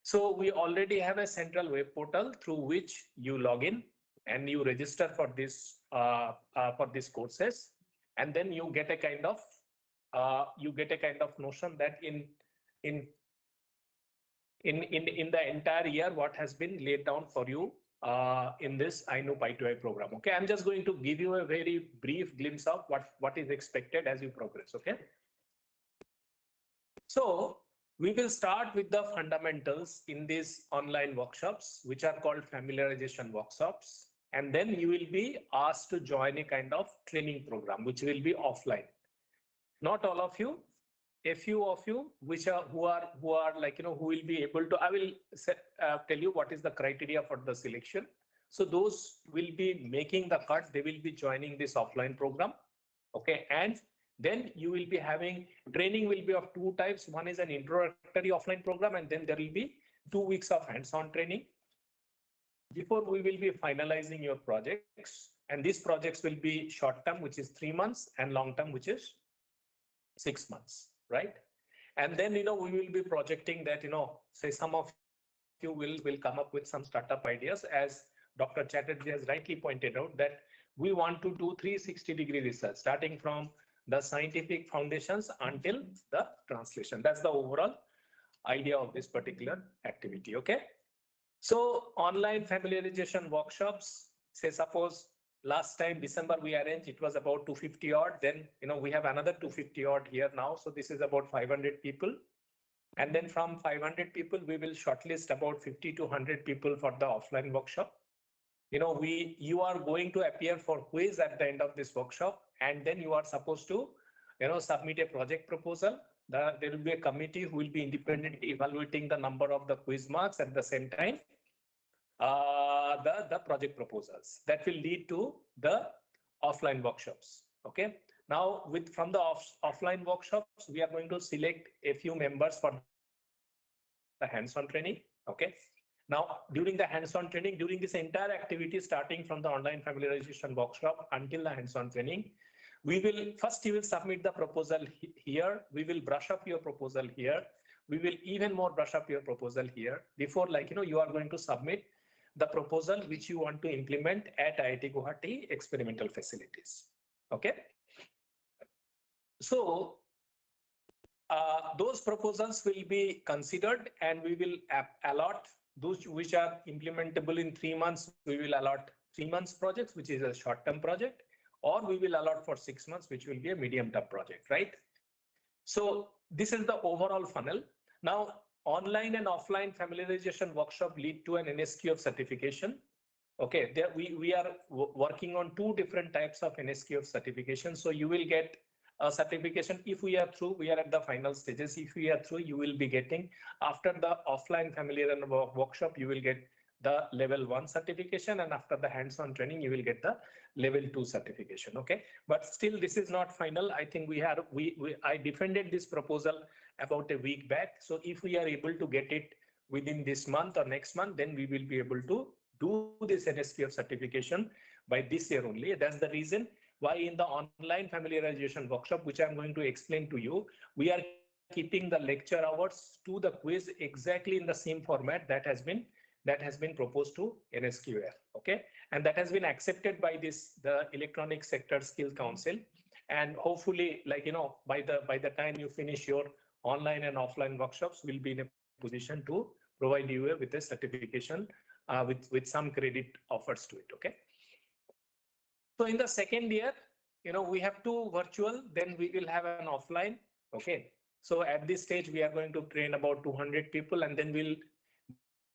So we already have a central web portal through which you log in and you register for these courses, and then you get a kind of notion that in in the entire year what has been laid down for you in this INUP I2I program. Okay, I'm just going to give you a very brief glimpse of what is expected as you progress. Okay, so we will start with the fundamentals in these online workshops, which are called familiarization workshops. And then you will be asked to join a kind of training program, which will be offline. Not all of you, a few of you, which are who are like, who will be able to. I will tell you what is the criteria for the selection. So those will be making the cut. They will be joining this offline program. Okay, and then you will be having training will be of two types. One is an introductory offline program, and then there will be 2 weeks of hands-on training before we will be finalizing your projects. And these projects will be short term, which is 3 months, and long term, which is 6 months, right? And then we will be projecting that, say some of you will come up with some startup ideas, as Dr. Chatterjee has rightly pointed out that we want to do 360-degree research, starting from the scientific foundations until the translation. That's the overall idea of this particular activity. Okay, so online familiarization workshops, say suppose last time December we arranged, it was about 250 odd, then we have another 250 odd here now, so this is about 500 people. And then from 500 people we will shortlist about 50 to 100 people for the offline workshop. You are going to appear for quiz at the end of this workshop, and then you are supposed to submit a project proposal. There will be a committee who will be independently evaluating the number of the quiz marks, at the same time the project proposals that will lead to the offline workshops. Okay, now from the offline workshops we are going to select a few members for the hands-on training. Okay, now during the hands-on training, during this entire activity, starting from the online familiarization workshop until the hands-on training, we will first, you will submit the proposal here, we will brush up your proposal here, we will even more brush up your proposal here before, you are going to submit the proposal which you want to implement at IIT Guwahati experimental facilities. Okay, so those proposals will be considered, and we will allot those which are implementable in 3 months. We will allot 3 months projects, which is a short-term project, or we will allot for 6 months, which will be a medium-term project, right? So this is the overall funnel. Now, online and offline familiarization workshop lead to an NSQF certification. Okay, there we are working on 2 different types of NSQF certification. So you will get a certification if we are through. We are at the final stages. If we are through, you will be getting, after the offline familiarization workshop, you will get the level 1 certification, and after the hands-on training you will get the level 2 certification. Okay, but still this is not final. I think I defended this proposal about a week back. So if we are able to get it within this month or next month, then we will be able to do this NSQF certification by this year only. That's the reason why in the online familiarization workshop, which I'm going to explain to you, we are keeping the lecture hours to the quiz exactly in the same format that has been proposed to NSQF. Okay, and that has been accepted by the Electronic Sector Skill Council, and hopefully, by the time you finish your online and offline workshops, we'll be in a position to provide you with a certification with some credit offers to it. Okay, so in the second year, we have 2 virtual, then we will have an offline. Okay, so at this stage we are going to train about 200 people, and then we'll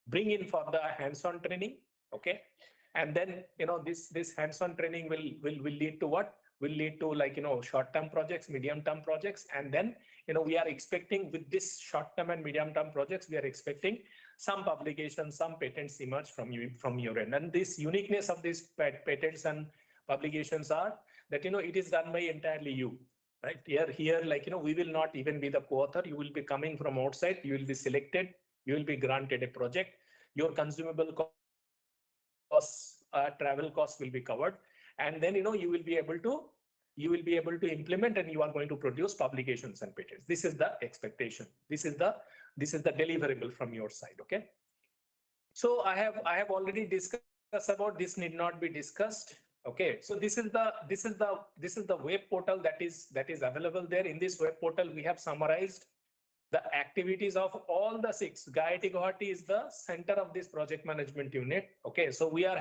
bring in for the hands-on training. Okay, and then this hands-on training will lead to what? Will lead to short-term projects, medium-term projects, and then we are expecting with this short-term and medium-term projects, we are expecting some publications, some patents emerge from your end. And this uniqueness of these patents and publications are that it is done by entirely you, right? Here we will not even be the co-author. You will be coming from outside. You will be selected. You will be granted a project. Your consumable costs, travel costs will be covered, and then you will be able to implement, and you are going to produce publications and patents. This is the expectation. This is the the deliverable from your side. Okay. So I have already discussed about this, need not be discussed. Okay, so this is the web portal that is available there. In this web portal, we have summarized the activities of all the 6. IIT Guwahati is the center of this project management unit. Okay, so we are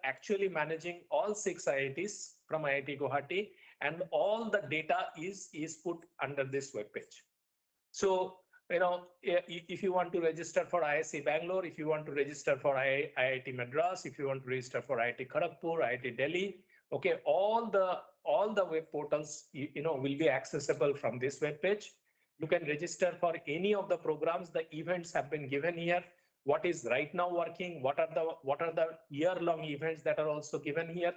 actually managing all 6 IITs from IIT Guwahati, and all the data is put under this web page. So, you know, if you want to register for ISC Bangalore, if you want to register for IIT Madras, if you want to register for IIT Kharagpur, IIT Delhi, okay, all the web portals, you know, will be accessible from this web page. You can register for any of the programs. The events have been given here. What is right now working? What are the year-long events that are also given here,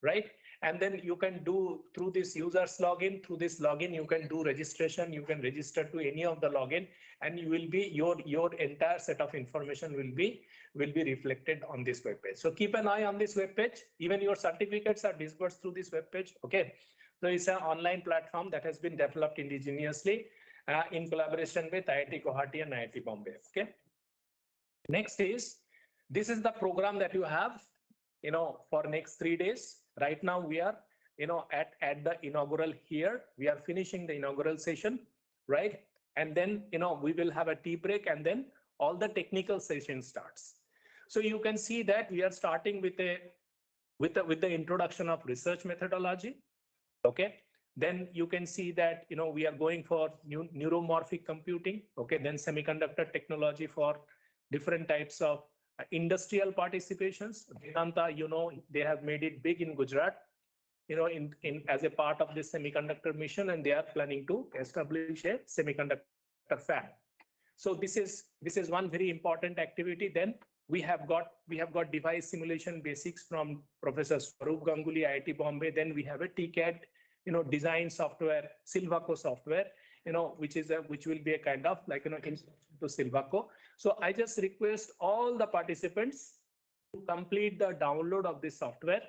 right? And then you can do through this users login. Through this login, you can do registration. You can register to any of the login, and you will be your entire set of information will be reflected on this web page. So keep an eye on this web page. Even your certificates are disbursed through this web page. Okay, so it's an online platform that has been developed indigenously in collaboration with IIT Guwahati and IIT Bombay. Okay. Next is, this is the program that you have, you know, for next 3 days. Right now we are, you know, at the inaugural here. We are finishing the inaugural session, right? And then, you know, we will have a tea break, and then all the technical session starts. So you can see that we are starting with the introduction of research methodology. Okay. Then you can see that, you know, we are going for neuromorphic computing. Okay. Then semiconductor technology for different types of industrial participations. Vedanta, you know, they have made it big in Gujarat, you know, in as a part of this semiconductor mission, and they are planning to establish a semiconductor fab. So this is one very important activity. Then we have got device simulation basics from Professor Swaroop Ganguly, IIT Bombay. Then we have a TCAD, you know, design software, Silvaco software, you know, which will be a kind of like, you know, to Silvaco. So I just request all the participants to complete the download of this software.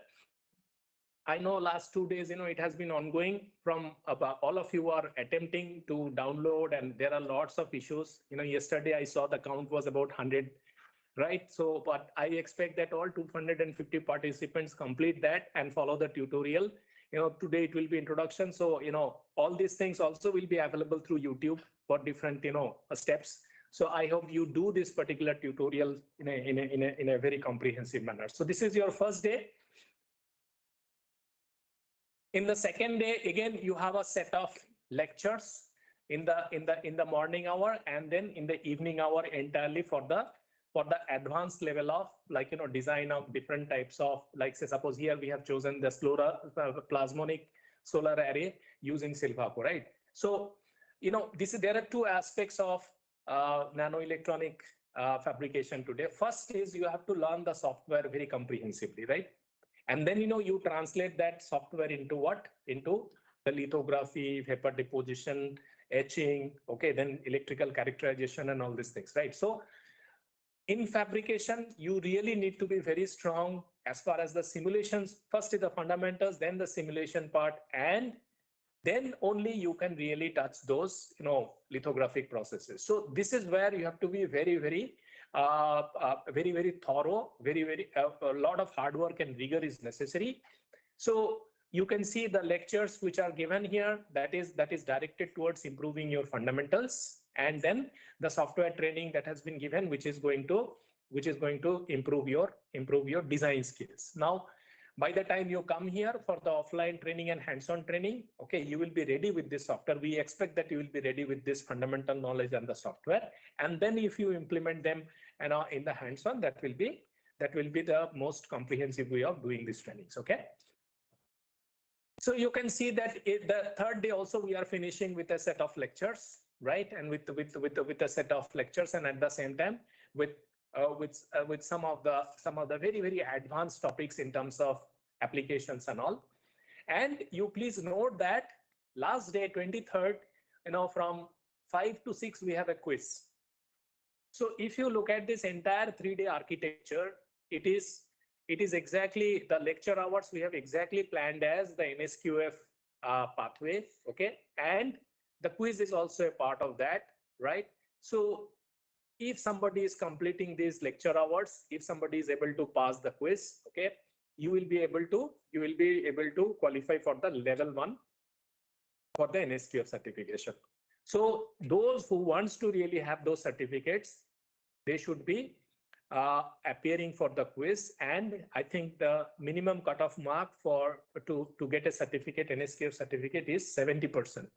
I know last 2 days, you know, it has been ongoing from about all of you are attempting to download, and there are lots of issues. You know, yesterday I saw the count was about 100, right? So, but I expect that all 250 participants complete that and follow the tutorial. You know, today it will be introduction. So, you know, all these things also will be available through YouTube for different, you know, steps. So I hope you do this particular tutorial in a very comprehensive manner. So this is your first day. In the second day, again, you have a set of lectures in the morning hour, and then in the evening hour entirely for the advanced level of, like, you know, design of different types of, like, say, suppose here we have chosen the plasmonic solar array using Silvaco, right? So, you know, there are 2 aspects of nanoelectronic fabrication today. First is you have to learn the software very comprehensively, right? And then, you know, you translate that software into what? Into the lithography, vapor deposition, etching, okay, then electrical characterization and all these things, right? So in fabrication, you really need to be very strong as far as the simulations. First is the fundamentals, then the simulation part, and then only you can really touch those, you know, lithographic processes. So this is where you have to be very, very thorough, a lot of hard work and rigor is necessary. So you can see the lectures which are given here, that is directed towards improving your fundamentals, and then the software training that has been given, which is going to improve your design skills. Now, by the time you come here for the offline training and hands-on training, okay, you will be ready with this software. We expect that you will be ready with this fundamental knowledge and the software. And then if you implement them and in the hands-on, that will be the most comprehensive way of doing these trainings. Okay. So you can see that the third day also we are finishing with a set of lectures, right? And with a set of lectures, and at the same time with some of the very, very advanced topics in terms of applications and all. And you please note that last day, 23rd, you know, from 5 to 6 we have a quiz. So if you look at this entire 3-day architecture, it is exactly the lecture hours we have exactly planned as the NSQF pathway, okay, and the quiz is also a part of that. right? So if somebody is completing these lecture hours, if somebody is able to pass the quiz, okay, you will be able to qualify for the level 1 for the NSQF certification. So those who wants to really have those certificates, they should be appearing for the quiz, and I think the minimum cutoff mark for to get a certificate, NSQF certificate, is 70%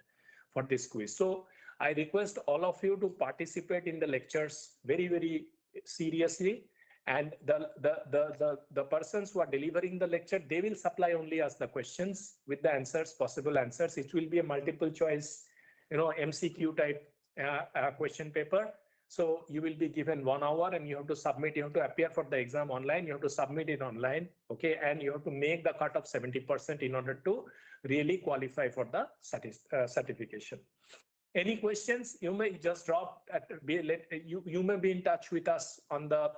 for this quiz. So I request all of you to participate in the lectures very seriously, and the persons who are delivering the lecture, they will supply only us the questions with the answers, possible answers. It will be a multiple choice, MCQ type question paper. So you will be given 1 hour and you have to submit, you have to appear for the exam online, you have to submit it online, okay, and you have to make the cut of 70% in order to really qualify for the certification. Any questions? You may just drop you may be in touch with us on the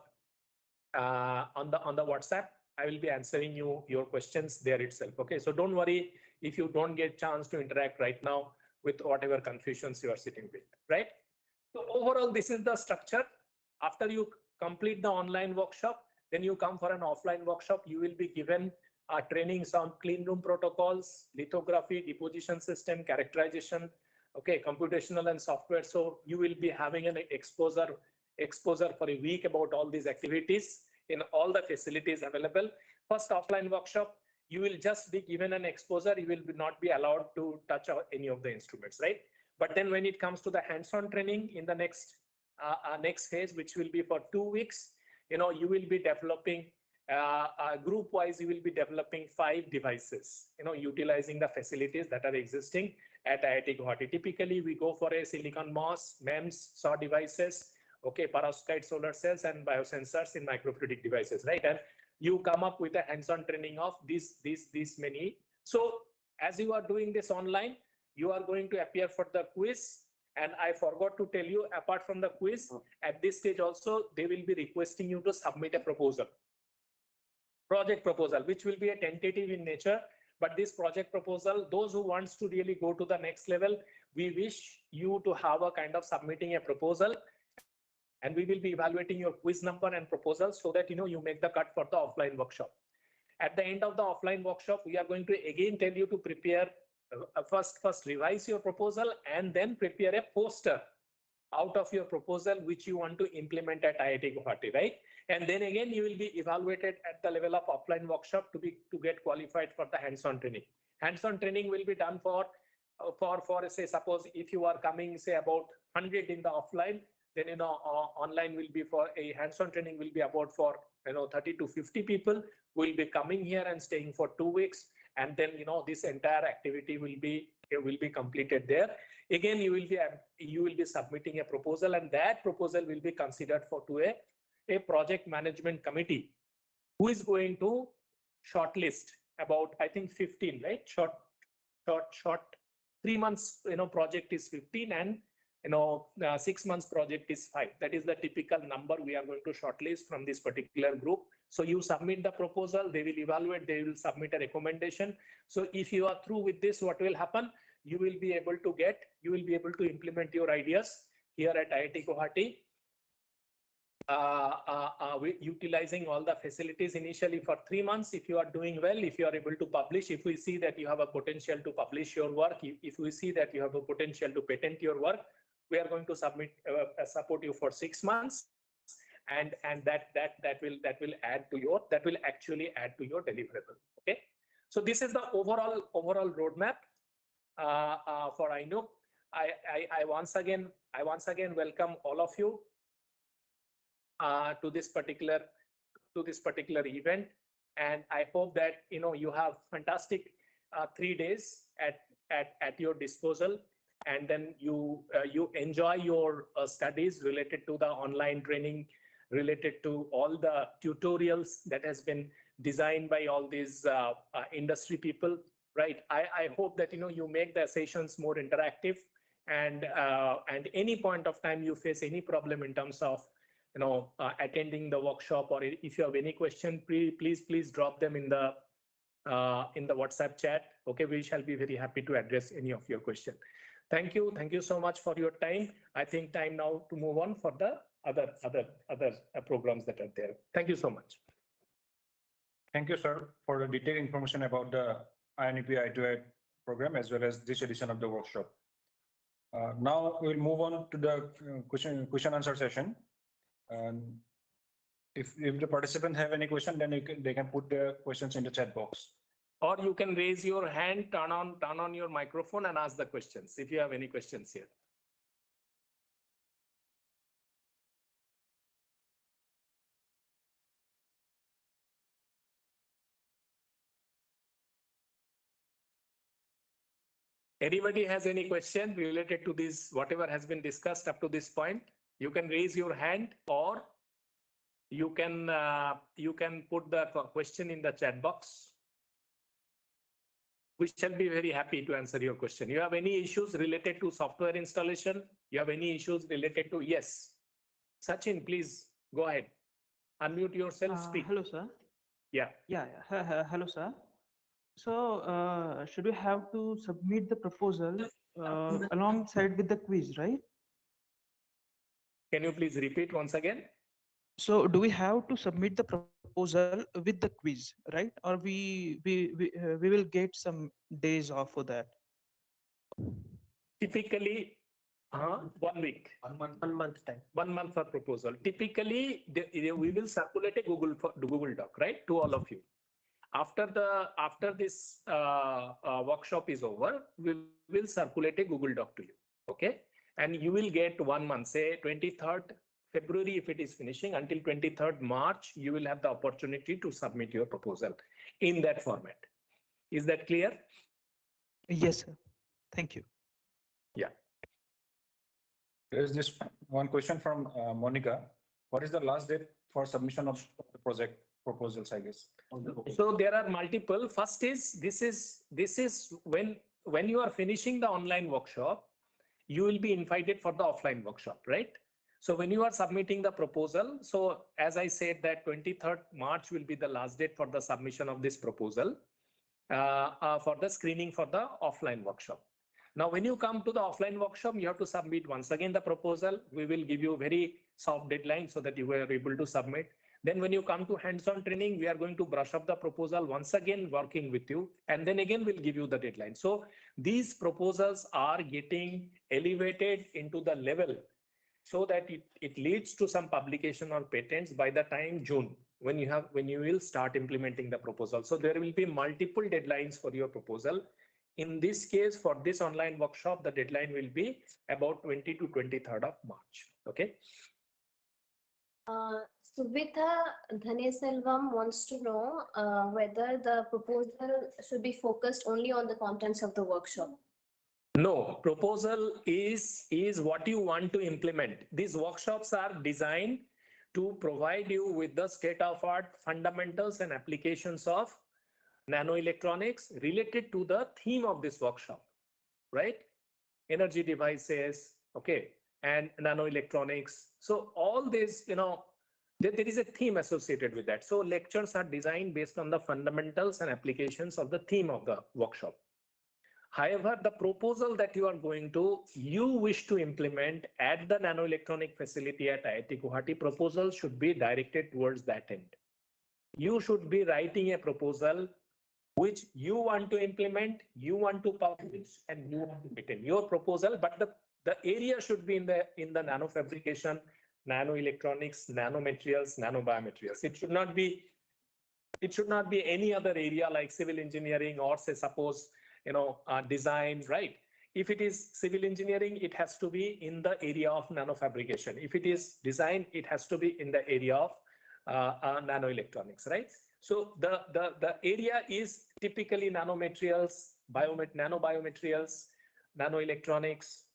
WhatsApp. I will be answering your questions there itself. Okay, so don't worry if you don't get chance to interact right now with whatever confusions you are sitting with, right? So overall, this is the structure. After you complete the online workshop, then you come for an offline workshop. You will be given trainings on clean room protocols, lithography, deposition system, characterization, okay, computational and software. So you will be having an exposure for a week about all these activities in all the facilities available. First offline workshop, you will just be given an exposure. You will not be allowed to touch any of the instruments, right? But then when it comes to the hands-on training in the next phase, which will be for 2 weeks, you will be developing group-wise. You will be developing 5 devices, utilizing the facilities that are existing at IIT Guwahati. Typically, we go for a silicon MOS, MEMS, SAW devices, okay, perovskite solar cells, and biosensors in microfluidic devices, right? And you come up with a hands-on training of these many. So as you are doing this online, you are going to appear for the quiz. And I forgot to tell you, apart from the quiz, at this stage also, they will be requesting you to submit a proposal, project proposal, which will be a tentative in nature. But this project proposal, those who wants to really go to the next level, we wish you to have a kind of submitting a proposal, and we will be evaluating your quiz number and proposal so that you make the cut for the offline workshop. At the end of the offline workshop, we are going to again tell you to prepare first revise your proposal and then prepare a poster out of your proposal which you want to implement at IIT Guwahati, right? And then again you will be evaluated at the level of offline workshop to get qualified for the hands-on training. Hands-on training will be done for say, suppose if you are coming say about 100 in the offline, then online will be for a hands-on training will be about for 30 to 50 people who will be coming here and staying for 2 weeks. And then this entire activity will be completed there. Again, you will be submitting a proposal, and that proposal will be considered to a project management committee who is going to shortlist about, I think, 15, right? Short 3 months project is 15, and 6 months project is 5. That is the typical number we are going to shortlist from this particular group. So you submit the proposal, they will evaluate, they will submit a recommendation. So if you are through with this, what will happen? You will be able to implement your ideas here at IIT Guwahati, utilizing all the facilities initially for 3 months. If you are doing well, if you are able to publish, if we see that you have a potential to publish your work, if we see that you have a potential to patent your work, we are going to support you for 6 months, and that will actually add to your deliverable. Okay, so this is the overall roadmap for INUP. I once again welcome all of you to this particular event, and I hope that you have fantastic 3 days at your disposal, and then you enjoy your studies related to the online training, related to all the tutorials that has been designed by all these industry people, right? I hope that you make the sessions more interactive, and any point of time you face any problem in terms of attending the workshop, or if you have any question, please drop them in the WhatsApp chat. Okay, we shall be very happy to address any of your question. Thank you. Thank you so much for your time. I think time now to move on for the other programs that are there. Thank you so much. Thank you, sir, for the detailed information about the INUP I2I program as well as this edition of the workshop. Now we'll move on to the question answer session. And if the participants have any question, then they can put their questions in the chat box. Or you can raise your hand, turn on your microphone and ask the questions if you have any questions here. Anybody has any question related to this, whatever has been discussed up to this point, you can raise your hand or you can put the question in the chat box. We shall be very happy to answer your question. You have any issues related to software installation? You have any issues related to, yes. Sachin, please go ahead. Unmute yourself, speak. Hello, sir. Yeah. Hello, sir. So, should we have to submit the proposal alongside with the quiz, right? Can you please repeat once again? So, do we have to submit the proposal with the quiz, right? Or we will get some days off for that? Typically, 1 week. 1 month time. 1 month for proposal. Typically, we will circulate a Google Doc, right, to all of you. After this workshop is over, we will circulate a Google Doc to you. Okay, and you will get 1 month, say 23rd February, if it is finishing, until 23rd March, you will have the opportunity to submit your proposal in that format. Is that clear? Yes, sir. Thank you. Yeah. There is this one question from Monica. What is the last date for submission of the project proposals, I guess? So there are multiple. First is this is when you are finishing the online workshop, you will be invited for the offline workshop, right? So when you are submitting the proposal, so as I said that 23rd March will be the last date for the submission of this proposal for the screening for the offline workshop. Now, when you come to the offline workshop, you have to submit once again the proposal. We will give you very soft deadline so that you were able to submit. Then when you come to hands-on training, we are going to brush up the proposal once again, working with you, and then again we'll give you the deadline. So these proposals are getting elevated into the level so that it leads to some publication or patents by the time June, when you will start implementing the proposal. So there will be multiple deadlines for your proposal. In this case, for this online workshop, the deadline will be about 20 to 23rd of March. Okay. Suvitha Dhaneselvam wants to know whether the proposal should be focused only on the contents of the workshop. No, proposal is what you want to implement. These workshops are designed to provide you with the state-of-art fundamentals and applications of nanoelectronics related to the theme of this workshop, right? Energy devices, okay, and nanoelectronics. So all this, there is a theme associated with that. So lectures are designed based on the fundamentals and applications of the theme of the workshop. However, the proposal that you wish to implement at the nanoelectronic facility at IIT Guwahati, proposal should be directed towards that end. You should be writing a proposal which you want to implement, you want to publish, and you want to patent your proposal, but the area should be in the nanofabrication, nanoelectronics, nanomaterials, nanobiomaterials. It should not be any other area like civil engineering or say suppose design, right? If it is civil engineering, it has to be in the area of nanofabrication. If it is design, it has to be in the area of nanoelectronics, right? So the area is typically nanomaterials, nanobiomaterials, nanoelectronics,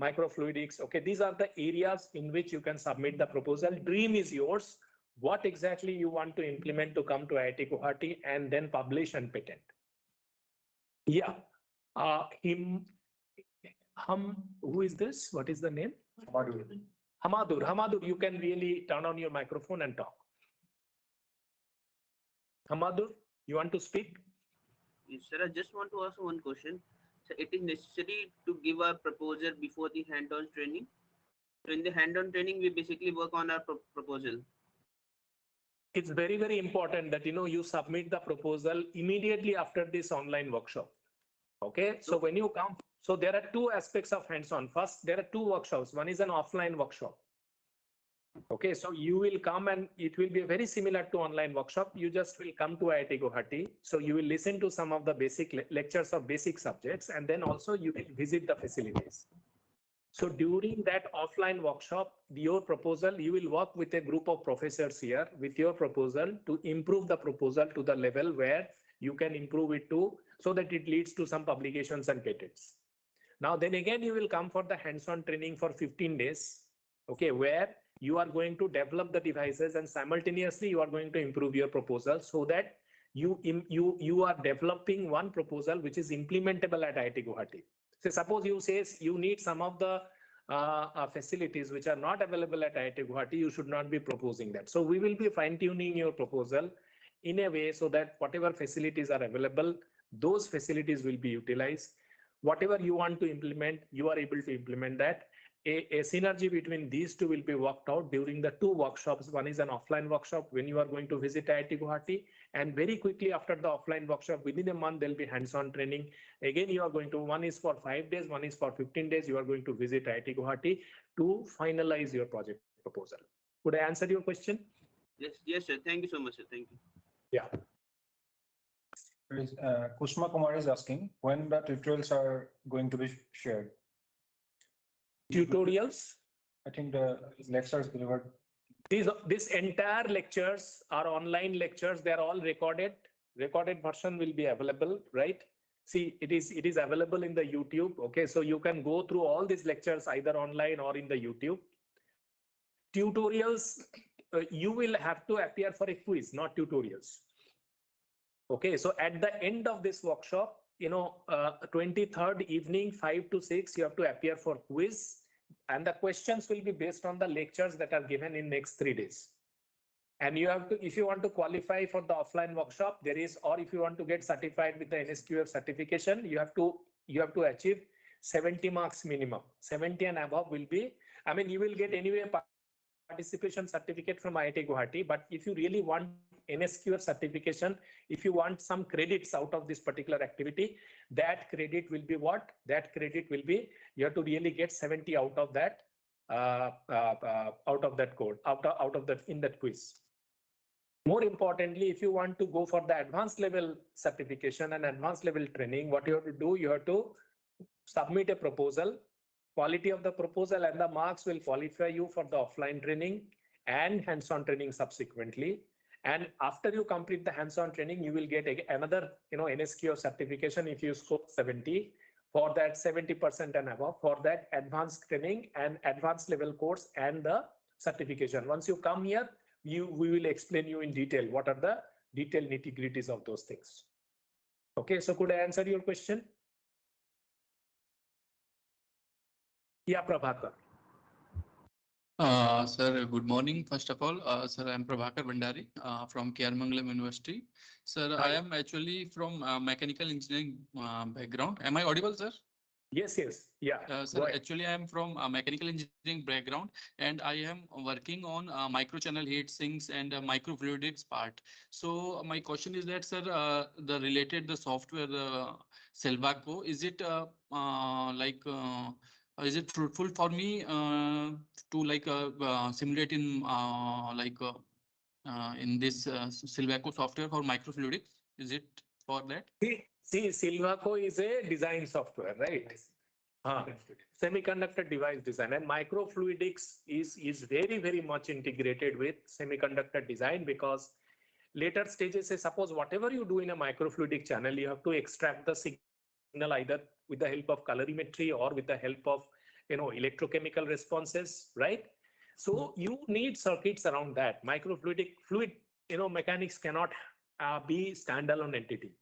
microfluidics. Okay, these are the areas in which you can submit the proposal. Dream is yours. What exactly you want to implement to come to IIT Guwahati and then publish and patent. Yeah, who is this? What is the name? Hamadur, you can really turn on your microphone and talk. Hamadur, you want to speak? Yes, sir. I just want to ask one question. So it is necessary to give our proposal before the hand-on training. So in the hand-on training, we basically work on our proposal. It's very, very important that you submit the proposal immediately after this online workshop. Okay, so when you come, so there are two aspects of hands-on. First, there are two workshops. One is an offline workshop. Okay, so you will come and it will be very similar to online workshop. You just will come to IIT Guwahati. So you will listen to some of the basic lectures of basic subjects, and then also you will visit the facilities. So during that offline workshop, your proposal, you will work with a group of professors here with your proposal to improve the proposal to the level where you can improve it to, so that it leads to some publications and patents. Now, then again, you will come for the hands-on training for 15 days, okay, where you are going to develop the devices and simultaneously you are going to improve your proposal so that you are developing one proposal which is implementable at IIT Guwahati. So suppose you say you need some of the facilities which are not available at IIT Guwahati, you should not be proposing that. So we will be fine-tuning your proposal in a way so that whatever facilities are available, those facilities will be utilized. Whatever you want to implement, you are able to implement that. A synergy between these two will be worked out during the two workshops. One is an offline workshop when you are going to visit IIT Guwahati, and very quickly after the offline workshop, within a month, there'll be hands-on training. Again, you are going to, one is for 5 days, one is for 15 days. You are going to visit IIT Guwahati to finalize your project proposal. Could I answer your question? Yes, sir. Thank you so much, sir. Thank you. Yeah. Kushma Kumar is asking when the tutorials are going to be shared. Tutorials? I think the lectures delivered. This entire lectures are online lectures. They are all recorded. Recorded version will be available, right? See, it is available in the YouTube. Okay, so you can go through all these lectures either online or in the YouTube. Tutorials, you will have to appear for a quiz, not tutorials. Okay, so at the end of this workshop, 23rd evening, 5 to 6, you have to appear for quiz. And the questions will be based on the lectures that are given in next 3 days. And you have to, if you want to qualify for the offline workshop, there is, or if you want to get certified with the NSQF certification, you have to achieve 70 marks minimum. 70 and above will be, I mean, you will get anyway participation certificate from IIT Guwahati, but if you really want NSQF certification, if you want some credits out of this particular activity, that credit will be what? That credit will be, you have to really get 70 out of that, out of that code, out of that, in that quiz. More importantly, if you want to go for the advanced level certification and advanced level training, what you have to do, you have to submit a proposal. Quality of the proposal and the marks will qualify you for the offline training and hands-on training subsequently. And after you complete the hands-on training, you will get another, NSQF certification if you score 70. For that 70% and above, for that advanced training and advanced level course and the certification. Once you come here, we will explain you in detail what are the detailed nitty-gritties of those things. Okay, so could I answer your question? Yeah, Prabhakar. Sir, good morning. First of all, sir, I am Prabhakar Bhandari from Mangalam University. Sir, Hi. I am actually from mechanical engineering background. Am I audible, sir? Yes, yeah. Sir, actually, I am from mechanical engineering background, and I am working on microchannel heat sinks and microfluidics part. So my question is that, sir, the software, the Silvaco, is it is it fruitful for me to simulate in in this Silvaco software for microfluidics? Is it for that? See, Silvaco is a design software, right? Semiconductor device design, and microfluidics is very, very much integrated with semiconductor design, because later stages, say suppose whatever you do in a microfluidic channel, you have to extract the signal either with the help of colorimetry or with the help of electrochemical responses, right? So you need circuits around that. Microfluidic fluid mechanics cannot be standalone entity.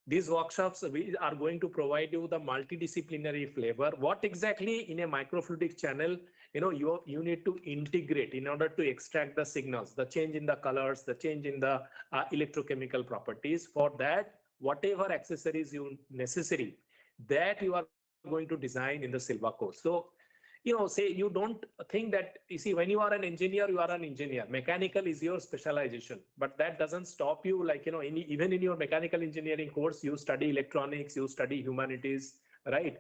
These workshops, we are going to provide you the multidisciplinary flavor. What exactly in a microfluidic channel, you need to integrate in order to extract the signals, the change in the colors, the change in the electrochemical properties. For that, whatever accessories you necessary, that you are going to design in the Silva course. So, say you don't think that, you see, when you are an engineer, you are an engineer. Mechanical is your specialization, but that doesn't stop you. Like, even in your mechanical engineering course, you study electronics, you study humanities, right?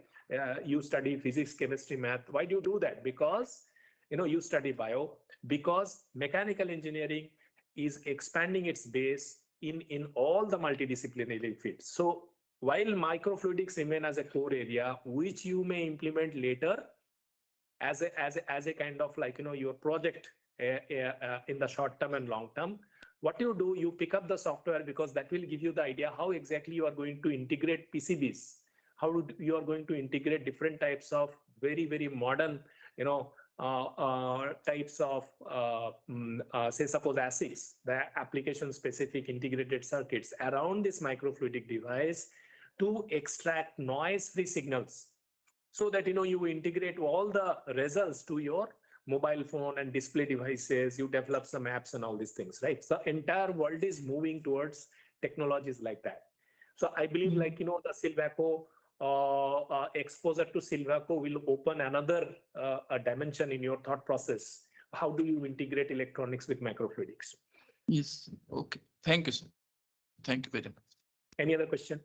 You study physics, chemistry, math. Why do you do that? Because, you study bio, because mechanical engineering is expanding its base in all the multidisciplinary fields. So while microfluidics remain as a core area, which you may implement later as a kind of like, your project in the short term and long term, what you do, you pick up the software, because that will give you the idea how exactly you are going to integrate PCBs, how you are going to integrate different types of very, very modern, types of, say, suppose ASICs, the application specific integrated circuits around this microfluidic device to extract noise-free signals, so that, you integrate all the results to your mobile phone and display devices, you develop some apps and all these things, right? So entire world is moving towards technologies like that. So I believe, like, the Silvaco, exposure to Silvaco will open another a dimension in your thought process. How do you integrate electronics with microfluidics? Yes. Okay. Thank you, sir. Thank you very much. Any other question?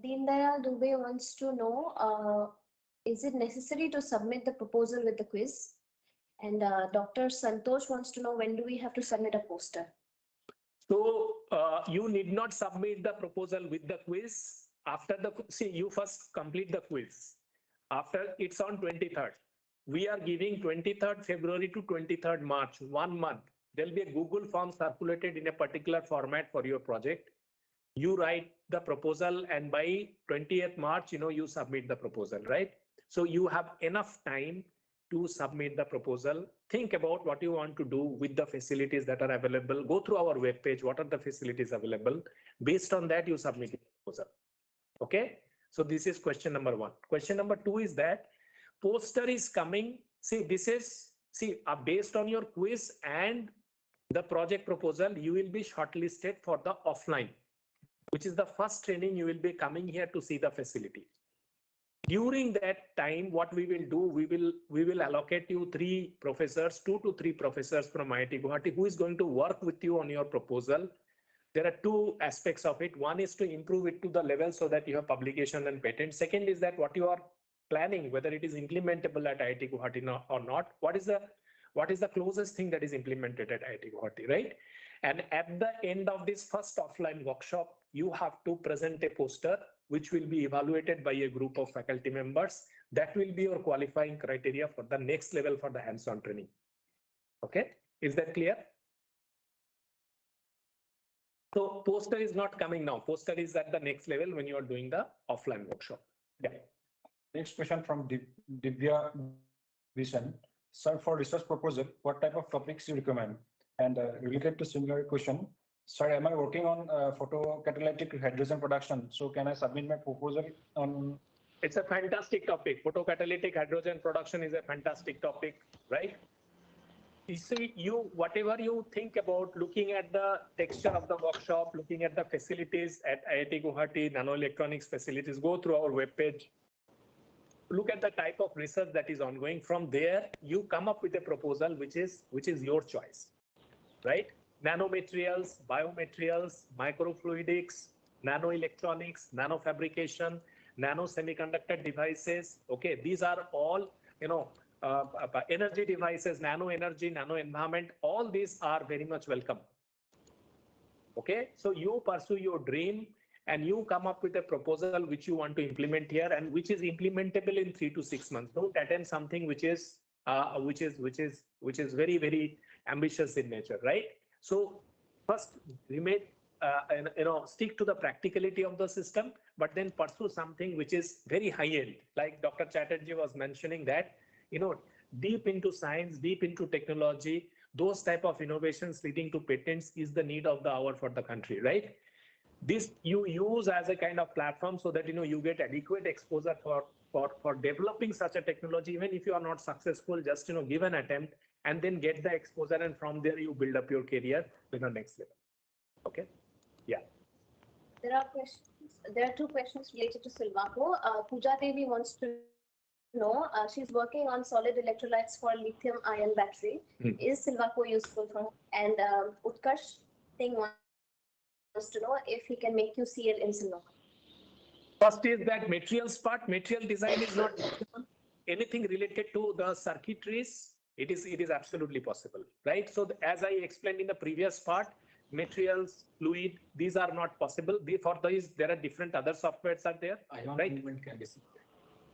Deendayal Dubey wants to know, is it necessary to submit the proposal with the quiz? And Dr. Santosh wants to know, when do we have to submit a poster? So you need not submit the proposal with the quiz. After you first complete the quiz. After, it's on 23rd. We are giving 23rd February to 23rd March, 1 month. There'll be a Google form circulated in a particular format for your project. You write the proposal, and by 20th March, you submit the proposal, right? So you have enough time to submit the proposal. Think about what you want to do with the facilities that are available. Go through our webpage. What are the facilities available? Based on that, you submit the proposal. Okay. So this is question number 1. Question number 2 is that poster is coming. See, this is, based on your quiz and the project proposal, you will be shortlisted for the offline, which is the first training. You will be coming here to see the facility. During that time, what we will do, we will allocate you 3 professors, 2 to 3 professors from IIT Guwahati, who is going to work with you on your proposal. There are 2 aspects of it. One is to improve it to the level so that you have publication and patent. Second is that what you are planning, whether it is implementable at IIT Guwahati or not. What is the closest thing that is implemented at IIT Guwahati, right? And at the end of this first offline workshop, you have to present a poster which will be evaluated by a group of faculty members. That will be your qualifying criteria for the next level for the hands-on training. Okay, is that clear? So poster is not coming now. Poster is at the next level when you are doing the offline workshop. Yeah. Next question from Divya Vision. Sir, for research proposal, what type of topics you recommend? And related to similar question, sir, am I working on photocatalytic hydrogen production? So can I submit my proposal on? It's a fantastic topic. Photocatalytic hydrogen production is a fantastic topic, right? You see, whatever you think about, looking at the texture of the workshop, looking at the facilities at IIT Guwahati, nanoelectronics facilities, go through our webpage. Look at the type of research that is ongoing. From there, you come up with a proposal which is your choice, right? Nanomaterials, biomaterials, microfluidics, nanoelectronics, nanofabrication, nano semiconductor devices. Okay, these are all, energy devices, nano energy, nano environment. All these are very much welcome. Okay, so you pursue your dream and you come up with a proposal which you want to implement here and which is implementable in 3 to 6 months. Don't attempt something which is very, very ambitious in nature, right? So first remain, stick to the practicality of the system, but then pursue something which is very high end. Like Dr. Chatterjee was mentioning that, deep into science, deep into technology, those type of innovations leading to patents is the need of the hour for the country, right? This you use as a kind of platform so that, you get adequate exposure for developing such a technology. Even if you are not successful, just, give an attempt and then get the exposure, and from there you build up your career to the next level. Okay. Yeah. There are questions There are two questions related to Silvaco. Pooja Devi wants to know, she's working on solid electrolytes for lithium-ion battery. Is Silvaco useful for her? And Utkarsh Singh wants to know if he can make UCL in Silvaco. First is that materials part. Material design is not anything related to the circuitries. It is absolutely possible, right? So as I explained in the previous part, materials, fluid, these are not possible. For these, there are different other softwares are there, right? Movement can be simulated.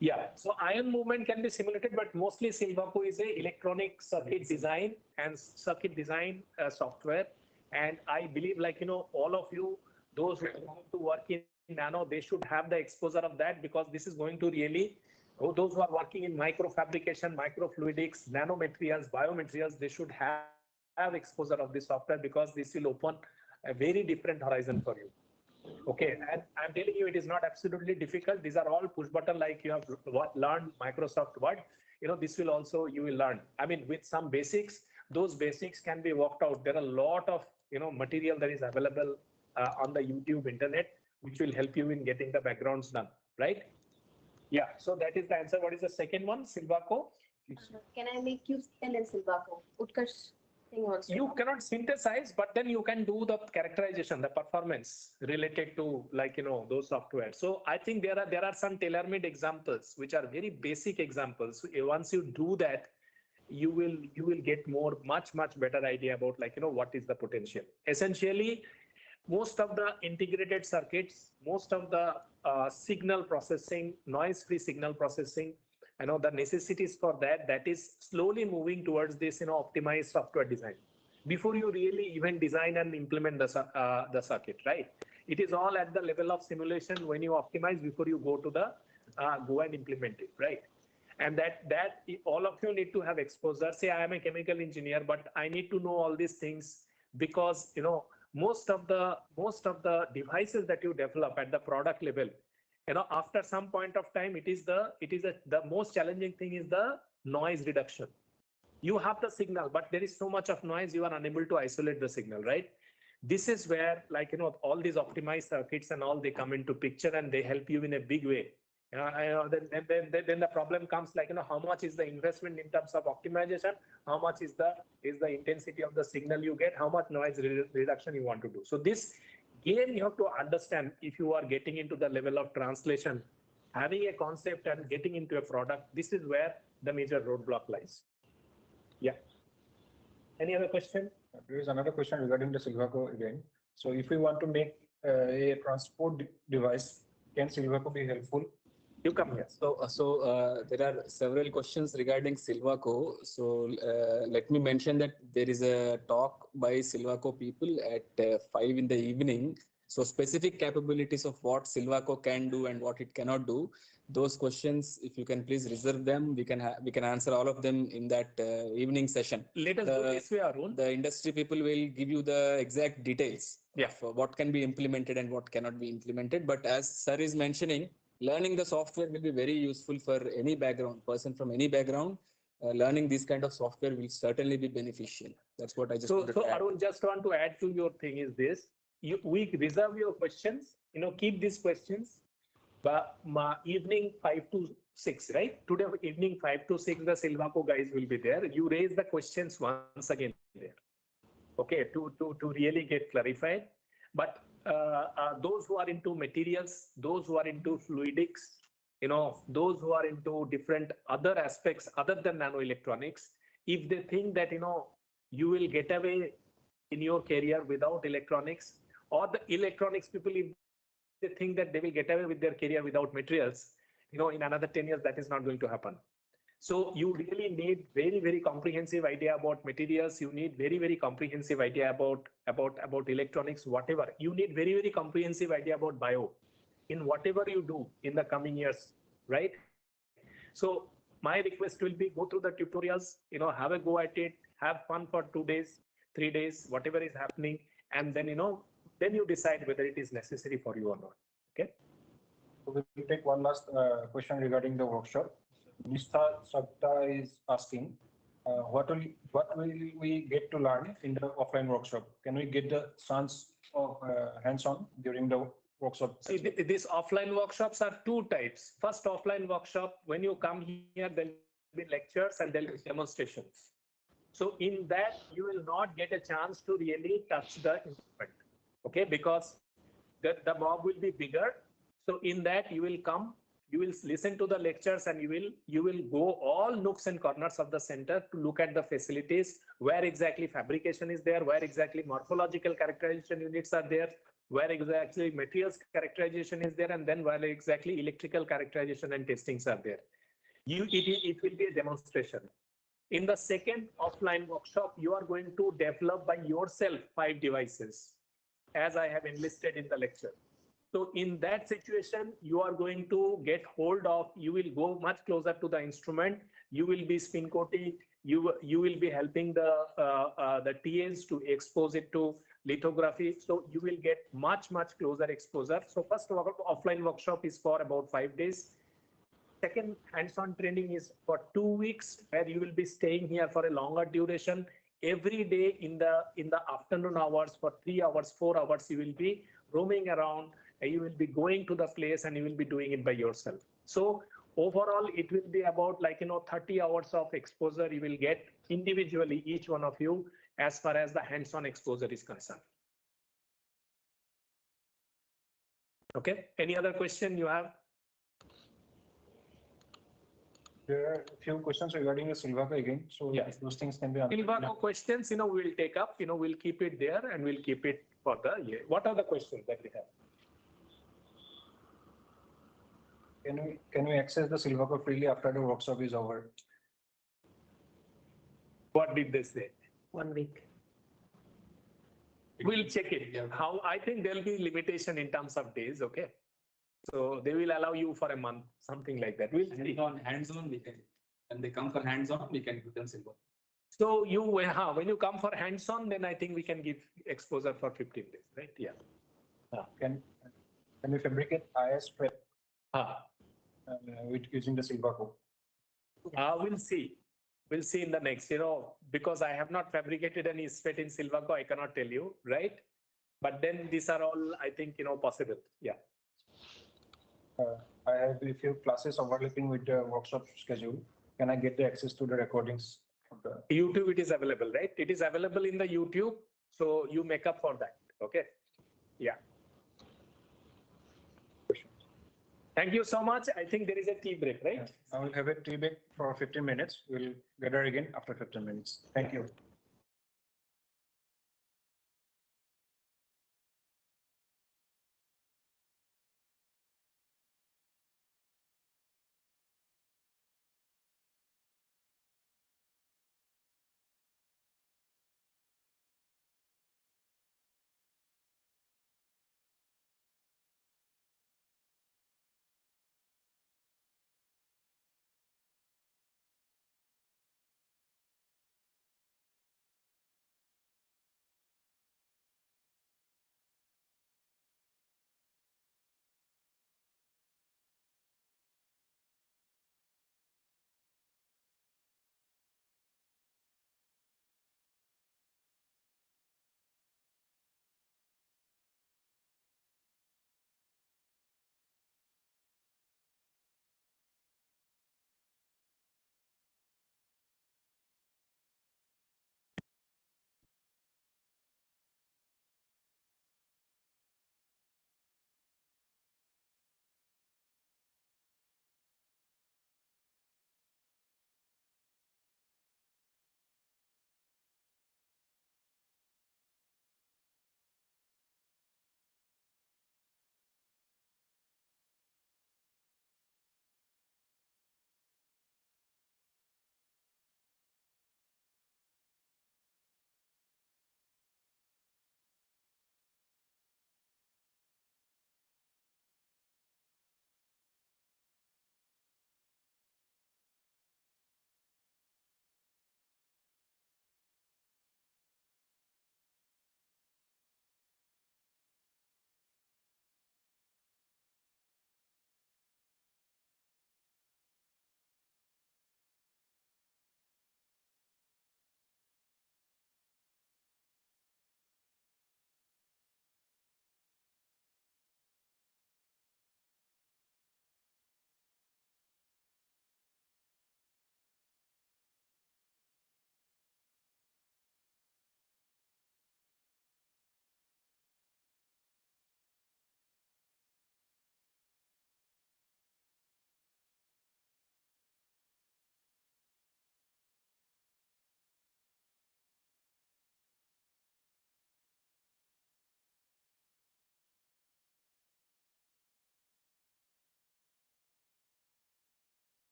Yeah, so ion movement can be simulated, but mostly Silvaco is a electronic circuit design and circuit design software. And I believe, like, all of you, those who want to work in nano, they should have the exposure of that, because this is going to really, those who are working in microfabrication, microfluidics, nanomaterials, biomaterials, they should have exposure of this software, because this will open a very different horizon for you. Okay, and I'm telling you, it is not absolutely difficult. These are all push button, like you have learned Microsoft Word. This will also, you will learn. I mean, with some basics, those basics can be worked out. There are a lot of, material that is available on the YouTube internet, which will help you in getting the backgrounds done, right? Yeah, so that is the answer. What is the second one, Silvaco? Can I make UCL in Silvaco? Utkarsh Singh wants to You know. cannot synthesize, but then you can do the characterization, the performance related to, like, those software. So I think there are some tailor-made examples which are very basic examples. Once you do that, you will get much better idea about, like, what is the potential. Essentially, most of the integrated circuits, most of the signal processing, noise-free signal processing, the necessities for that is slowly moving towards this, optimized software design. Before you really even design and implement the circuit, right? It is all at the level of simulation when you optimize before you go to the go and implement it, right? And that all of you need to have exposure. Say I am a chemical engineer, but I need to know all these things, because most of the devices that you develop at the product level, after some point of time, the most challenging thing is the noise reduction. You have the signal, but there is so much of noise, you are unable to isolate the signal, right? This is where, like, all these optimized circuits and all, they come into picture, and they help you in a big way. Then the problem comes, like, how much is the investment in terms of optimization, how much is the intensity of the signal you get, how much noise reduction you want to do. So this game you have to understand. If you are getting into the level of translation, having a concept and getting into a product, this is where the major roadblock lies. Yeah. Any other question? There is another question regarding the Silvaco again. So if we want to make a transport device, can Silvaco be helpful? You come here. So there are several questions regarding Silvaco. So let me mention that there is a talk by Silvaco people at 5 in the evening. So specific capabilities of what Silvaco can do and what it cannot do. Those questions, if you can please reserve them, we can answer all of them in that evening session. Let us do this way, Arun. The industry people will give you the exact details of what can be implemented and what cannot be implemented. But as Sir is mentioning, learning the software will be very useful for any person from any background. Learning this kind of software will certainly be beneficial. That's what I just wanted to add. Arun, just want to add to your thing is this. We reserve your questions, keep these questions, but evening 5 to 6, right? Today evening 5 to 6, the Silvaco guys will be there. You raise the questions once again there. Okay, to really get clarified. But those who are into materials, those who are into fluidics, those who are into different other aspects other than nanoelectronics, if they think that, you will get away in your career without electronics, or the electronics people, if they think that they will get away with their career without materials, in another 10 years, that is not going to happen. So you really need very comprehensive idea about materials. You need very comprehensive idea about electronics, whatever. You need very comprehensive idea about bio in whatever you do in the coming years, right? So my request will be, go through the tutorials, have a go at it, have fun for 2 days, 3 days, whatever is happening, and then then you decide whether it is necessary for you or not. Okay. So we'll take one last question regarding the workshop. Nistha Sabta is asking, what will we get to learn in the offline workshop? Can we get the chance of hands-on during the workshop? See, these offline workshops are two types. First offline workshop, when you come here, there'll be lectures and there'll be demonstrations. So in that, you will not get a chance to really touch the instrument, okay? Because the mob will be bigger. So in that, you will come, you will listen to the lectures, and you will go all nooks and corners of the center to look at the facilities, where exactly fabrication is there, where exactly morphological characterization units are there, where exactly materials characterization is there, and then where exactly electrical characterization and testings are there. It will be a demonstration. In the second offline workshop, you are going to develop by yourself 5 devices, as I have enlisted in the lecture. So in that situation, you are going to get hold of, you will go much closer to the instrument. You will be spin coating. You will be helping the TAs to expose it to lithography. So you will get much closer exposure. So first offline workshop is for about 5 days. Second hands-on training is for 2 weeks, where you will be staying here for a longer duration. Every day in the afternoon hours for 3 hours, 4 hours, you will be roaming around. You will be going to the place and you will be doing it by yourself. So overall, it will be about 30 hours of exposure you will get individually, each one of you, as far as the hands-on exposure is concerned. Okay. Any other question you have? There are a few questions regarding the Silvaco again. So Yes. those things can be answered. Silvaco questions, we will take up, we'll keep it there and we'll keep it for the year. What are the questions that we have? Can we access the Silvaco freely after the workshop is over? What did they say? 1 week. We'll check it. How I think there'll be limitation in terms of days. Okay. So they will allow you for a month, something like that. We'll see. Hands-on, we can. When they come for hands-on, we can give them silver. So when you come for hands-on, then I think we can give exposure for 15 days, right? Yeah. Can we fabricate IS prep with using the Silvaco? We'll see. We'll see in the next, because I have not fabricated any SPET in Silvaco, I cannot tell you, right? But then these are all, I think, possible. Yeah. I have a few classes overlapping with the workshop schedule. Can I get the access to the recordings? YouTube, it is available, right? It is available in the YouTube. So you make up for that. Okay. Yeah. Thank you so much. I think there is a tea break, right? I will have a tea break for 15 minutes. We'll gather again after 15 minutes. Thank you.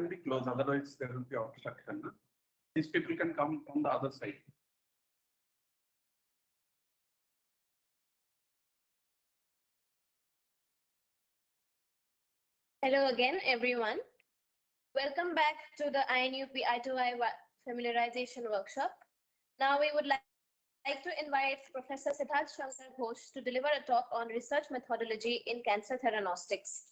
can be closed, otherwise there will be obstruction. These people can come from the other side. Hello again, everyone. Welcome back to the INUP I2I familiarization workshop. Now we would like to invite Professor Siddharth Shankar Ghosh to deliver a talk on research methodology in cancer theranostics.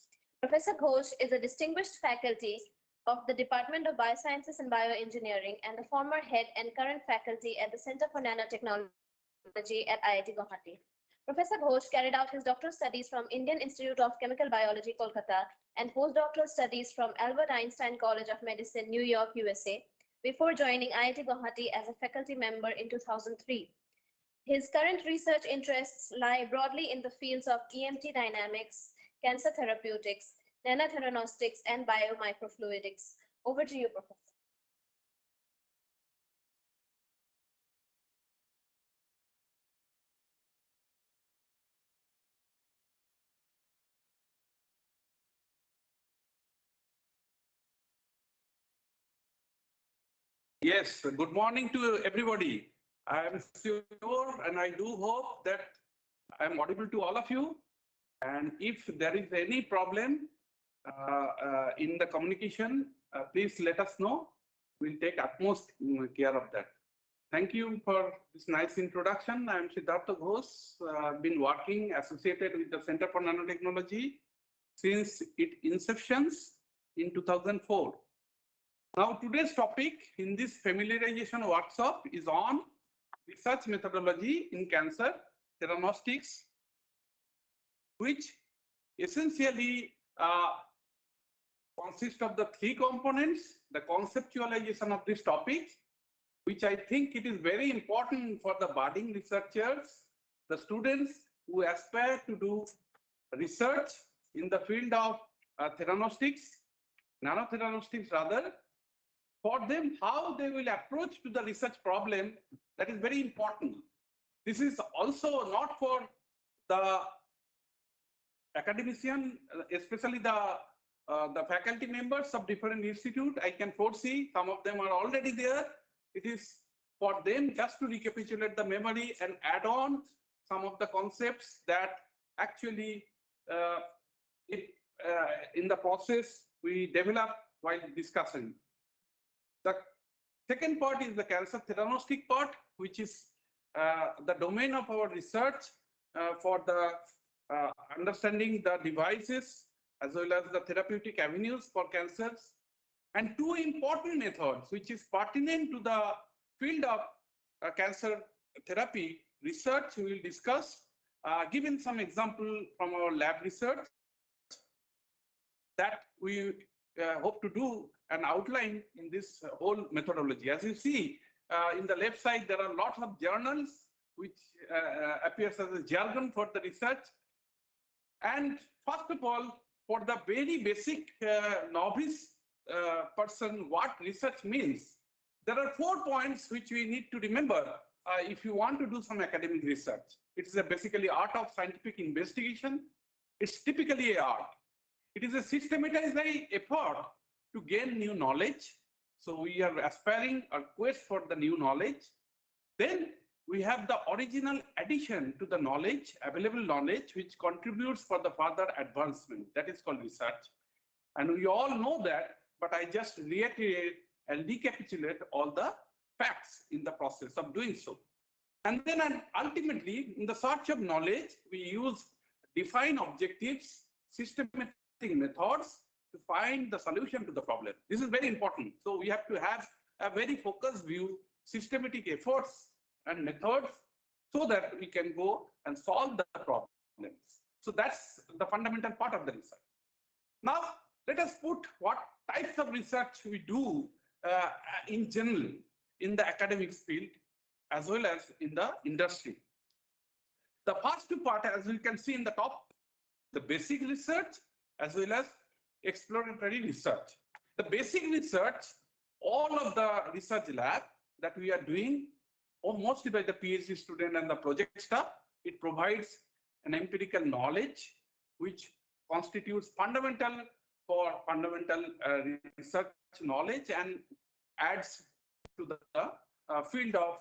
Professor Ghosh is a distinguished faculty of the Department of Biosciences and Bioengineering and the former head and current faculty at the Center for Nanotechnology at IIT Guwahati. Professor Ghosh carried out his doctoral studies from Indian Institute of Chemical Biology, Kolkata, and postdoctoral studies from Albert Einstein College of Medicine, New York, USA, before joining IIT Guwahati as a faculty member in 2003. His current research interests lie broadly in the fields of EMT dynamics, cancer therapeutics, nanotheranostics, and biomicrofluidics. Over to you, Professor. Yes, good morning to everybody. I am sure and I do hope that I am audible to all of you. And if there is any problem in the communication, please let us know. We'll take utmost care of that. Thank you for this nice introduction. I am Siddhartha Ghosh. I've been working associated with the Center for Nanotechnology since its inception in 2004. Now, today's topic in this familiarization workshop is on research methodology in cancer theranostics, which essentially consists of the three components: the conceptualization of this topic, which I think it is very important for the budding researchers, the students who aspire to do research in the field of theranostics, nanotheranostics rather. For them, how they will approach to the research problem, that is very important. This is also not for the academician, especially the faculty members of different institutes. I can foresee some of them are already there. It is for them just to recapitulate the memory and add on some of the concepts that actually in the process we develop while discussing. The second part is the cancer theranostic part, which is the domain of our research for the understanding the devices as well as the therapeutic avenues for cancers. And two important methods which is pertinent to the field of cancer therapy research we will discuss, given some example from our lab research that we hope to do an outline in this whole methodology. As you see, in the left side, there are lots of journals which appears as a jargon for the research. And first of all, for the very basic novice person, what research means, there are 4 points which we need to remember if you want to do some academic research. It is basically art of scientific investigation. It's typically an art. It is a systematized effort to gain new knowledge. So we are aspiring a quest for the new knowledge. Then we have the original addition to the knowledge, available knowledge, which contributes for the further advancement. That is called research. And we all know that, but I just reiterate and recapitulate all the facts in the process of doing so. And then ultimately, in the search of knowledge, we use define objectives, systematic methods to find the solution to the problem. This is very important. So we have to have a very focused view, systematic efforts and methods so that we can go and solve the problems. So that's the fundamental part of the research. Now, let us put what types of research we do in general in the academic field as well as in the industry. The first two parts, as you can see in the top, the basic research as well as exploratory research. The basic research, all of the research lab that we are doing, or mostly by the PhD student and the project staff, it provides an empirical knowledge which constitutes fundamental for fundamental research knowledge and adds to the field of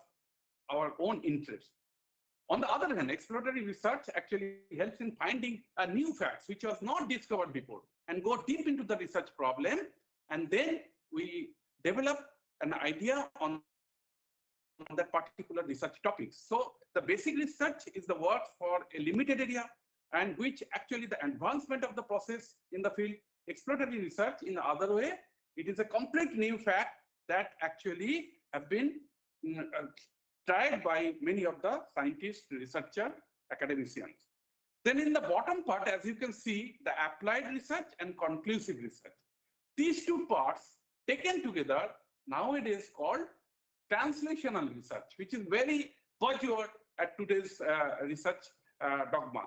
our own interest. On the other hand, exploratory research actually helps in finding new facts which was not discovered before and go deep into the research problem, and then we develop an idea on that particular research topics. So the basic research is the work for a limited area and which actually the advancement of the process in the field. Exploratory research in the other way, it is a complete new fact that actually have been tried by many of the scientists, researchers, academicians. Then in the bottom part, as you can see, the applied research and conclusive research. These two parts taken together nowadays called translational research, which is very buzzword at today's research dogma.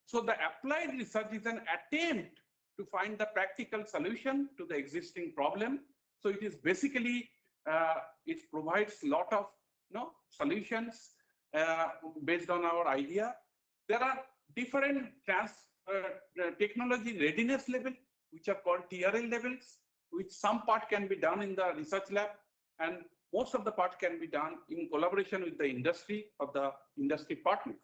So the applied research is an attempt to find the practical solution to the existing problem. So it is basically, it provides a lot of solutions based on our idea. There are different technology readiness level, which are called TRL levels, which some part can be done in the research lab and most of the part can be done in collaboration with the industry or the industry partners.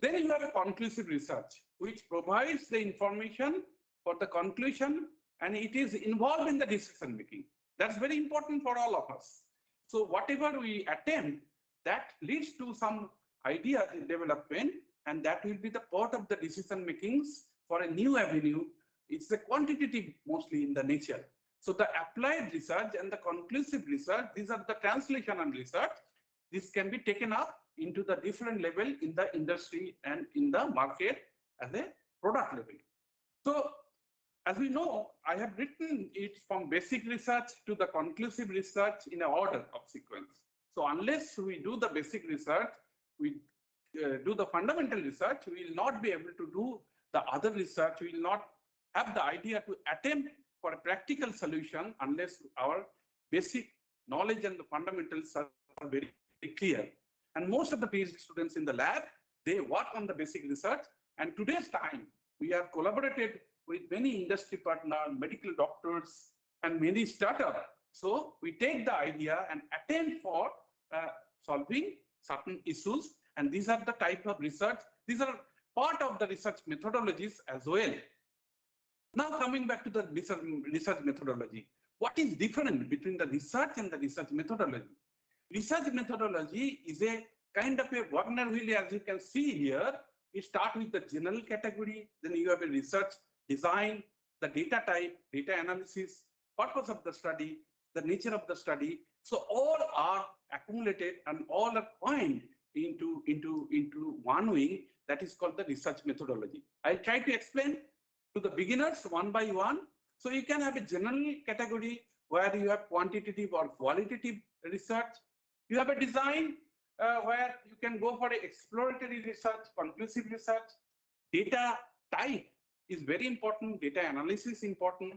Then you have a conclusive research, which provides the information for the conclusion and it is involved in the decision making. That's very important for all of us. So whatever we attempt, that leads to some ideas in development, and that will be the part of the decision makings for a new avenue. It's a quantitative mostly in the nature. So the applied research and the conclusive research, these are the translational research. This can be taken up into the different level in the industry and in the market as a product level. So as we know, I have written it from basic research to the conclusive research in an order of sequence. So unless we do the basic research, we do the fundamental research, we will not be able to do the other research. We will not have the idea to attempt for a practical solution unless our basic knowledge and the fundamentals are very clear. And most of the PhD students in the lab, they work on the basic research. And today's time, we have collaborated with many industry partners, medical doctors, and many startups. So we take the idea and attempt for solving certain issues. And these are the type of research. These are part of the research methodologies as well. Now coming back to the research methodology, what is different between the research and the research methodology? Research methodology is a kind of a Wagner wheel, as you can see here. It starts with the general category, then you have a research design, the data type, data analysis, purpose of the study, the nature of the study. So all are accumulated and all are coined into one wing that is called the research methodology. I'll try to explain to the beginners one by one. So you can have a general category where you have quantitative or qualitative research. You have a design where you can go for exploratory research, conclusive research. Data type is very important, data analysis is important.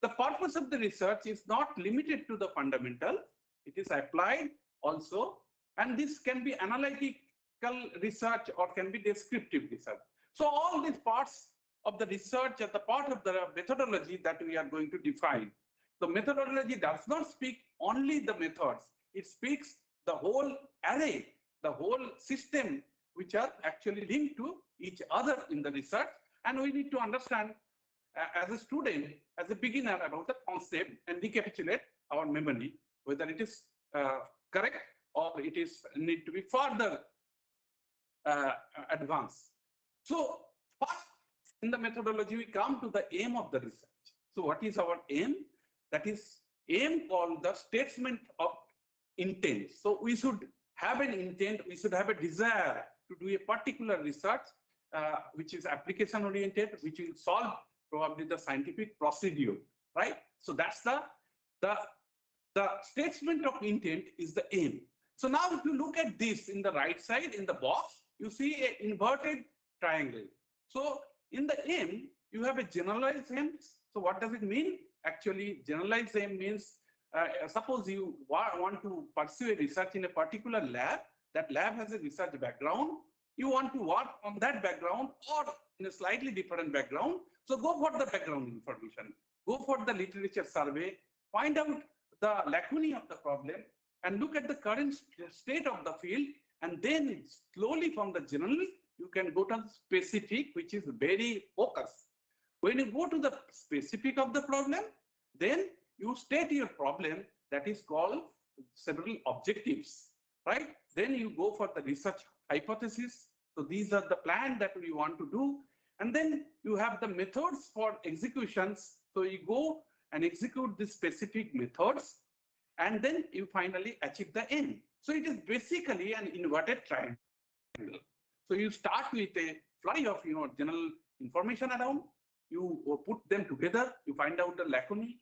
The purpose of the research is not limited to the fundamental, it is applied also, and this can be analytical research or can be descriptive research. So all these parts of the research are the part of the methodology that we are going to define. The methodology does not speak only the methods, it speaks the whole array, the whole system, which are actually linked to each other in the research. And we need to understand as a student, as a beginner, about the concept and recapitulate our memory, whether it is correct or it is need to be further advanced. So first, in the methodology, we come to the aim of the research. So what is our aim? That is aim called the statement of intent. So we should have an intent, we should have a desire to do a particular research which is application oriented, which will solve probably the scientific procedure, right? So that's the statement of intent is the aim. So now if you look at this in the right side in the box, you see an inverted triangle. So in the aim, you have a generalized aim. So what does it mean? Actually, generalized aim means suppose you want to pursue a research in a particular lab, that lab has a research background, you want to work on that background or in a slightly different background. So go for the background information, go for the literature survey, find out the lacunae of the problem, and look at the current state of the field, and then slowly from the general, you can go to the specific, which is very focused. When you go to the specific of the problem, then you state your problem, that is called several objectives, right? Then you go for the research hypothesis. So these are the plan that we want to do. And then you have the methods for executions. So you go and execute the specific methods, and then you finally achieve the end. So it is basically an inverted triangle. So you start with a flurry of general information around, you put them together, you find out the lacunae,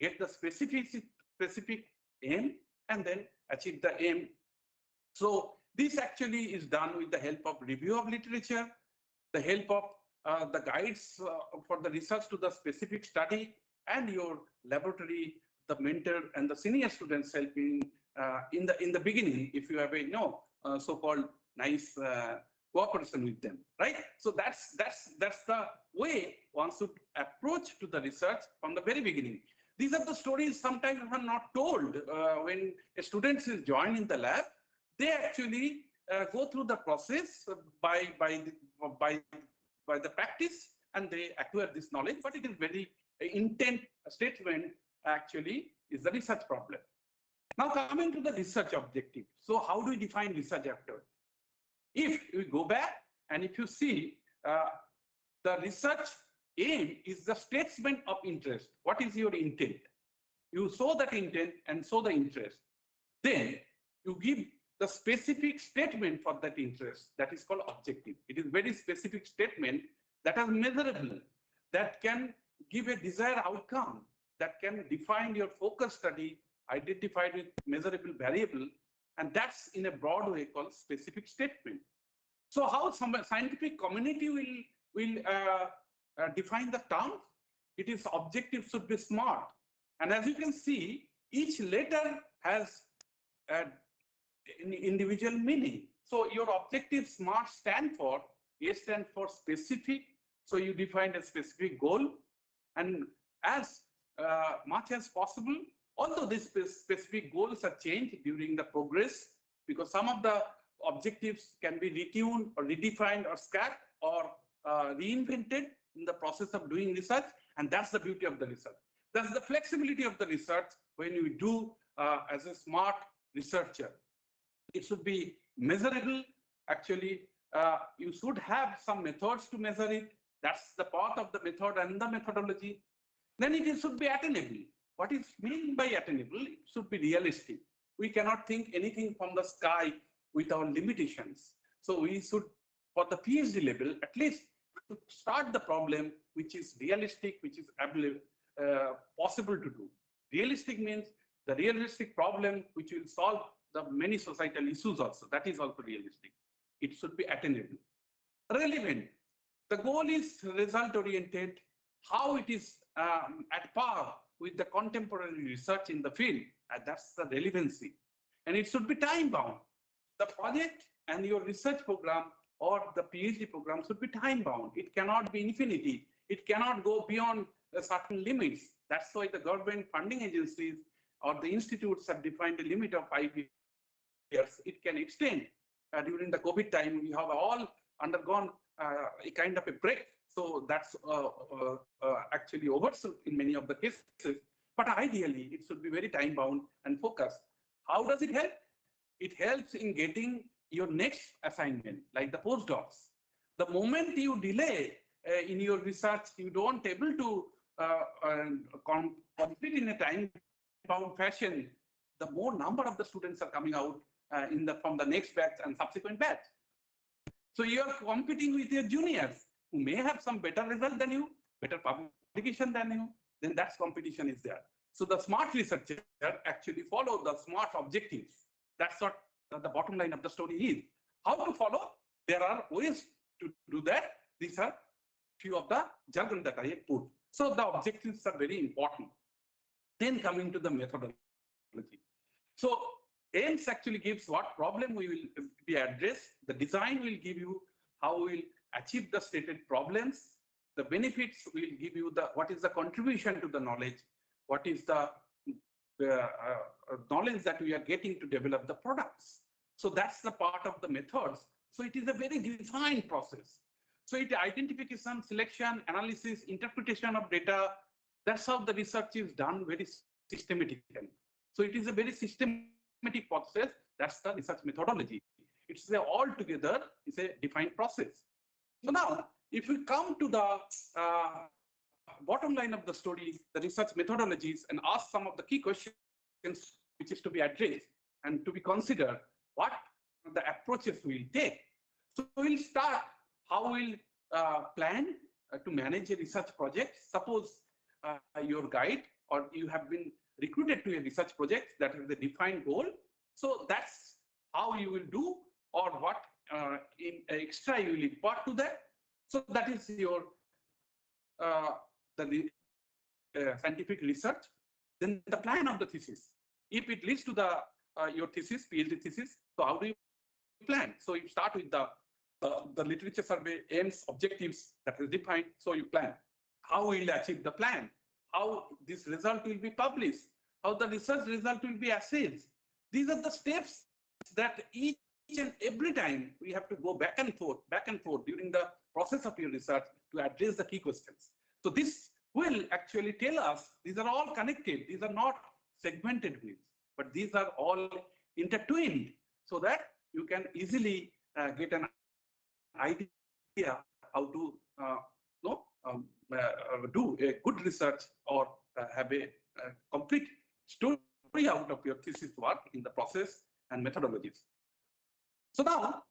get the specific aim, and then achieve the aim. So this actually is done with the help of review of literature, the help of the guides for the research to the specific study, and your laboratory, the mentor and the senior students helping in the beginning, if you have a so-called nice cooperation with them, right? So that's the way one should approach to the research from the very beginning. These are the stories sometimes are not told when a student is joined in the lab. They actually go through the process by the practice, and they acquire this knowledge. But it is very intent statement actually is the research problem. Now coming to the research objective. So how do we define research after? If we go back and if you see the research aim is the statement of interest. What is your intent? You show that intent and show the interest. Then you give the specific statement for that interest. That is called objective. It is very specific statement that is measurable, that can give a desired outcome, that can define your focus study, identified with measurable variable, and that's in a broad way called specific statement. So how some scientific community will define the terms? It is objective should be smart. And as you can see, each letter has an individual meaning. So your objective SMART stand for, A stands for specific. So you define a specific goal. And as much as possible, although these specific goals are changed during the progress, because some of the objectives can be retuned or redefined or scrapped or reinvented in the process of doing research. And that's the beauty of the research. That's the flexibility of the research when you do as a smart researcher. It should be measurable. Actually, you should have some methods to measure it. That's the part of the method and the methodology. Then it should be attainable. What is meant by attainable? It should be realistic. We cannot think anything from the sky with our limitations. So we should, for the PhD level, at least to start the problem which is realistic, which is possible to do. Realistic means the realistic problem which will solve the many societal issues also. That is also realistic. It should be attainable. Relevant. The goal is result oriented. How it is at par with the contemporary research in the field. And that's the relevancy. And it should be time bound. The project and your research program or the PhD program should be time bound. It cannot be infinity. It cannot go beyond certain limits. That's why the government funding agencies or the institutes have defined a limit of 5 years. It can extend. During the COVID time, we have all undergone a kind of a break. So that's actually oversold in many of the cases. But ideally, it should be very time bound and focused. How does it help? It helps in getting your next assignment, like the postdocs. The moment you delay in your research, you don't able to complete in a time-bound fashion. The more number of the students are coming out from the next batch and subsequent batch. So you are competing with your juniors who may have some better result than you, better publication than you. Then that competition is there. So the smart researcher actually follow the smart objectives. That's what the bottom line of the story is. How to follow? There are ways to do that. These are few of the jargon that I have put. So the objectives are very important. Then coming to the methodology. So aims actually gives what problem we will be addressed. The design will give you how we will achieve the stated problems. the benefits will give you what is the contribution to the knowledge, what is the knowledge that we are getting to develop the products. So that's the part of the methods. So it is a very defined process. So it identification, selection, analysis, interpretation of data. That's how the research is done very systematically. So it is a very systematic process. That's the research methodology. It's all together is a defined process. So now, if we come to the bottom line of the story, the research methodologies, and ask some of the key questions which is to be addressed and to be considered, what the approaches we'll take. So we'll start how we'll plan to manage a research project. Suppose your guide or you have been recruited to a research project that has a defined goal. So that's how you will do, or what in extra you will impart to that. So that is your scientific research. Then the plan of the thesis. If it leads to the your thesis, PhD thesis, so how do you plan? So you start with the literature survey, aims, objectives that is defined. So you plan. How will you achieve the plan? How this result will be published? How the research result will be assessed? These are the steps that each and every time we have to go back and forth during the process of your research to address the key questions. So this will actually tell us, these are all connected. These are not segmented views, but these are all intertwined so that you can easily get an idea how to do a good research or have a complete story out of your thesis work in the process and methodologies. So now,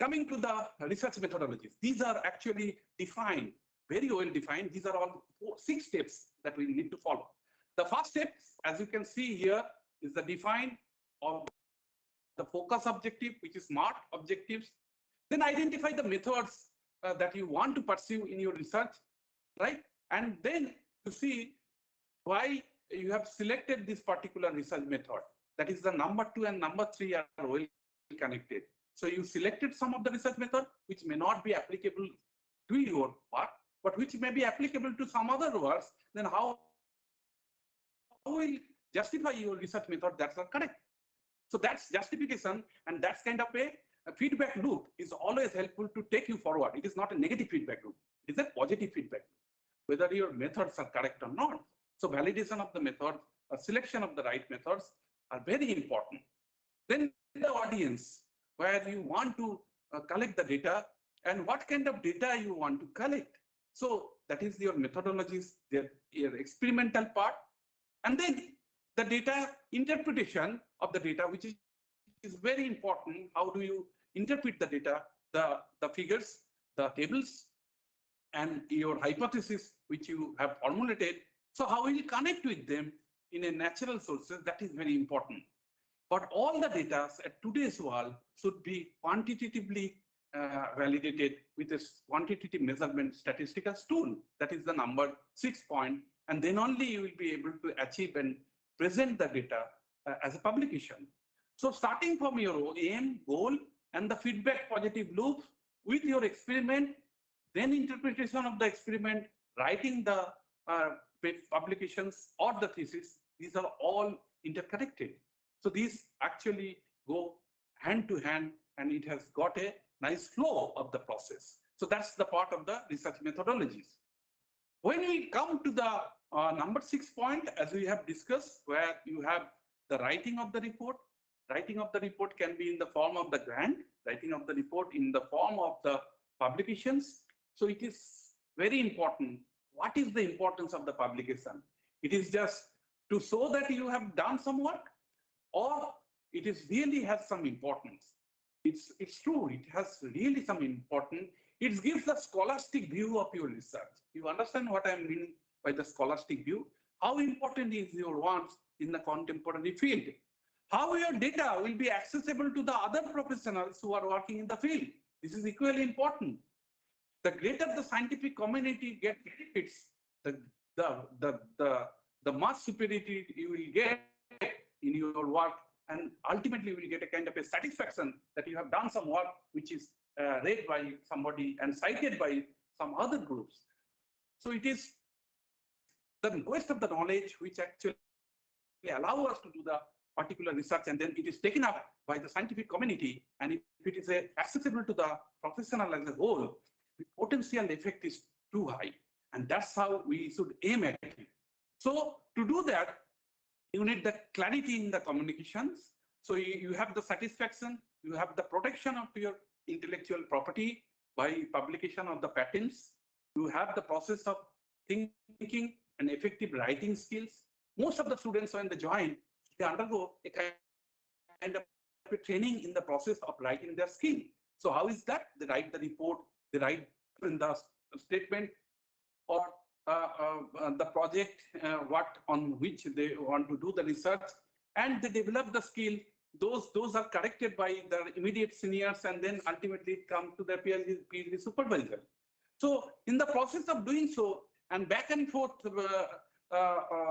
coming to the research methodologies, these are actually defined, very well defined. These are all 6 steps that we need to follow. The first step, as you can see here, is the define of the focus objective, which is SMART objectives. Then identify the methods that you want to pursue in your research, right? And then to see why you have selected this particular research method. That is the number 2 and number 3 are well connected. So you selected some of the research method which may not be applicable to your work, but which may be applicable to some other works. Then how will justify your research method that's not correct? So that's justification, and that's kind of a feedback loop is always helpful to take you forward. It is not a negative feedback loop. It is a positive feedback loop, whether your methods are correct or not. So validation of the method, selection of the right methods are very important. Then the audience, where you want to collect the data and what kind of data you want to collect. So that is your methodologies, your experimental part. And then the data interpretation of the data, which is very important. How do you interpret the data, the figures, the tables, and your hypothesis, which you have formulated. So how will you connect with them in a natural sources? That is very important. But all the data at today's world should be quantitatively validated with a quantitative measurement statistical tool. That is the number 6 point. And then only you will be able to achieve and present the data as a publication. So starting from your aim, goal, and the feedback positive loop with your experiment, then interpretation of the experiment, writing the publications or the thesis, these are all interconnected. So these actually go hand to hand, and it has got a nice flow of the process. So that's the part of the research methodologies. When we come to the number 6 point, as we have discussed, where you have the writing of the report. Writing of the report can be in the form of the grant, writing of the report in the form of the publications. So it is very important. What is the importance of the publication? It is just to show that you have done some work, or it is really has some importance. It's true, it has really some importance. It gives the scholastic view of your research. You understand what I mean by the scholastic view? How important is your work in the contemporary field? How your data will be accessible to the other professionals who are working in the field? This is equally important. The greater the scientific community gets benefits, the much superiority you will get in your work, and ultimately you will get a kind of a satisfaction that you have done some work which is read by somebody and cited by some other groups. So it is the quest of the knowledge which actually allow us to do the particular research, and then it is taken up by the scientific community. And if it is accessible to the professional as a whole, the potential effect is too high. And that's how we should aim at it. So to do that, you need the clarity in the communications. So you have the satisfaction, you have the protection of your intellectual property by publication of the patents. You have the process of thinking and effective writing skills. Most of the students when they join, they undergo a kind of training in the process of writing their skill. So how is that? They write the report, they write in the statement, or the project, what on which they want to do the research, and they develop the skill. Those are corrected by their immediate seniors, and then ultimately come to their PhD supervisor. So in the process of doing so, and back and forth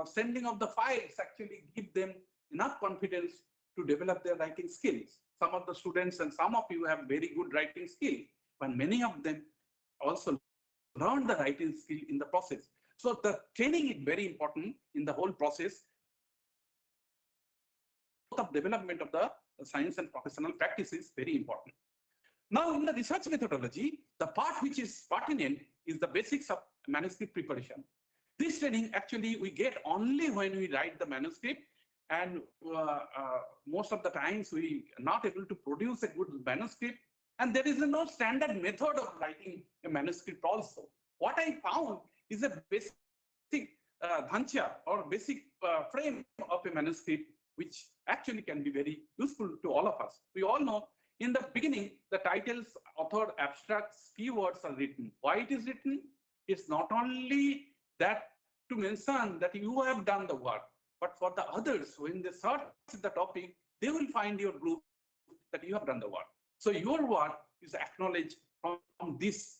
sending of the files actually give them enough confidence to develop their writing skills. Some of the students and some of you have very good writing skills, but many of them also learn the writing skill in the process. So the training is very important in the whole process of development of the science and professional practice is very important. Now in the research methodology, the part which is pertinent is the basics of manuscript preparation. This training actually we get only when we write the manuscript, and most of the times we are not able to produce a good manuscript, and there is no standard method of writing a manuscript also. What I found is a basic dhancha or basic frame of a manuscript, which actually can be very useful to all of us. We all know in the beginning, the titles, author, abstracts, keywords are written. Why it is written? It's not only that to mention that you have done the work, but for the others, when they search the topic, they will find your group that you have done the work. So your work is acknowledged from this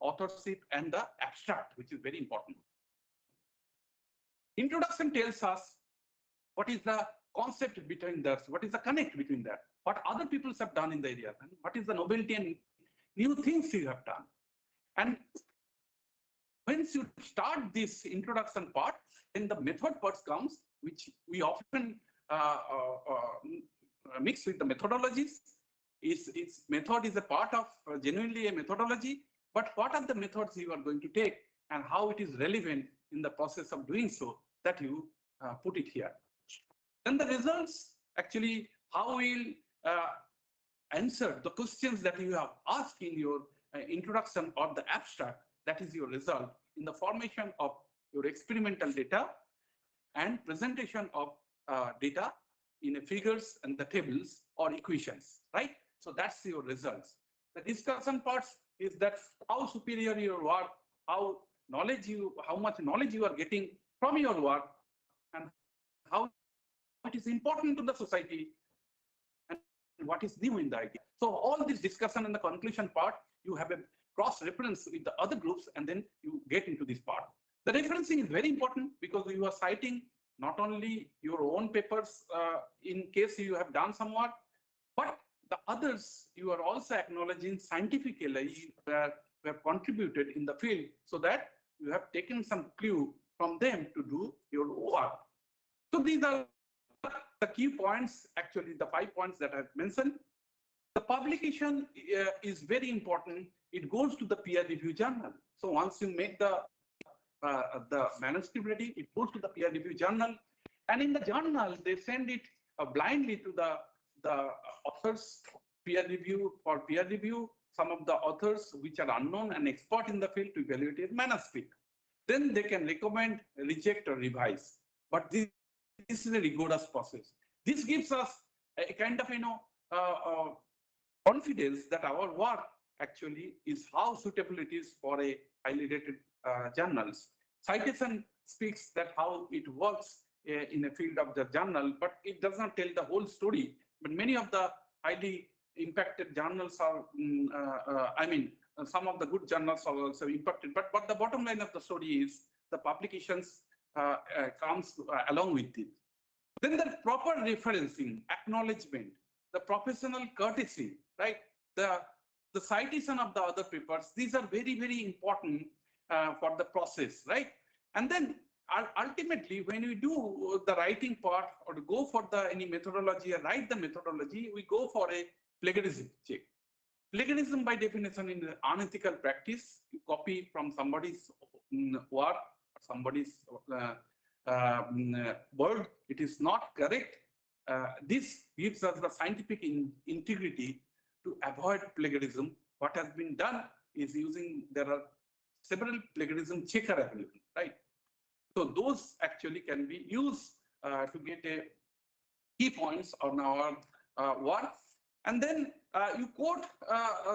authorship and the abstract, which is very important. Introduction tells us what is the concept between that, what is the connect between that, what other people have done in the area, and what is the novelty and new things you have done. And once you start this introduction part, then the method part comes, which we often mix with the methodologies. Its method is a part of genuinely a methodology, but what are the methods you are going to take and how it is relevant in the process of doing so, that you put it here. Then the results, actually, how we'll answer the questions that you have asked in your introduction or the abstract, that is your result in the formation of your experimental data and presentation of data in figures and the tables or equations, right? So that's your results. The discussion parts is that how superior your work, how much knowledge you are getting from your work, and how it is important to the society, and what is new in the idea. So all this discussion and the conclusion part, you have a cross-reference with the other groups, and then you get into this part. The referencing is very important because you are citing not only your own papers in case you have done some work, but the others you are also acknowledging scientifically where have contributed in the field, so that you have taken some clue from them to do your work. So these are the key points, actually the 5 points that I've mentioned. The publication is very important. It goes to the peer review journal. So once you make the manuscript ready, it goes to the peer review journal, and in the journal they send it blindly to the authors peer review. For peer review, some of the authors which are unknown and expert in the field to evaluate a manuscript. Then they can recommend, reject, or revise. But this is a rigorous process. This gives us a kind of confidence that our work actually is how suitable it is for a highly rated journals. Citation speaks that how it works in a field of the journal, but it does not tell the whole story. But many of the highly impacted journals are, some of the good journals are also impacted. But the bottom line of the story is the publications comes along with it. Then the proper referencing, acknowledgement, the professional courtesy, right? The citation of the other papers, these are very, very important. for the process, right? And then ultimately, when we do the writing part or to go for the any methodology or write the methodology, we go for a plagiarism check. Plagiarism by definition is unethical practice. You copy from somebody's work or somebody's word. It is not correct. This gives us the scientific integrity to avoid plagiarism. What has been done is there are several plagiarism checker available, right? So those actually can be used to get a key points on our work. And then you quote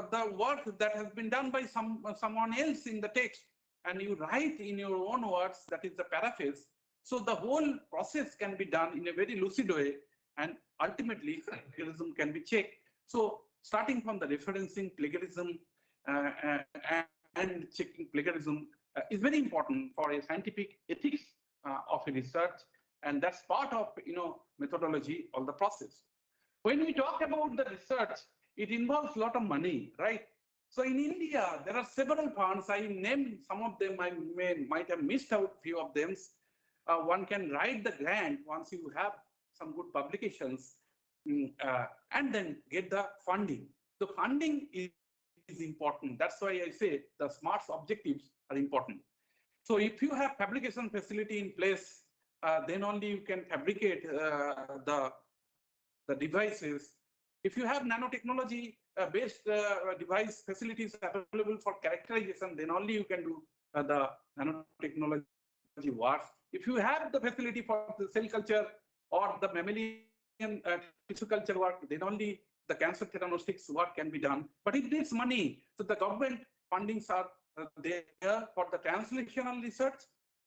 the work that has been done by someone else in the text, and you write in your own words, that is the paraphrase. So the whole process can be done in a very lucid way, and ultimately plagiarism can be checked. So starting from the referencing plagiarism and checking plagiarism is very important for a scientific ethics of a research, and that's part of methodology of the process. When we talk about the research, it involves a lot of money, right? So in India, there are several funds. I named some of them. I might have missed out a few of them. One can write the grant once you have some good publications, and then get the funding. The funding is important. That's why I say the SMART objectives are important. So if you have fabrication facility in place, then only you can fabricate the devices. If you have nanotechnology based device facilities available for characterization, then only you can do the nanotechnology work. If you have the facility for the cell culture or the mammalian tissue culture work, then only the cancer theranostics work can be done. But it needs money. So the government fundings are there for the translational research.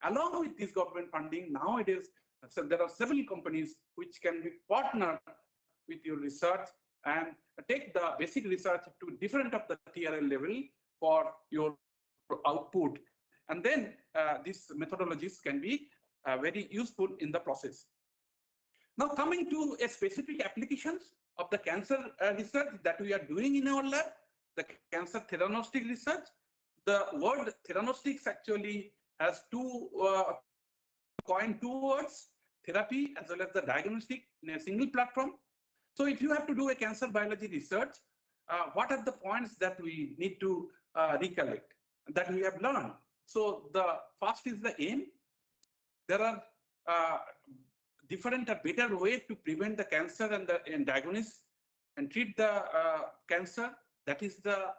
Along with this government funding, nowadays, so there are several companies which can be partnered with your research and take the basic research to different of the TRL level for your output. And then these methodologies can be very useful in the process. Now coming to a specific applications of the cancer research that we are doing in our lab, the cancer theranostic research. The word theranostics actually has coined two words, therapy as well as the diagnostic in a single platform. So if you have to do a cancer biology research, what are the points that we need to recollect, that we have learned? So the first is the aim. There are different better way to prevent the cancer and diagnose and treat the cancer. That is the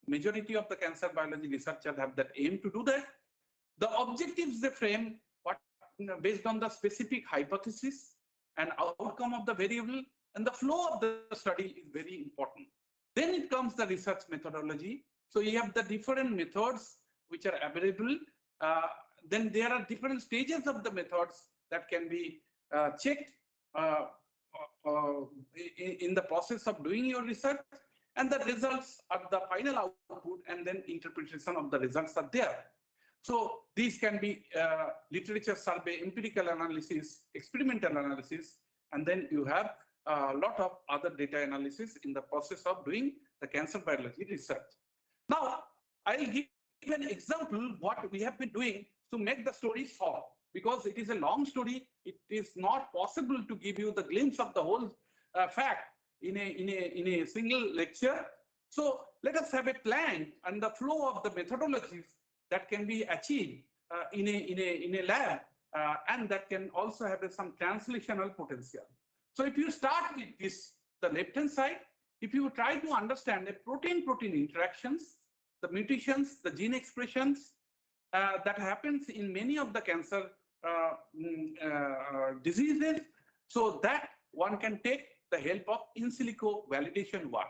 majority of the cancer biology researchers have that aim to do that. The objectives they frame based on the specific hypothesis and outcome of the variable, and the flow of the study is very important. Then it comes the research methodology. So you have the different methods which are available. Then there are different stages of the methods that can be checked in the process of doing your research, and the results are the final output, and then interpretation of the results are there. So these can be literature survey, empirical analysis, experimental analysis, and then you have a lot of other data analysis in the process of doing the cancer biology research. Now, I'll give an example what we have been doing to make the story short, because it is a long story. It is not possible to give you the glimpse of the whole fact in a single lecture. So let us have a plan and the flow of the methodologies that can be achieved in a lab, and that can also have some translational potential. So if you start with this, the left-hand side, if you try to understand the protein-protein interactions, the mutations, the gene expressions that happens in many of the cancer diseases, so that one can take the help of in silico validation work.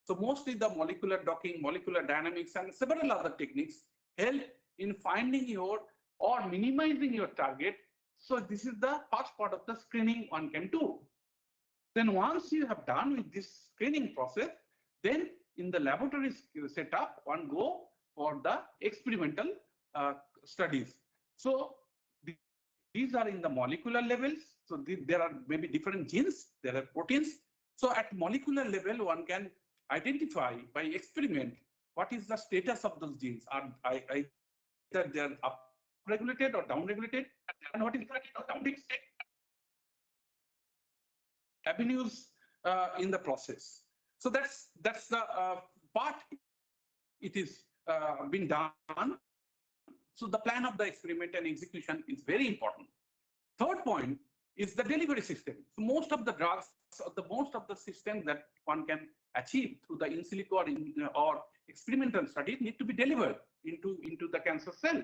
So mostly the molecular docking, molecular dynamics, and several other techniques help in finding your or minimizing your target. So this is the first part of the screening one can do. Then once you have done with this screening process, then in the laboratory setup, one go for the experimental studies. So these are in the molecular levels. So there are maybe different genes, there are proteins. So at molecular level, one can identify by experiment what is the status of those genes. Are either they're upregulated or downregulated, and what is avenues in the process. So that's the part it is been done. So the plan of the experiment and execution is very important. Third point is the delivery system. So most of the drugs, most of the systems that one can achieve through the in silico or experimental studies need to be delivered into the cancer cell.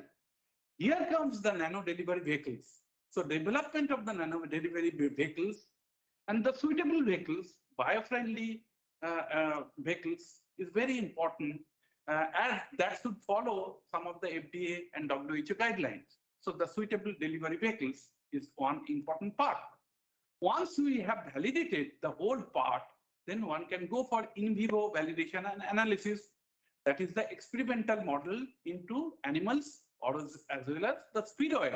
Here comes the nano delivery vehicles. So development of the nano delivery vehicles and the suitable vehicles, bio-friendly vehicles is very important, and that should follow some of the FDA and WHO guidelines. So the suitable delivery vehicles is one important part. Once we have validated the whole part, then one can go for in vivo validation and analysis. That is the experimental model into animals or as well as the spheroid,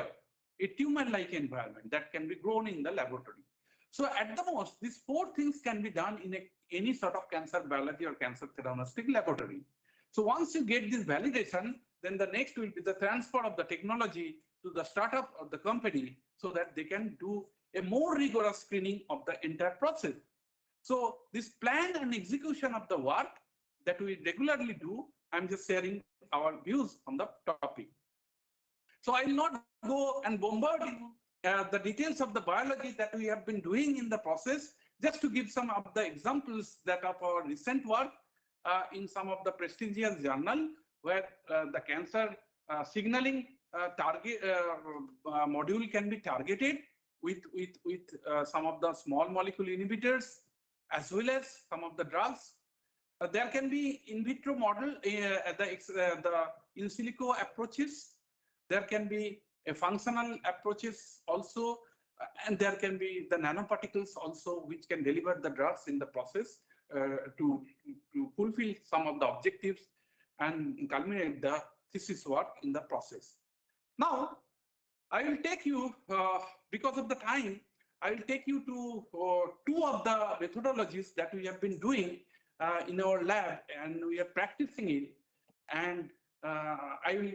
a tumor-like environment that can be grown in the laboratory. So at the most, these four things can be done in any sort of cancer biology or cancer theranostic laboratory. So once you get this validation, then the next will be the transfer of the technology to the startup of the company so that they can do a more rigorous screening of the entire process. So this plan and execution of the work that we regularly do, I'm just sharing our views on the topic. So I will not go and bombard you the details of the biology that we have been doing in the process, just to give some of the examples that of our recent work in some of the prestigious journal where the cancer signaling target module can be targeted with some of the small molecule inhibitors as well as some of the drugs. There can be in vitro model, the in silico approaches. There can be a functional approaches also, and there can be the nanoparticles also, which can deliver the drugs in the process to fulfill some of the objectives and culminate the thesis work in the process. Now, I will take you, because of the time, I will take you to two of the methodologies that we have been doing in our lab, and we are practicing it. And I will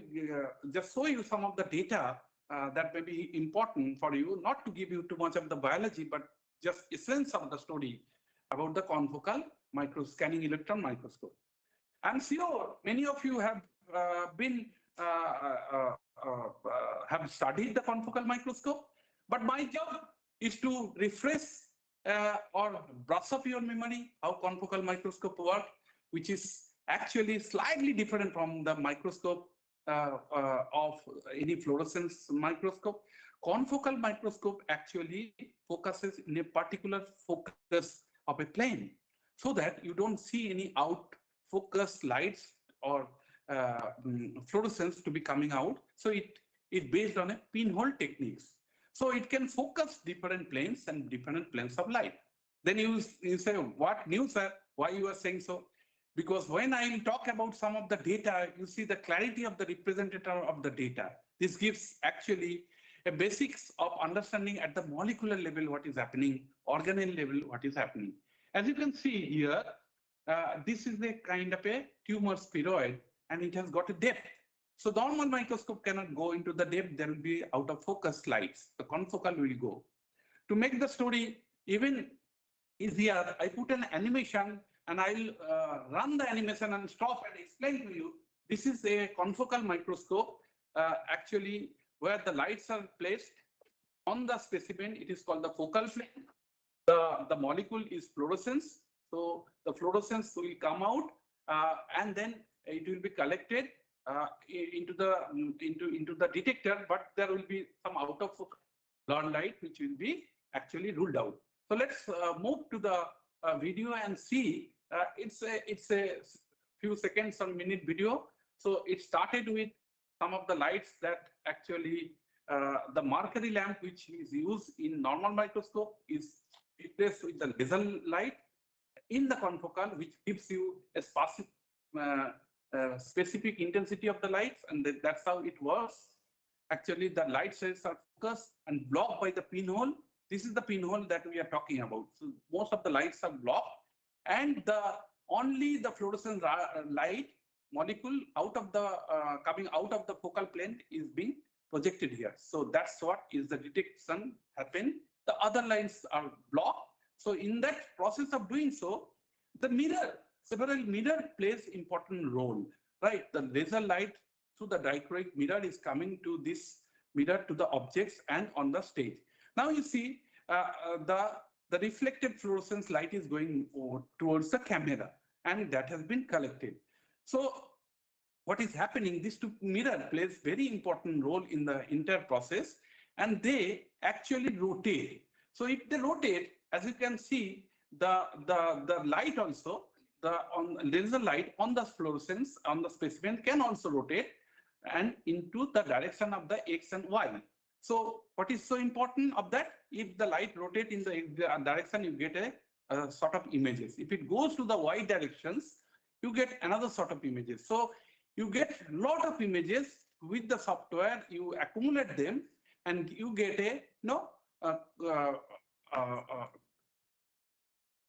just show you some of the data that may be important for you, not to give you too much of the biology, but just essence of the story about the confocal scanning electron microscope. I'm sure many of you have have studied the confocal microscope, but my job is to refresh or brush up your memory how confocal microscope work, which is actually slightly different from the microscope of any fluorescence microscope. Confocal microscope actually focuses in a particular focus of a plane, so that you don't see any out focus lights or fluorescence to be coming out. So it based on a pinhole techniques. So it can focus different planes and different planes of light. Then you say, what new, sir? Why you are saying so? Because when I will talk about some of the data, you see the clarity of the representative of the data. This gives actually a basics of understanding at the molecular level what is happening, organelle level what is happening. As you can see here, this is a kind of a tumor spheroid, and it has got a depth. So the normal microscope cannot go into the depth. There will be out of focus lights. The confocal will go. To make the story even easier, I put an animation, and I'll run the animation and stop and explain to you. This is a confocal microscope, actually, where the lights are placed on the specimen. It is called the focal plane. The molecule is fluorescence. So the fluorescence will come out, and then it will be collected into the detector, but there will be some out of focus blurred light which will be actually ruled out. So let's move to the video and see. It's a few seconds or minute video. So it started with some of the lights that actually the mercury lamp, which is used in normal microscope, is replaced with the laser light in the confocal, which gives you a specific intensity of the lights, and that's how it works. Actually, the light cells are focused and blocked by the pinhole. This is the pinhole that we are talking about. So most of the lights are blocked, and only the fluorescent light molecule out of the coming out of the focal plane is being projected here. So that's what is the detection happen. The other lines are blocked. So in that process of doing so, the mirror, several mirror plays important role, right? The laser light through the dichroic mirror is coming to this mirror to the objects and on the stage. Now you see the reflected fluorescence light is going towards the camera, and that has been collected. So what is happening, this mirror plays very important role in the entire process, and they actually rotate. So if they rotate, as you can see, the light also, the laser light on the fluorescence on the specimen can also rotate and into the direction of the X and Y. So what is so important of that? If the light rotate in the direction, you get a sort of images. If it goes to the Y directions, you get another sort of images. So you get a lot of images with the software, you accumulate them, and you get a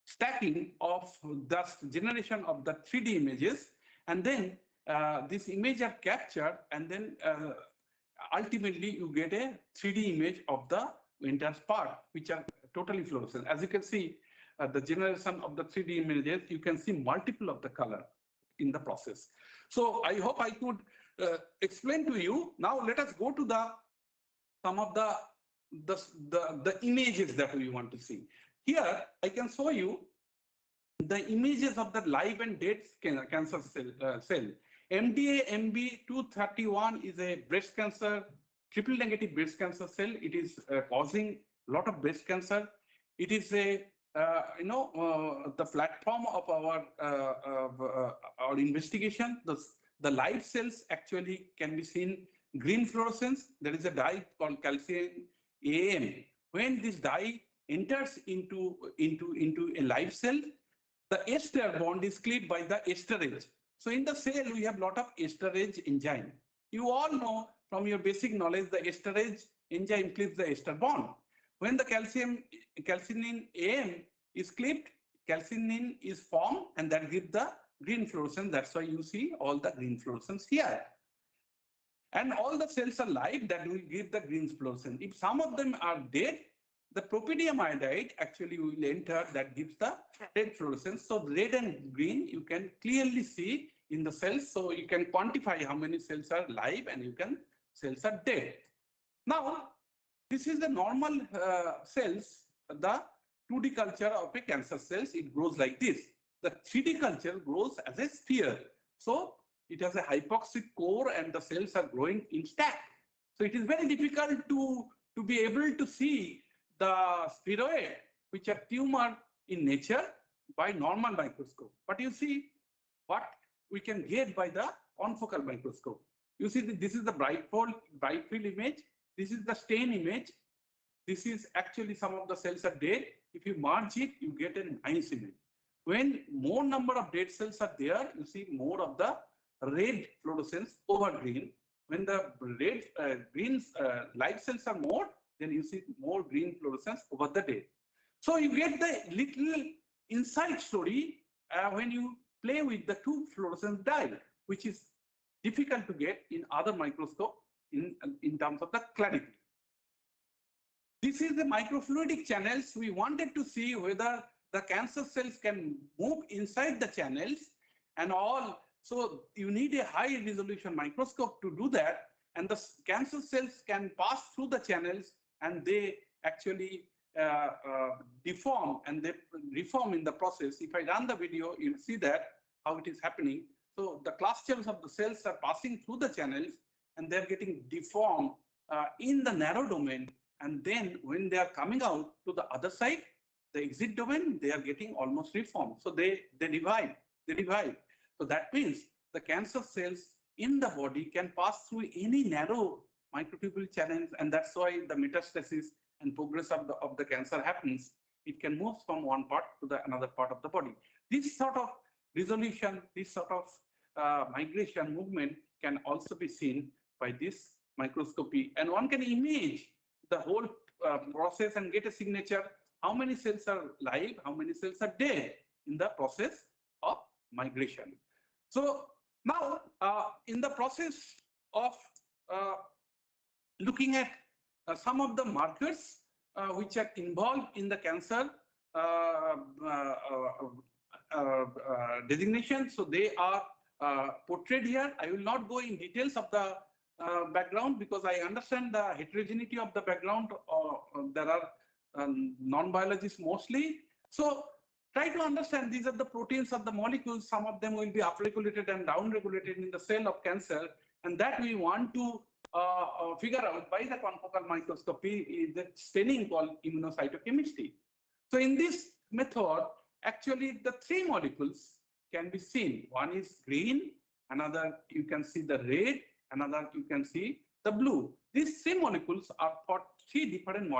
stacking of the generation of the 3D images, and then this image are captured, and then ultimately you get a 3D image of the entire part, which are totally fluorescent. As you can see, the generation of the 3D images, you can see multiple of the color in the process. So I hope I could explain to you. Now let us go to some of the images that we want to see. Here I can show you the images of the live and dead cancer cell. MDA-MB231 is a breast cancer, triple negative breast cancer cell. It is causing a lot of breast cancer. It is a the platform of our investigation. The live cells actually can be seen green fluorescence. There is a dye called calcium AM. When this dye enters into a live cell, the ester bond is cleaved by the esterase. So in the cell, we have a lot of esterase enzyme. You all know from your basic knowledge, the esterase enzyme cleaves the ester bond. When the calcinin AM is cleaved, calcinin is formed, and that gives the green fluorescence. That's why you see all the green fluorescence here. And all the cells are live, that will give the green fluorescence. If some of them are dead, the propydium iodide actually will enter, that gives the red fluorescence. So red and green you can clearly see in the cells. So you can quantify how many cells are live and cells are dead. Now, this is the normal cells, the 2D culture of a cancer cells. It grows like this. The 3D culture grows as a sphere. So it has a hypoxic core and the cells are growing in stack. So it is very difficult to be able to see the spheroid, which are tumor in nature, by normal microscope. But you see what we can get by the confocal microscope. You see this is the bright field image. This is the stain image. This is actually some of the cells are dead. If you merge it, you get a nice image. When more number of dead cells are there, you see more of the red fluorescence over green. When the red live cells are more, then you see more green fluorescence over the dead. So you get the little inside story when you play with the two fluorescence dye, which is difficult to get in other microscope in terms of the clarity. This is the microfluidic channels. We wanted to see whether the cancer cells can move inside the channels and all. So you need a high resolution microscope to do that. And the cancer cells can pass through the channels and they actually deform and they reform in the process. If I run the video, you'll see that how it is happening. So the clusters of the cells are passing through the channels and they're getting deformed in the narrow domain. And then when they are coming out to the other side, the exit domain, they are getting almost reformed. So they divide. So that means the cancer cells in the body can pass through any narrow microtubule channels, and that's why the metastasis and progress of the cancer happens. It can move from one part to the another part of the body. This sort of resolution, this sort of migration movement can also be seen by this microscopy, and one can image the whole process and get a signature. How many cells are live? How many cells are dead in the process of migration? So Now, in the process of looking at some of the markers which are involved in the cancer designation, so they are portrayed here. I will not go in details of the background because I understand the heterogeneity of the background. There are non-biologists mostly. So try to understand these are the proteins of the molecules. Some of them will be upregulated and downregulated in the cell of cancer. And that we want to figure out by the confocal microscopy is the staining called immunocytochemistry. So in this method, actually the three molecules can be seen. One is green, another you can see the red, another you can see the blue. These three molecules are for three different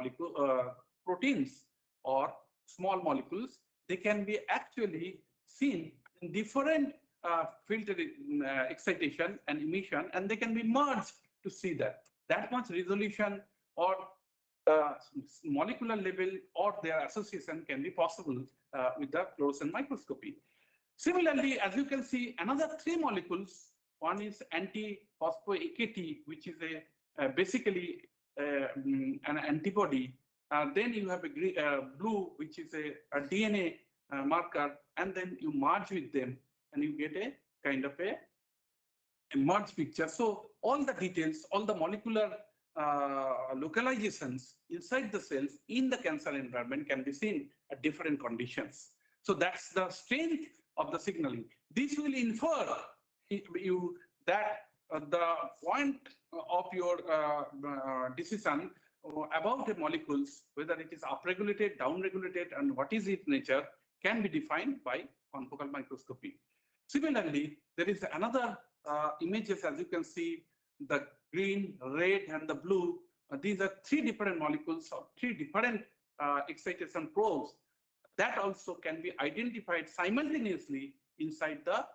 proteins or small molecules. They can be actually seen in different filter excitation and emission, and they can be merged to see that. That much resolution or molecular level or their association can be possible with the fluorescent microscopy. Similarly, as you can see, another three molecules, one is anti-phospho-AKT, which is basically an antibody. Then you have a blue, which is a DNA marker, and then you merge with them and you get a kind of a merge picture. So all the details, all the molecular localizations inside the cells in the cancer environment can be seen at different conditions. So that's the strength of the signaling. This will infer you that the point of your decision about the molecules, whether it is upregulated, downregulated, and what is its nature, can be defined by confocal microscopy. Similarly, there is another images, as you can see, the green, red, and the blue. These are three different molecules or three different excitation probes that also can be identified simultaneously inside the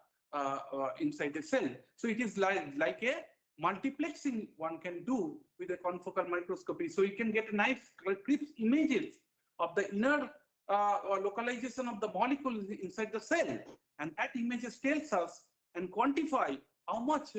cell. So it is like a multiplexing one can do with a confocal microscopy. So you can get nice crisp images of the inner localization of the molecules inside the cell, and that images tells us and quantify how much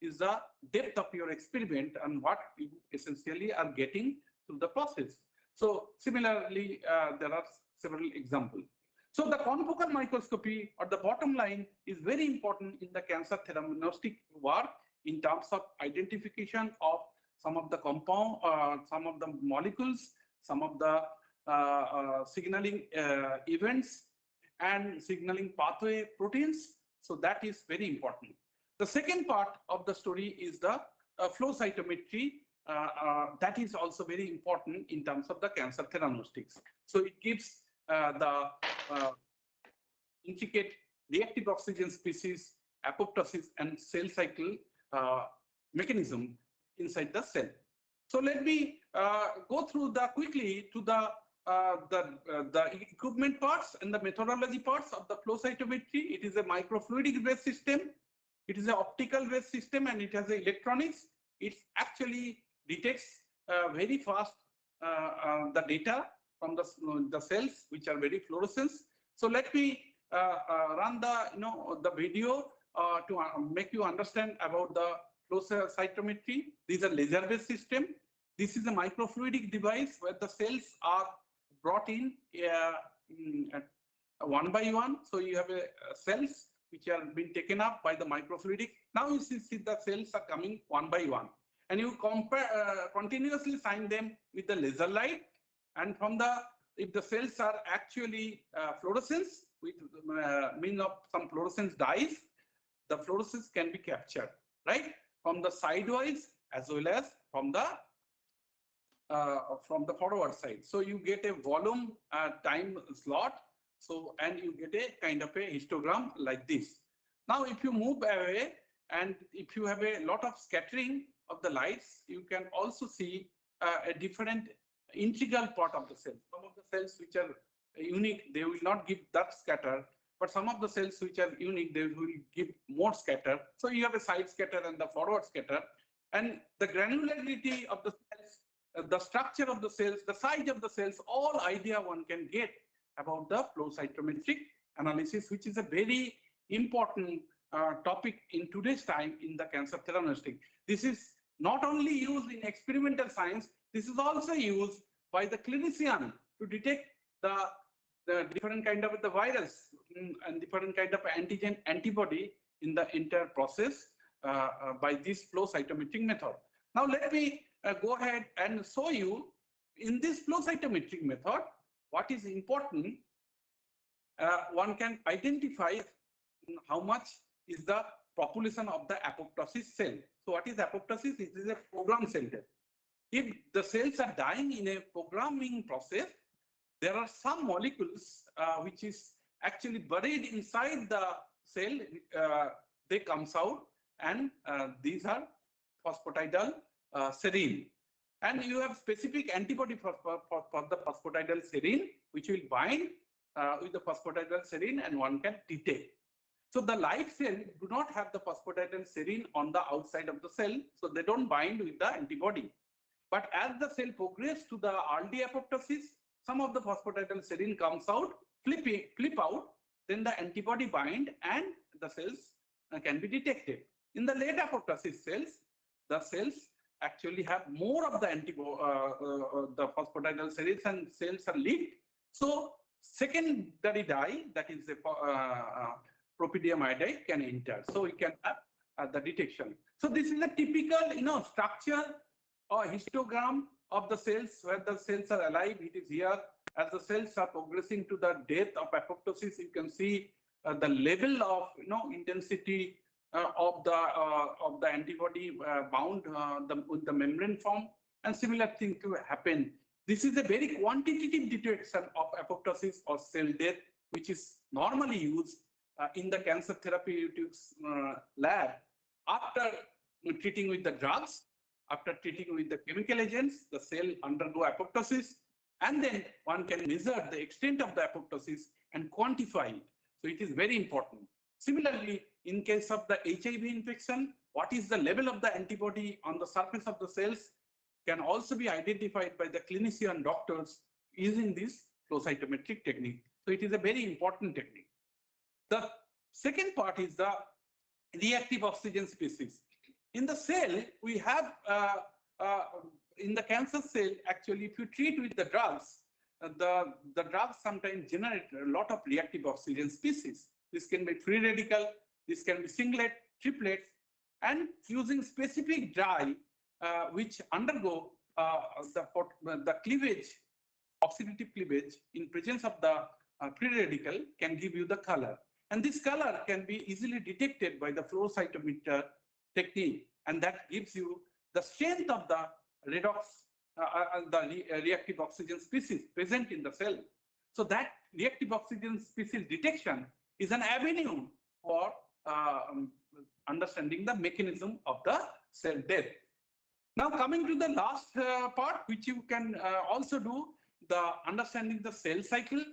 is the depth of your experiment and what you essentially are getting through the process. So similarly, there are several examples. So the confocal microscopy, or the bottom line, is very important in the cancer theranostic work in terms of identification of some of the compound, some of the molecules, some of the signaling events and signaling pathway proteins. So that is very important. The second part of the story is the flow cytometry. That is also very important in terms of the cancer theranostics. So it gives the intricate reactive oxygen species, apoptosis, and cell cycle mechanism inside the cell. So let me go through quickly to the equipment parts and the methodology parts of the flow cytometry. It is a microfluidic based system. It is an optical based system, and it has electronics. It actually detects very fast the data from the cells, which are very fluorescent. So let me run the video to make you understand about the flow cytometry. These are laser based system. This is a microfluidic device where the cells are brought in one by one. So you have cells which are being taken up by the microfluidic. Now you see the cells are coming one by one, and you continuously shine them with the laser light. And from if the cells are actually fluorescence, with mean of some fluorescence dyes, the fluorescence can be captured, right, from the sidewise as well as from the forward side. So you get a volume time slot. So, and you get a kind of a histogram like this. Now, if you move away and if you have a lot of scattering of the lights, you can also see a different integral part of the cell. Some of the cells which are unique, they will not give that scatter, but some of the cells which are unique, they will give more scatter. So you have a side scatter and the forward scatter, and the granularity of the cells, the structure of the cells, the size of the cells, all idea one can get about the flow cytometric analysis, which is a very important topic in today's time in the cancer theranostics. This is not only used in experimental science, this is also used by the clinician to detect the different kind of the virus and different kind of antigen antibody in the entire process by this flow cytometric method. Now let me go ahead and show you in this flow cytometric method what is important. One can identify how much is the population of the apoptosis cell. So what is apoptosis? It is a program cell death. If the cells are dying in a programming process, there are some molecules which is actually buried inside the cell. They comes out, and these are phosphatidyl serine. And you have specific antibody for the phosphatidyl serine, which will bind with the phosphatidyl serine, and one can detect. So the live cell do not have the phosphatidyl serine on the outside of the cell, so they don't bind with the antibody. But as the cell progresses to the early apoptosis, some of the phosphatidyl serine comes out, flip out, then the antibody bind and the cells can be detected. In the late apoptosis cells, the cells actually have more of the the phosphatidyl serines and cells are leaked. So secondary dye, that is the propydium iodide, can enter. So we can have the detection. So this is a typical, structure or histogram of the cells where the cells are alive. It is here. As the cells are progressing to the death of apoptosis, you can see the level of intensity of the antibody bound with the membrane form, and similar thing to happen. This is a very quantitative detection of apoptosis or cell death, which is normally used in the cancer therapeutics lab after treating with the drugs. After treating with the chemical agents, the cell undergo apoptosis, and then one can measure the extent of the apoptosis and quantify it. So it is very important. Similarly, in case of the HIV infection, what is the level of the antibody on the surface of the cells can also be identified by the clinician doctors using this flow cytometric technique. So it is a very important technique. The second part is the reactive oxygen species. In the cell, we have, in the cancer cell, actually, if you treat with the drugs, the drugs sometimes generate a lot of reactive oxygen species. This can be free radical, this can be singlet, triplets, and using specific dye which undergo the cleavage, oxidative cleavage in presence of the free radical can give you the color. And this color can be easily detected by the flow cytometer technique, and that gives you the strength of the redox, the reactive oxygen species present in the cell. So that reactive oxygen species detection is an avenue for understanding the mechanism of the cell death. Now coming to the last part, which you can also do, the understanding the cell cycle.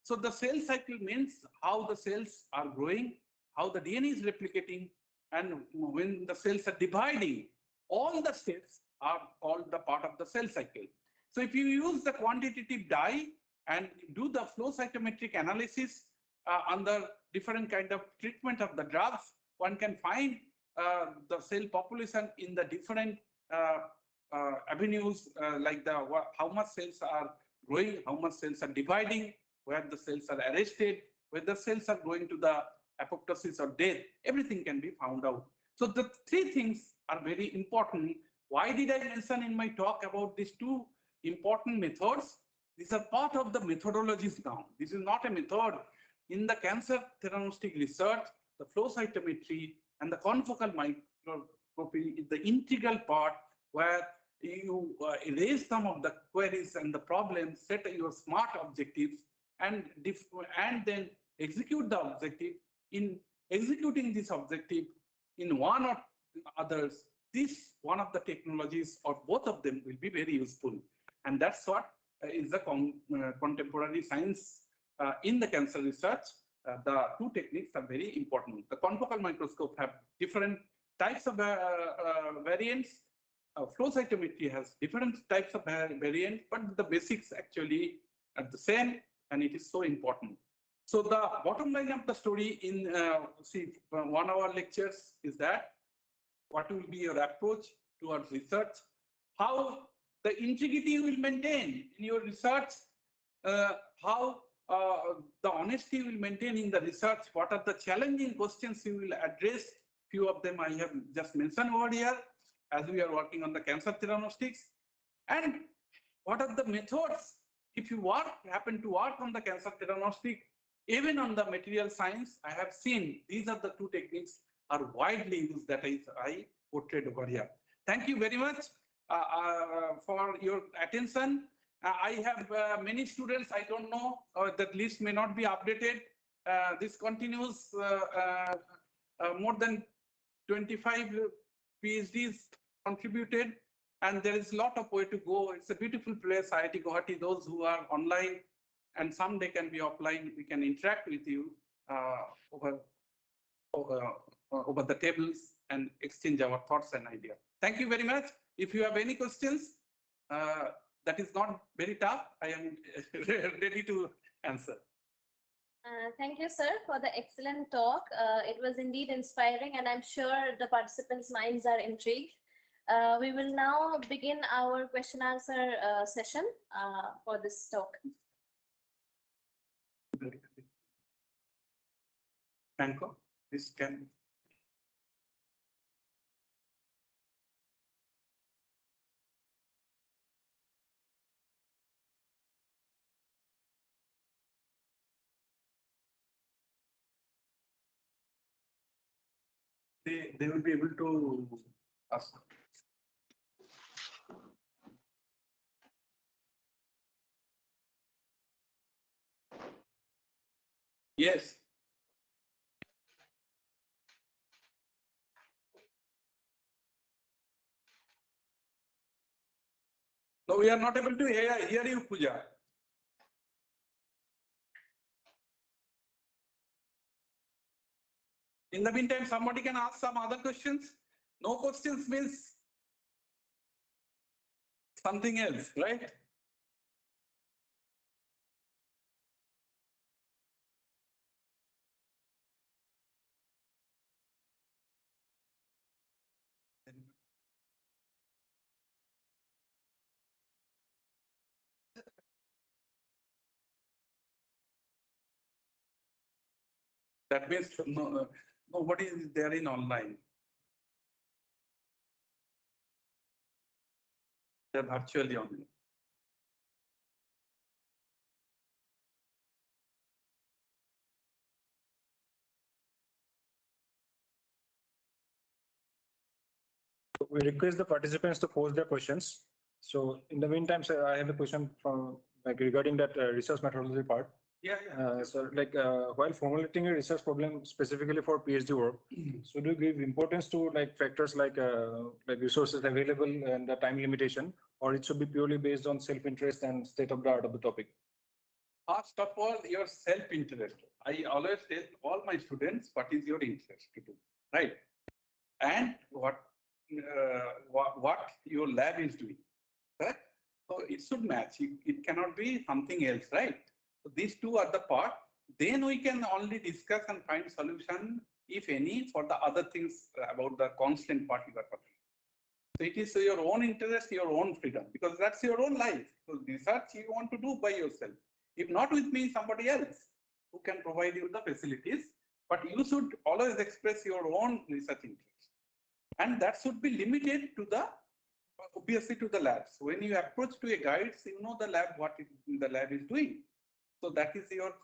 So the cell cycle means how the cells are growing, how the DNA is replicating, and when the cells are dividing, all the steps are called the part of the cell cycle. So if you use the quantitative dye and do the flow cytometric analysis under different kind of treatment of the drugs, one can find the cell population in the different avenues, like how much cells are growing, how much cells are dividing, where the cells are arrested, where the cells are going to the apoptosis or death. Everything can be found out. So the three things are very important. Why did I mention in my talk about these two important methods? These are part of the methodologies now. This is not a method. In the cancer theranostic research, the flow cytometry and the confocal microscopy is the integral part where you erase some of the queries and the problems, set your smart objectives, and then execute the objective. In executing this objective in one or others, this one of the technologies or both of them will be very useful. And that's what is the contemporary science in the cancer research. The two techniques are very important. The confocal microscope have different types of variants. Flow cytometry has different types of variants, but the basics actually are the same, and it is so important. So the bottom line of the story in 1 hour lectures is that what will be your approach towards research, how the integrity you will maintain in your research, how the honesty you will maintain in the research, what are the challenging questions you will address. Few of them I have just mentioned over here as we are working on the cancer theranostics. And what are the methods if you happen to work on the cancer theranostic, even on the material science. I have seen these are the two techniques are widely used that I portrayed over here. Thank you very much for your attention. I have many students, I don't know, that list may not be updated. This continues more than 25 PhDs contributed, and there is a lot of way to go. It's a beautiful place, IIT Guwahati. Those who are online and someday can be offline, we can interact with you over the tables and exchange our thoughts and ideas. Thank you very much. If you have any questions, that is not very tough, I am ready to answer. Thank you, sir, for the excellent talk. It was indeed inspiring, and I'm sure the participants' minds are intrigued. We will now begin our question answer session for this talk. Anko, this can. They will be able to ask. Yes. No, we are not able to hear you, Pooja. In the meantime, somebody can ask some other questions. No questions means something else, right? That means nobody is there in online. They're virtually only. We request the participants to pose their questions. So in the meantime, sir, I have a question from regarding that research methodology part. Yeah. So while formulating a research problem specifically for PhD work, so do you give importance to factors like resources available and the time limitation, or it should be purely based on self-interest and state of the art of the topic? First of all, your self-interest. I always tell all my students what is your interest to do, right? And what your lab is doing, right? So it should match. It cannot be something else, right? So these two are the part. Then we can only discuss and find solution, if any, for the other things about the constant part you are talking. So it is your own interest, your own freedom, because that's your own life. So research you want to do by yourself. If not with me, somebody else who can provide you the facilities. But you should always express your own research interest. And that should be limited to the, obviously, to the labs. When you approach to a guide, you know the lab, what the lab is doing. So that is your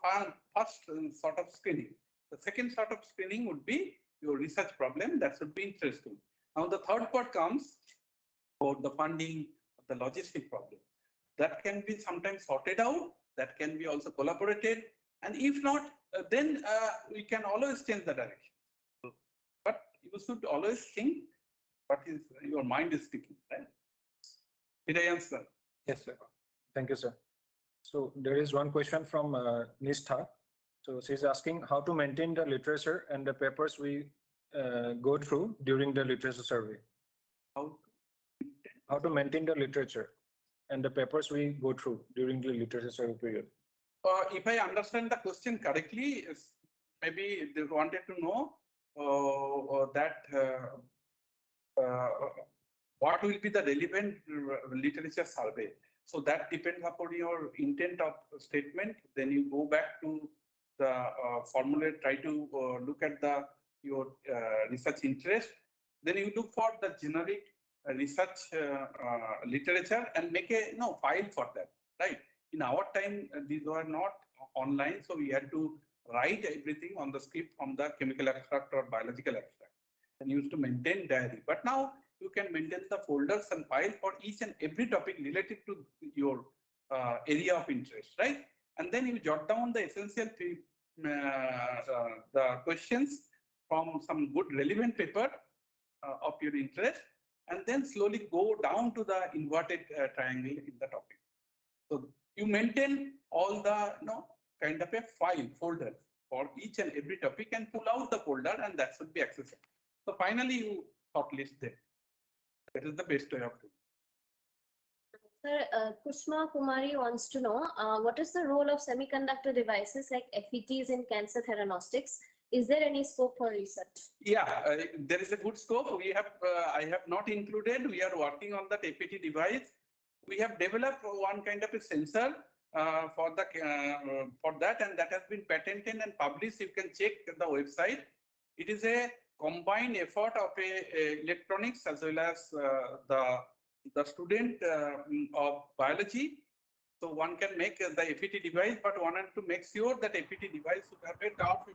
first sort of screening. The second sort of screening would be your research problem. That should be interesting. Now the third part comes for the funding, the logistic problem. That can be sometimes sorted out. That can be also collaborated. And if not, then we can always change the direction. But you should always think what is your mind is thinking, right? Did I answer? Yes, sir. Thank you, sir. So there is one question from Nistha. So she's asking how to maintain the literature and the papers we go through during the literature survey. How to maintain the literature and the papers we go through during the literature survey period. If I understand the question correctly, maybe they wanted to know that what will be the relevant literature survey. So that depends upon your intent of statement. Then you go back to the formula, try to look at your research interest. Then you look for the generic research literature and make a file for that, right? In our time, these were not online, so we had to write everything on the script from the chemical abstract or biological abstract and used to maintain diary. But now you can maintain the folders and file for each and every topic related to your area of interest, right? And then you jot down the essential the questions from some good relevant paper of your interest, and then slowly go down to the inverted triangle in the topic. So you maintain all the kind of a file folder for each and every topic and pull out the folder, and that should be accessible. So finally you shortlist them. That is the best way of doing. Sir, Kushma Kumari wants to know what is the role of semiconductor devices like FETs in cancer theranostics? Is there any scope for research? Yeah, there is a good scope. We have, I have not included. We are working on that FET device. We have developed one kind of a sensor for that, and that has been patented and published. You can check the website. It is a combined effort of electronics as well as the student of biology. So one can make the FET device, but one has to make sure that FET device should have a tough,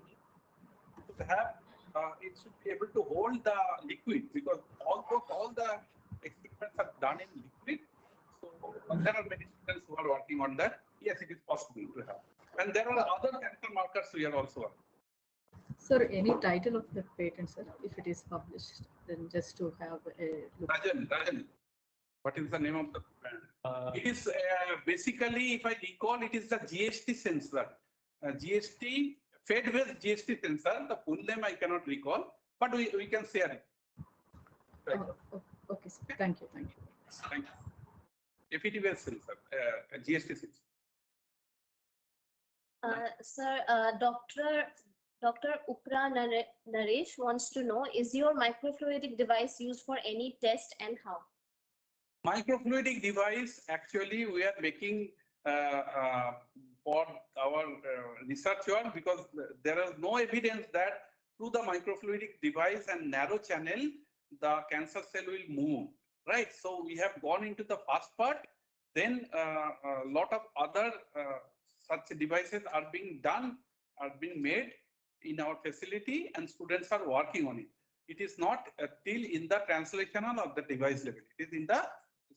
it should be able to hold the liquid, because all the experiments are done in liquid. So there are many students who are working on that. Yes, it is possible to have. And there are other cancer markers we are also working. Sir, any title of the patent, sir, if it is published, then just to have a look. Rajan, what is the name of the patent? It is basically, if I recall, it is the GST sensor. GST, Fed-based GST sensor. The full name I cannot recall, but we can share it. Right. Oh, okay, sir. Thank you. Thank you. Thank you. FET-based sensor, GST sensor. Sir, Dr. Upra Naresh wants to know, is your microfluidic device used for any test and how? Microfluidic device, actually, we are making for our research work, because there is no evidence that through the microfluidic device and narrow channel, the cancer cell will move, right? So we have gone into the first part, then a lot of other such devices are being made in our facility, and students are working on it. It is not till in the translational of the device level. It is in the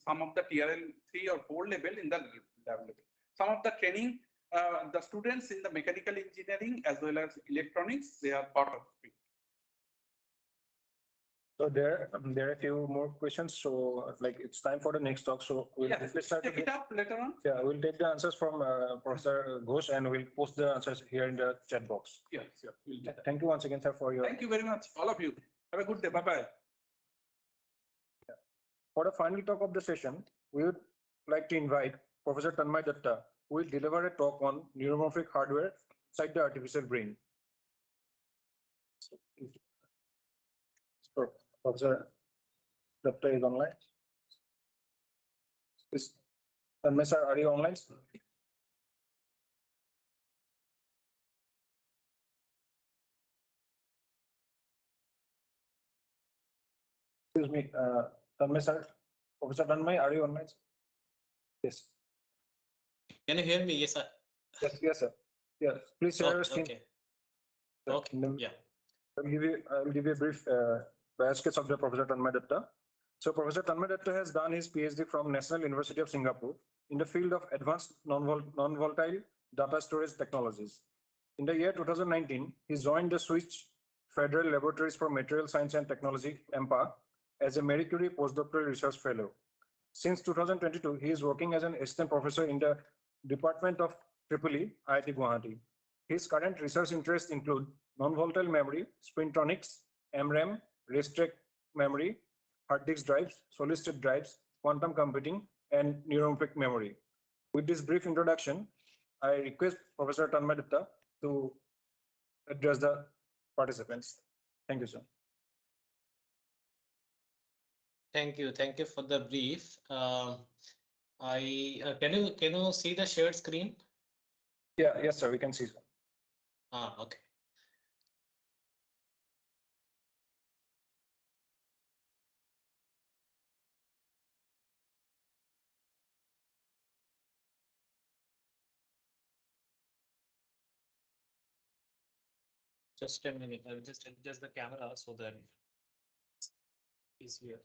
some of the TRL 3 or 4 level in the lab level. Some of the training, the students in the mechanical engineering as well as electronics, they are part of it. So there are a few more questions. So like it's time for the next talk. So we'll start take it up later on. Yeah, we'll take the answers from Professor Ghosh, and we'll post the answers here in the chat box. Yes, yeah. We'll do that. Thank you once again, sir, for your. Thank you very much, all of you. Have a good day. Bye-bye. For the final talk of the session, we would like to invite Professor Tanmay Datta, who will deliver a talk on neuromorphic hardware inside the artificial brain. So, Professor Datta is online. Is Tanmay sir, are you online? Excuse me, Tanmay sir, Professor Tanmay, are you online? Yes. Can you hear me? Yes, sir. Yes, sir. Yes, please share your screen. Okay. Okay. Yeah. I will give you a brief biography of the Professor Tanmay Datta. So Professor Tanmay Datta has done his PhD from National University of Singapore in the field of advanced non-volatile data storage technologies. In the year 2019, he joined the Swiss Federal Laboratories for Material Science and Technology, EMPA, as a Marie Curie postdoctoral research fellow. Since 2022, he is working as an assistant professor in the Department of IEEE, IIT Guwahati. His current research interests include non-volatile memory, spintronics, MRAM, race-track memory, hard disk drives, solid-state drives, quantum computing, and neuromorphic memory. With this brief introduction, I request Professor Tanmay to address the participants. Thank you, sir. Thank you. Thank you for the brief. Can you see the shared screen? Yeah, yes, sir. We can see, sir. Okay. Just a minute. I'll just adjust the camera so that it's easier.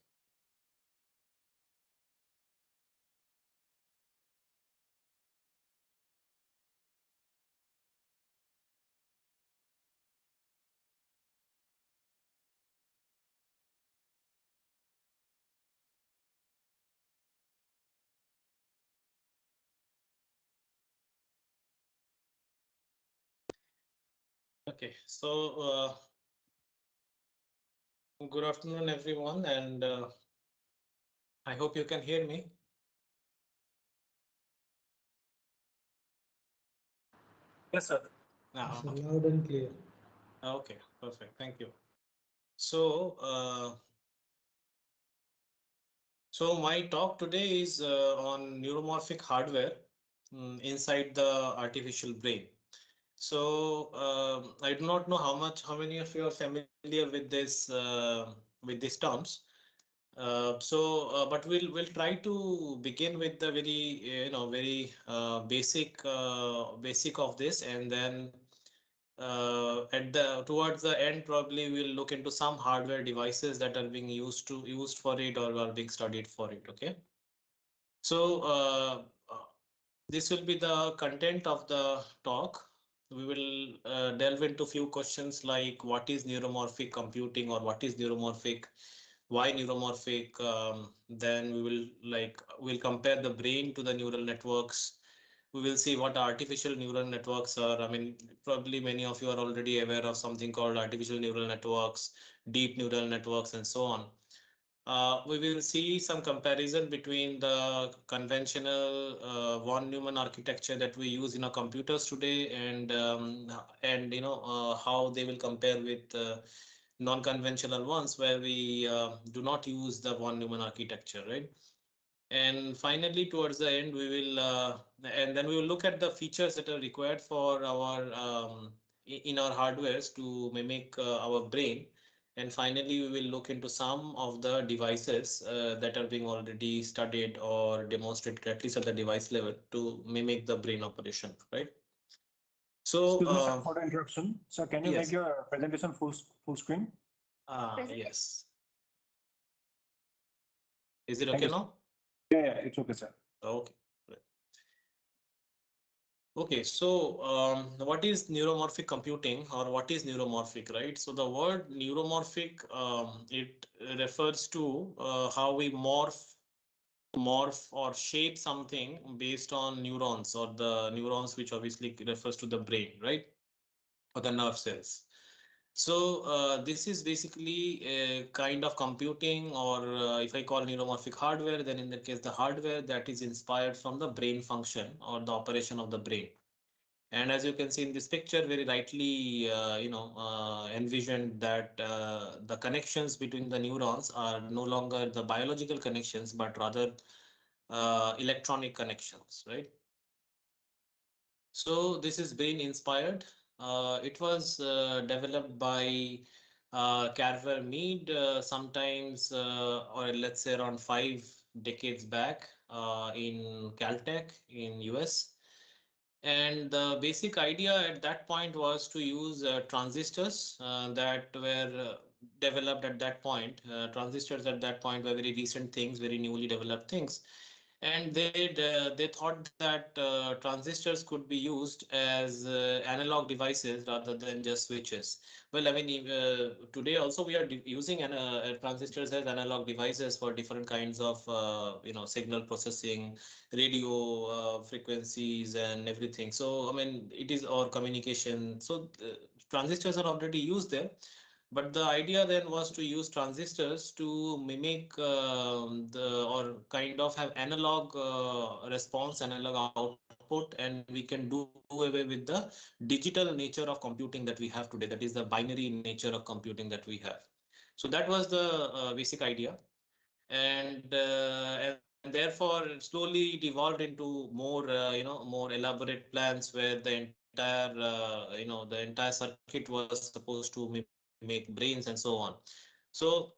Okay, so good afternoon, everyone, and I hope you can hear me. Yes, sir. Okay. Loud and clear. Okay, perfect. Thank you. So, so my talk today is on neuromorphic hardware inside the artificial brain. So I do not know how many of you are familiar with these terms. But we'll try to begin with the very basic of this, and then towards the end probably we'll look into some hardware devices that are being used for it or are being studied for it. Okay. So this will be the content of the talk. We will delve into few questions like what is neuromorphic computing or what is neuromorphic, why neuromorphic. Then we'll compare the brain to the neural networks. We will see what artificial neural networks are. I mean, probably many of you are already aware of something called artificial neural networks, deep neural networks, and so on. We will see some comparison between the conventional von Neumann architecture that we use in our computers today and how they will compare with non-conventional ones where we do not use the von Neumann architecture, right? And finally, towards the end, and then we will look at the features that are required for in our hardwares to mimic our brain. And finally, we will look into some of the devices that are being already studied or demonstrated, at least at the device level, to mimic the brain operation, right? So, excuse me, sir, for the interruption. Sir, can you yes. make your presentation full screen? Yes. Is it Thank okay you, sir. now? Yeah, it's okay, sir. Okay. Okay, so what is neuromorphic computing or what is neuromorphic, right? So the word neuromorphic, it refers to how we morph or shape something based on neurons or the neurons, which obviously refers to the brain, right? Or the nerve cells. So this is basically a kind of computing, or if I call neuromorphic hardware, then in that case, the hardware that is inspired from the brain function or the operation of the brain. And as you can see in this picture, very rightly, envisioned that the connections between the neurons are no longer the biological connections, but rather electronic connections, right? So this is brain inspired. It was developed by Carver Mead sometimes, or let's say around 5 decades back in Caltech in US. And the basic idea at that point was to use transistors that were developed at that point. Transistors at that point were very recent things, very newly developed things. And they thought that transistors could be used as analog devices rather than just switches. Well, I mean, today also we are using transistors as analog devices for different kinds of signal processing, radio frequencies, and everything. So I mean, it is our communication. So transistors are already used there. But the idea then was to use transistors to mimic or kind of have analog response, analog output output, and we can do away with the digital nature of computing that we have today. That is the binary nature of computing that we have. So that was the basic idea, and therefore slowly it evolved into more more elaborate plans where the entire the entire circuit was supposed to make brains and so on. So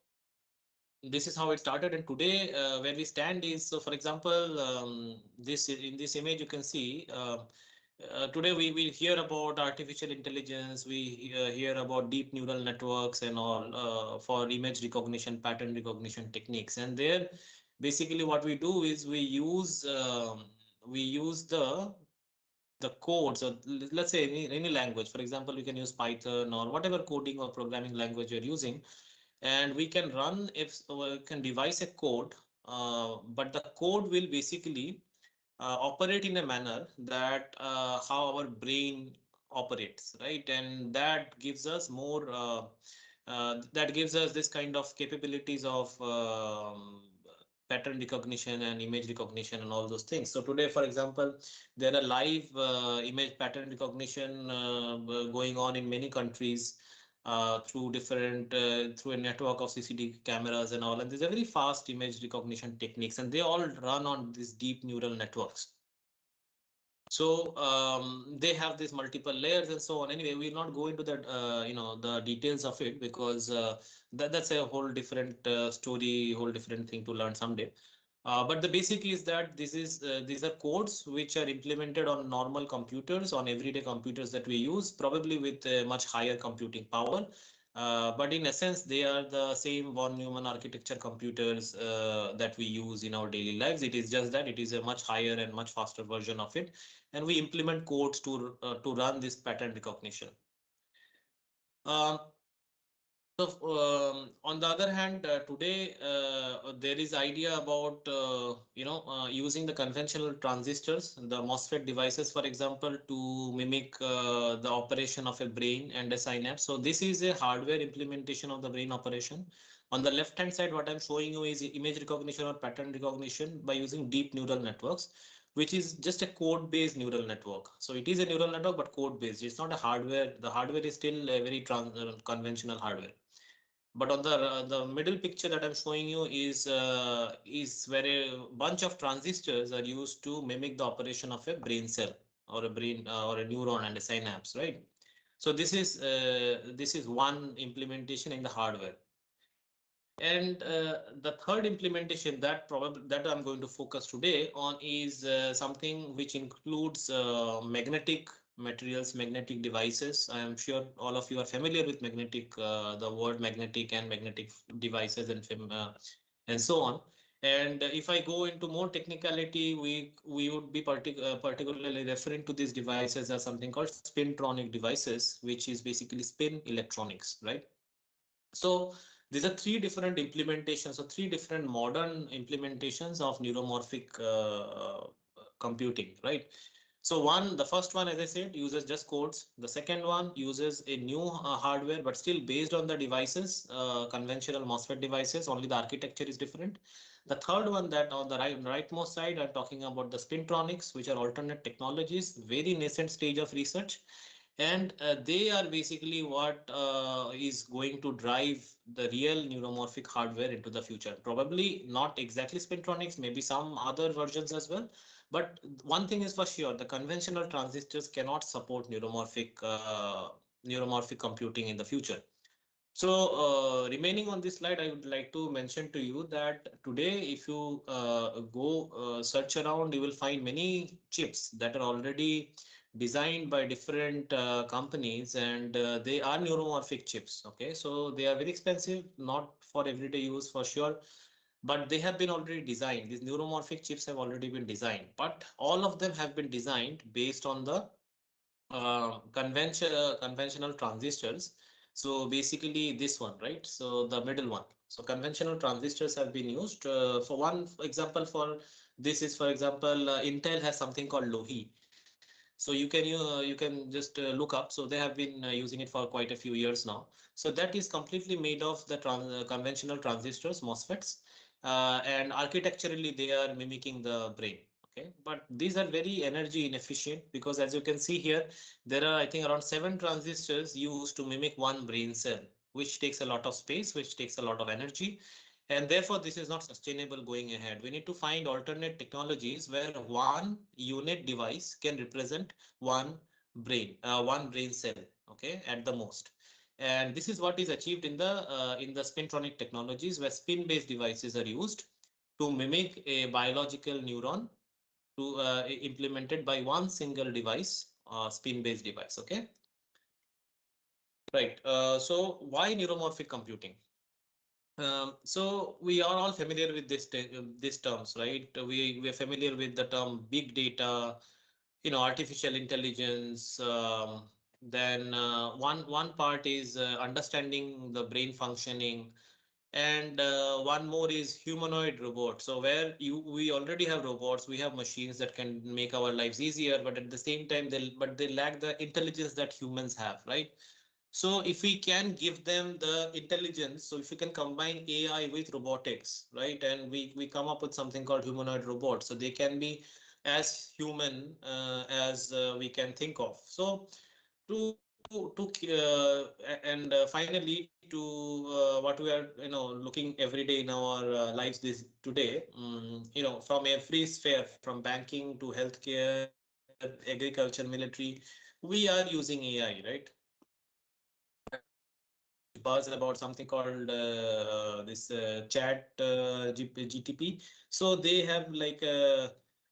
this is how it started, and today where we stand is, so for example, this in this image you can see today we hear about artificial intelligence, we hear about deep neural networks and all for image recognition, pattern recognition techniques. And there basically what we do is we use the codes, or let's say any language. For example, we can use Python or whatever coding or programming language you're using, and we can run, if can devise a code, but the code will basically operate in a manner that how our brain operates, right? And that gives us more that gives us this kind of capabilities of pattern recognition and image recognition and all those things. So today, for example, there are live image pattern recognition going on in many countries through different through a network of CCTV cameras and all. And there's a very fast image recognition techniques, and they all run on these deep neural networks. So they have these multiple layers and so on. Anyway, we'll not go into that, the details of it, because that's a whole different story, whole different thing to learn someday. But the basic is that these are codes which are implemented on normal computers, on everyday computers that we use, probably with much higher computing power. But in essence, they are the same von Neumann architecture computers that we use in our daily lives. It is just that it is a much higher and much faster version of it, and we implement codes to run this pattern recognition. So on the other hand, today there is idea about using the conventional transistors, the MOSFET devices, for example, to mimic the operation of a brain and a synapse. So this is a hardware implementation of the brain operation. On the left hand side, what I'm showing you is image recognition or pattern recognition by using deep neural networks, which is just a code-based neural network. So it is a neural network, but code-based. It's not a hardware. The hardware is still a very conventional hardware. But on the middle picture that I'm showing you is where a bunch of transistors are used to mimic the operation of a brain cell or a brain or a neuron and a synapse, right? So this is one implementation in the hardware. And the third implementation that I'm going to focus today on is something which includes magnetic materials, magnetic devices. I am sure all of you are familiar with magnetic, the word magnetic and magnetic devices and so on. And if I go into more technicality, we would be particularly referring to these devices as something called spintronic devices, which is basically spin electronics, right? So these are three different implementations, or three different modern implementations of neuromorphic computing, right? So the first one, as I said, uses just codes. The second one uses a new hardware, but still based on the devices, conventional MOSFET devices, only the architecture is different. The third one, that on the rightmost side, I'm talking about the spintronics, which are alternate technologies, very nascent stage of research. And they are basically what is going to drive the real neuromorphic hardware into the future. Probably not exactly spintronics, maybe some other versions as well. But one thing is for sure, the conventional transistors cannot support neuromorphic computing in the future. So remaining on this slide, I would like to mention to you that today, if you go search around, you will find many chips that are already designed by different companies, and they are neuromorphic chips. Okay, so they are very expensive, not for everyday use for sure, but they have been already designed. These neuromorphic chips have already been designed, but all of them have been designed based on the conventional transistors. So basically this one, right? So the middle one. So conventional transistors have been used for one example for this is, for example, Intel has something called Lohi. So you can just look up. So they have been using it for quite a few years now. So that is completely made of the conventional transistors, MOSFETs, and architecturally they are mimicking the brain. Okay, but these are very energy inefficient because as you can see here, there are I think around 7 transistors used to mimic one brain cell, which takes a lot of space, which takes a lot of energy. And therefore, this is not sustainable going ahead. We need to find alternate technologies where one unit device can represent one brain cell, okay, at the most. And this is what is achieved in the spintronic technologies, where spin-based devices are used to mimic a biological neuron to implemented by one single device, spin-based device. Okay, right. So why neuromorphic computing? So we are all familiar with these terms, right? We are familiar with the term big data, artificial intelligence. Then one part is understanding the brain functioning, and one more is humanoid robot. So where we already have robots, we have machines that can make our lives easier, but at the same time they lack the intelligence that humans have, right? So if we can give them the intelligence, so if we can combine AI with robotics, right, and we come up with something called humanoid robots, so they can be as human as we can think of. So and finally to what we are looking every day in our lives this today, from every sphere, from banking to healthcare, agriculture, military, we are using AI, right? Buzz about something called this chat GTP. So they have like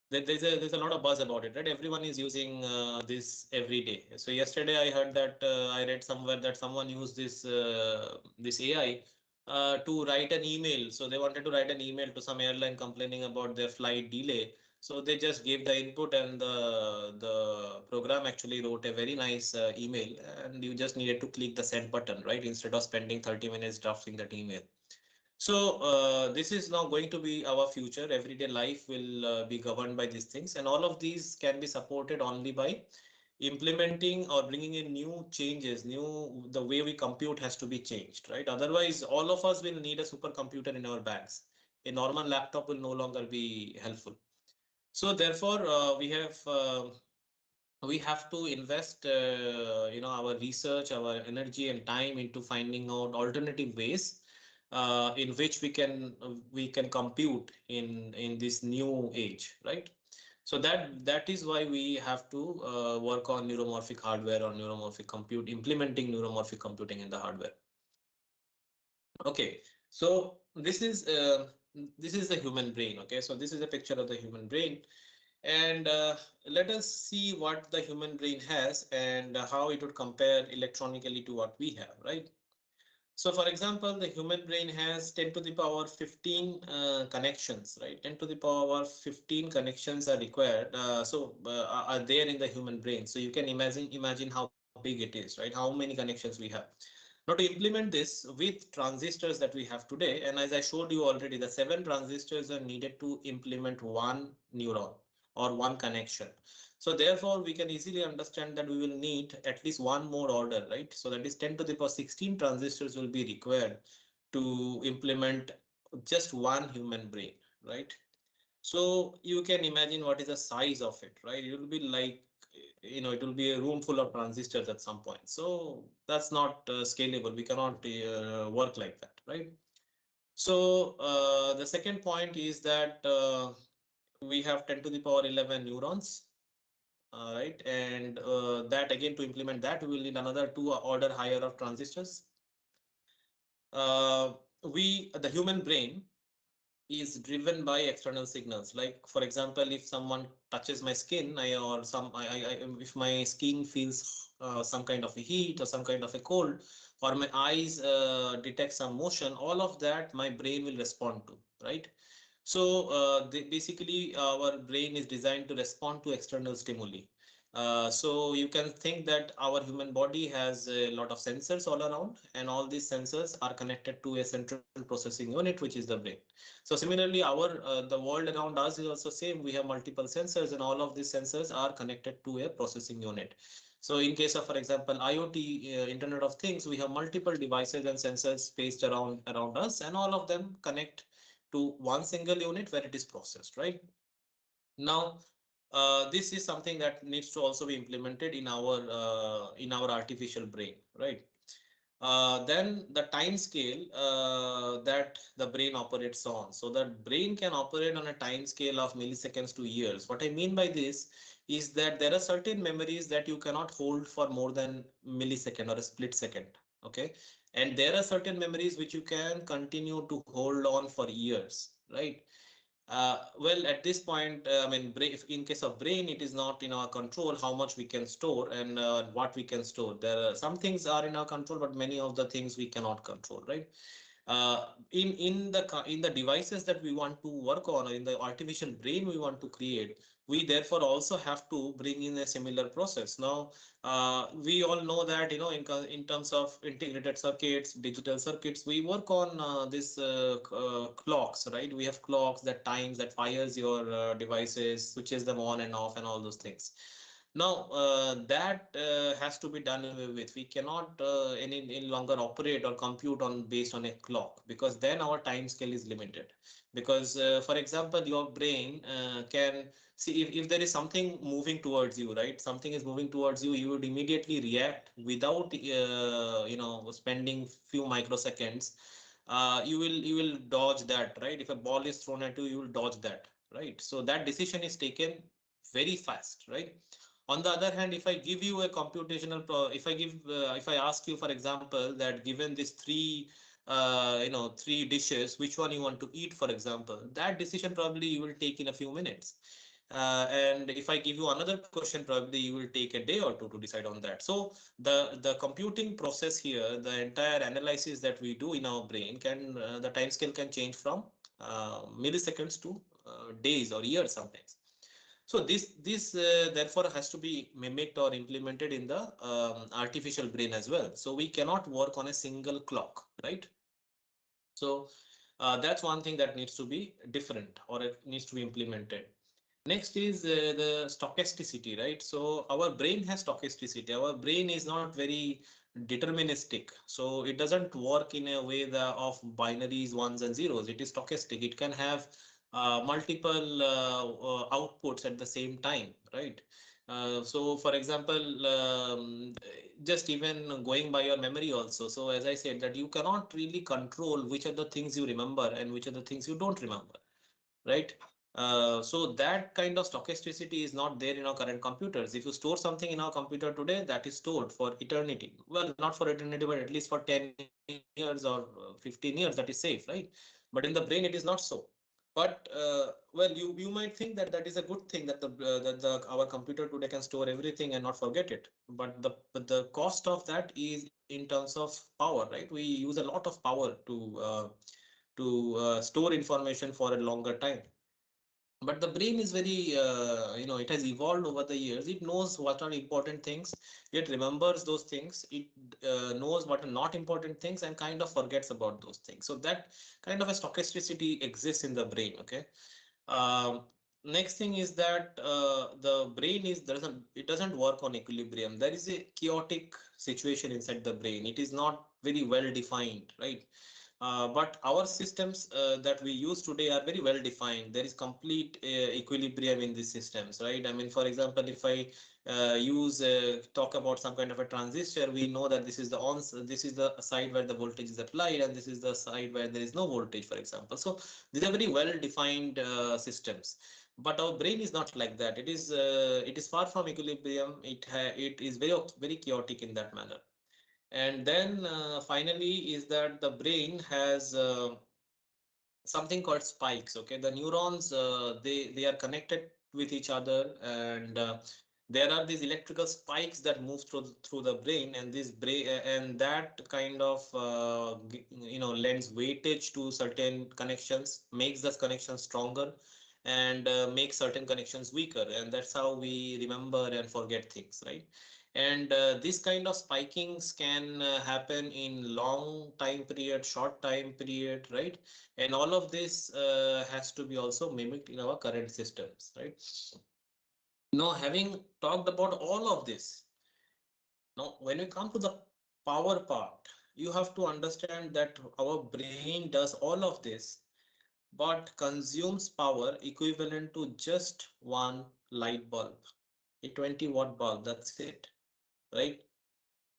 there's a lot of buzz about it, right? Everyone is using this every day. So yesterday I heard that I read somewhere that someone used this AI to write an email. So they wanted to write an email to some airline complaining about their flight delay. So they just gave the input, and the program actually wrote a very nice email, and you just needed to click the send button, right? Instead of spending 30 minutes drafting that email. So this is now going to be our future. Everyday life will be governed by these things, and all of these can be supported only by implementing or bringing in new changes. The way we compute has to be changed, right? Otherwise, all of us will need a supercomputer in our bags. A normal laptop will no longer be helpful. So therefore, we have to invest, our research, our energy and time into finding out alternative ways in which we can compute in this new age, right? So that is why we have to work on neuromorphic hardware or neuromorphic compute, implementing neuromorphic computing in the hardware. Okay, so this is the human brain. Okay, so this is a picture of the human brain. And let us see what the human brain has and how it would compare electronically to what we have, right? So for example, the human brain has 10 to the power 15 connections, right? 10 to the power 15 connections are required. Are there in the human brain. So you can imagine how big it is, right? How many connections we have. Now to implement this with transistors that we have today, and as I showed you already, the 7 transistors are needed to implement one neuron or one connection. So therefore, we can easily understand that we will need at least one more order, right? So that is 10 to the power 16 transistors will be required to implement just one human brain, right? So you can imagine what is the size of it, right? It will be like, it will be a room full of transistors at some point. So that's not scalable. We cannot work like that, right? So the second point is that we have 10 to the power 11 neurons, right? And that again, to implement that, we will need another 2 order higher of transistors. The human brain is driven by external signals. Like for example, if someone touches my skin, if my skin feels some kind of a heat or some kind of a cold, or my eyes detect some motion, all of that my brain will respond to, right? So basically our brain is designed to respond to external stimuli. So you can think that our human body has a lot of sensors all around, and all these sensors are connected to a central processing unit, which is the brain. So similarly, the world around us is also same. We have multiple sensors, and all of these sensors are connected to a processing unit. So in case of, for example, IoT, Internet of Things, we have multiple devices and sensors spaced around us, and all of them connect to one single unit where it is processed, right? Now, this is something that needs to also be implemented in our artificial brain, right? Then the time scale that the brain operates on. So the brain can operate on a time scale of milliseconds to years. What I mean by this is that there are certain memories that you cannot hold for more than millisecond or a split second. Okay. And there are certain memories which you can continue to hold on for years, right? Well, at this point, I mean, if in case of brain, it is not in our control how much we can store and what we can store. There are some things are in our control, but many of the things we cannot control, right? In the devices that we want to work on, or in the artificial brain we want to create, we therefore also have to bring in a similar process. Now, we all know that, you know, in terms of integrated circuits, digital circuits, we work on this clocks, right? We have clocks that times, that fires your devices, switches them on and off, and all those things. Now, that has to be done away with. We cannot any longer operate or compute on based on a clock, because then our time scale is limited. Because, for example, your brain can see if there is something moving towards you, right? Something is moving towards you, you would immediately react without spending few microseconds. You will dodge that, right? If a ball is thrown at you, you will dodge that, right? So that decision is taken very fast, right? On the other hand, if I give you a computational, if I ask you, for example, that given these three dishes, which one you want to eat, for example, that decision probably you will take in a few minutes. And if I give you another question, probably you will take a day or two to decide on that. So the computing process here, the entire analysis that we do in our brain, the time scale can change from milliseconds to days or years sometimes. So this therefore has to be mimicked or implemented in the artificial brain as well. So we cannot work on a single clock, right? So that's one thing that needs to be different, or it needs to be implemented. Next is the stochasticity, right? So our brain has stochasticity. Our brain is not very deterministic. So it doesn't work in a way of binaries, ones and zeros. It is stochastic. It can have multiple outputs at the same time, right? So for example, just even going by your memory also. So as I said, that you cannot really control which are the things you remember and which are the things you don't remember, right? So that kind of stochasticity is not there in our current computers. If you store something in our computer today, that is stored for eternity. Well, not for eternity, but at least for 10 years or 15 years, that is safe, right? But in the brain, it is not so. But well, you might think that that is a good thing, that our computer today can store everything and not forget it. But the cost of that is in terms of power, right? We use a lot of power to store information for a longer time. But the brain is very it has evolved over the years. It knows what are important things, it remembers those things, it knows what are not important things, and kind of forgets about those things. So that kind of a stochasticity exists in the brain. Okay. Next thing is that the brain doesn't work on equilibrium. There is a chaotic situation inside the brain. It is not very well defined, right? But our systems that we use today are very well defined. There is complete equilibrium in these systems, right? I mean, for example, if I talk about some kind of a transistor, we know that this is the side where the voltage is applied, and this is the side where there is no voltage, for example. So these are very well defined systems. But our brain is not like that. It is far from equilibrium. It is very chaotic in that manner. And then finally is that the brain has something called spikes. Okay, the neurons, they are connected with each other, and there are these electrical spikes that move through the brain, and this brain and that kind of lends weightage to certain connections, makes those connections stronger, and makes certain connections weaker, and that's how we remember and forget things, right? And this kind of spikings can happen in long time period, short time period, right? And all of this has to be also mimicked in our current systems, right? Now, having talked about all of this, now when we come to the power part, you have to understand that our brain does all of this but consumes power equivalent to just one light bulb, a 20-watt bulb. That's it, right?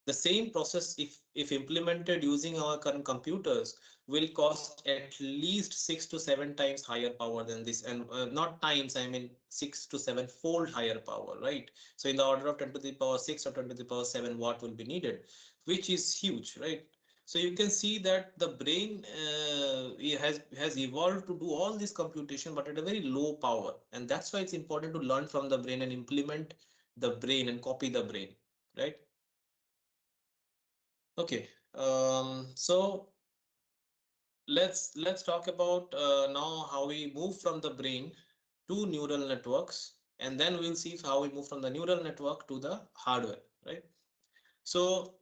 The same process, if implemented using our current computers, will cost at least 6 to 7 times higher power than this, and not times, I mean 6 to 7 fold higher power, right? So in the order of 10 to the power 6 or 10 to the power 7 watt will be needed, which is huge, right? So you can see that the brain has evolved to do all this computation, but at a very low power, and that's why it's important to learn from the brain and implement the brain and copy the brain, right? Okay, so let's talk about now how we move from the brain to neural networks, and then we'll see how we move from the neural network to the hardware, right? So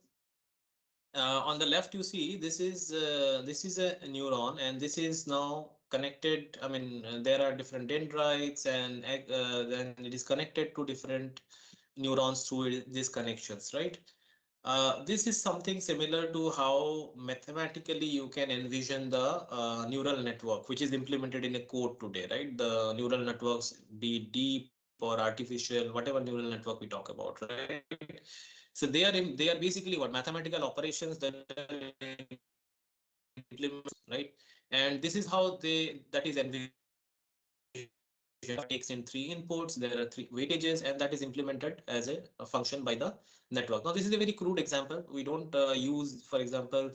on the left, you see this is a neuron, and this is now connected. I mean, there are different dendrites, and then it is connected to different neurons through these connections, right? This is something similar to how mathematically you can envision the neural network, which is implemented in a code today, right? The neural networks, be deep or artificial, whatever neural network we talk about, right? So they are basically what mathematical operations that are implemented, right? And this is how that is envisioned. Takes in 3 inputs, there are 3 weightages, and that is implemented as a function by the network. Now, this is a very crude example. We don't use, for example,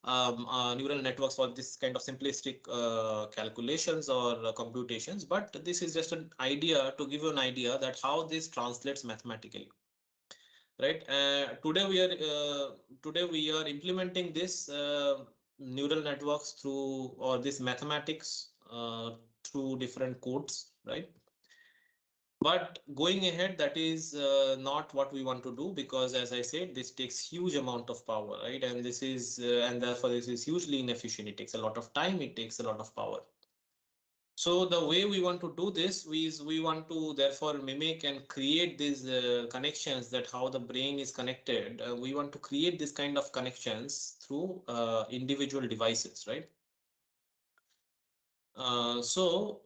neural networks for this kind of simplistic calculations or computations, but this is just an idea to give you an idea that how this translates mathematically, right? Today we are implementing this neural networks through, or this mathematics through different codes, right? But going ahead, that is not what we want to do, because as I said, this takes huge amount of power, right? And this is and therefore this is hugely inefficient. It takes a lot of time, it takes a lot of power. So the way we want to do this is we want to therefore mimic and create these connections, that how the brain is connected. We want to create this kind of connections through individual devices, right? So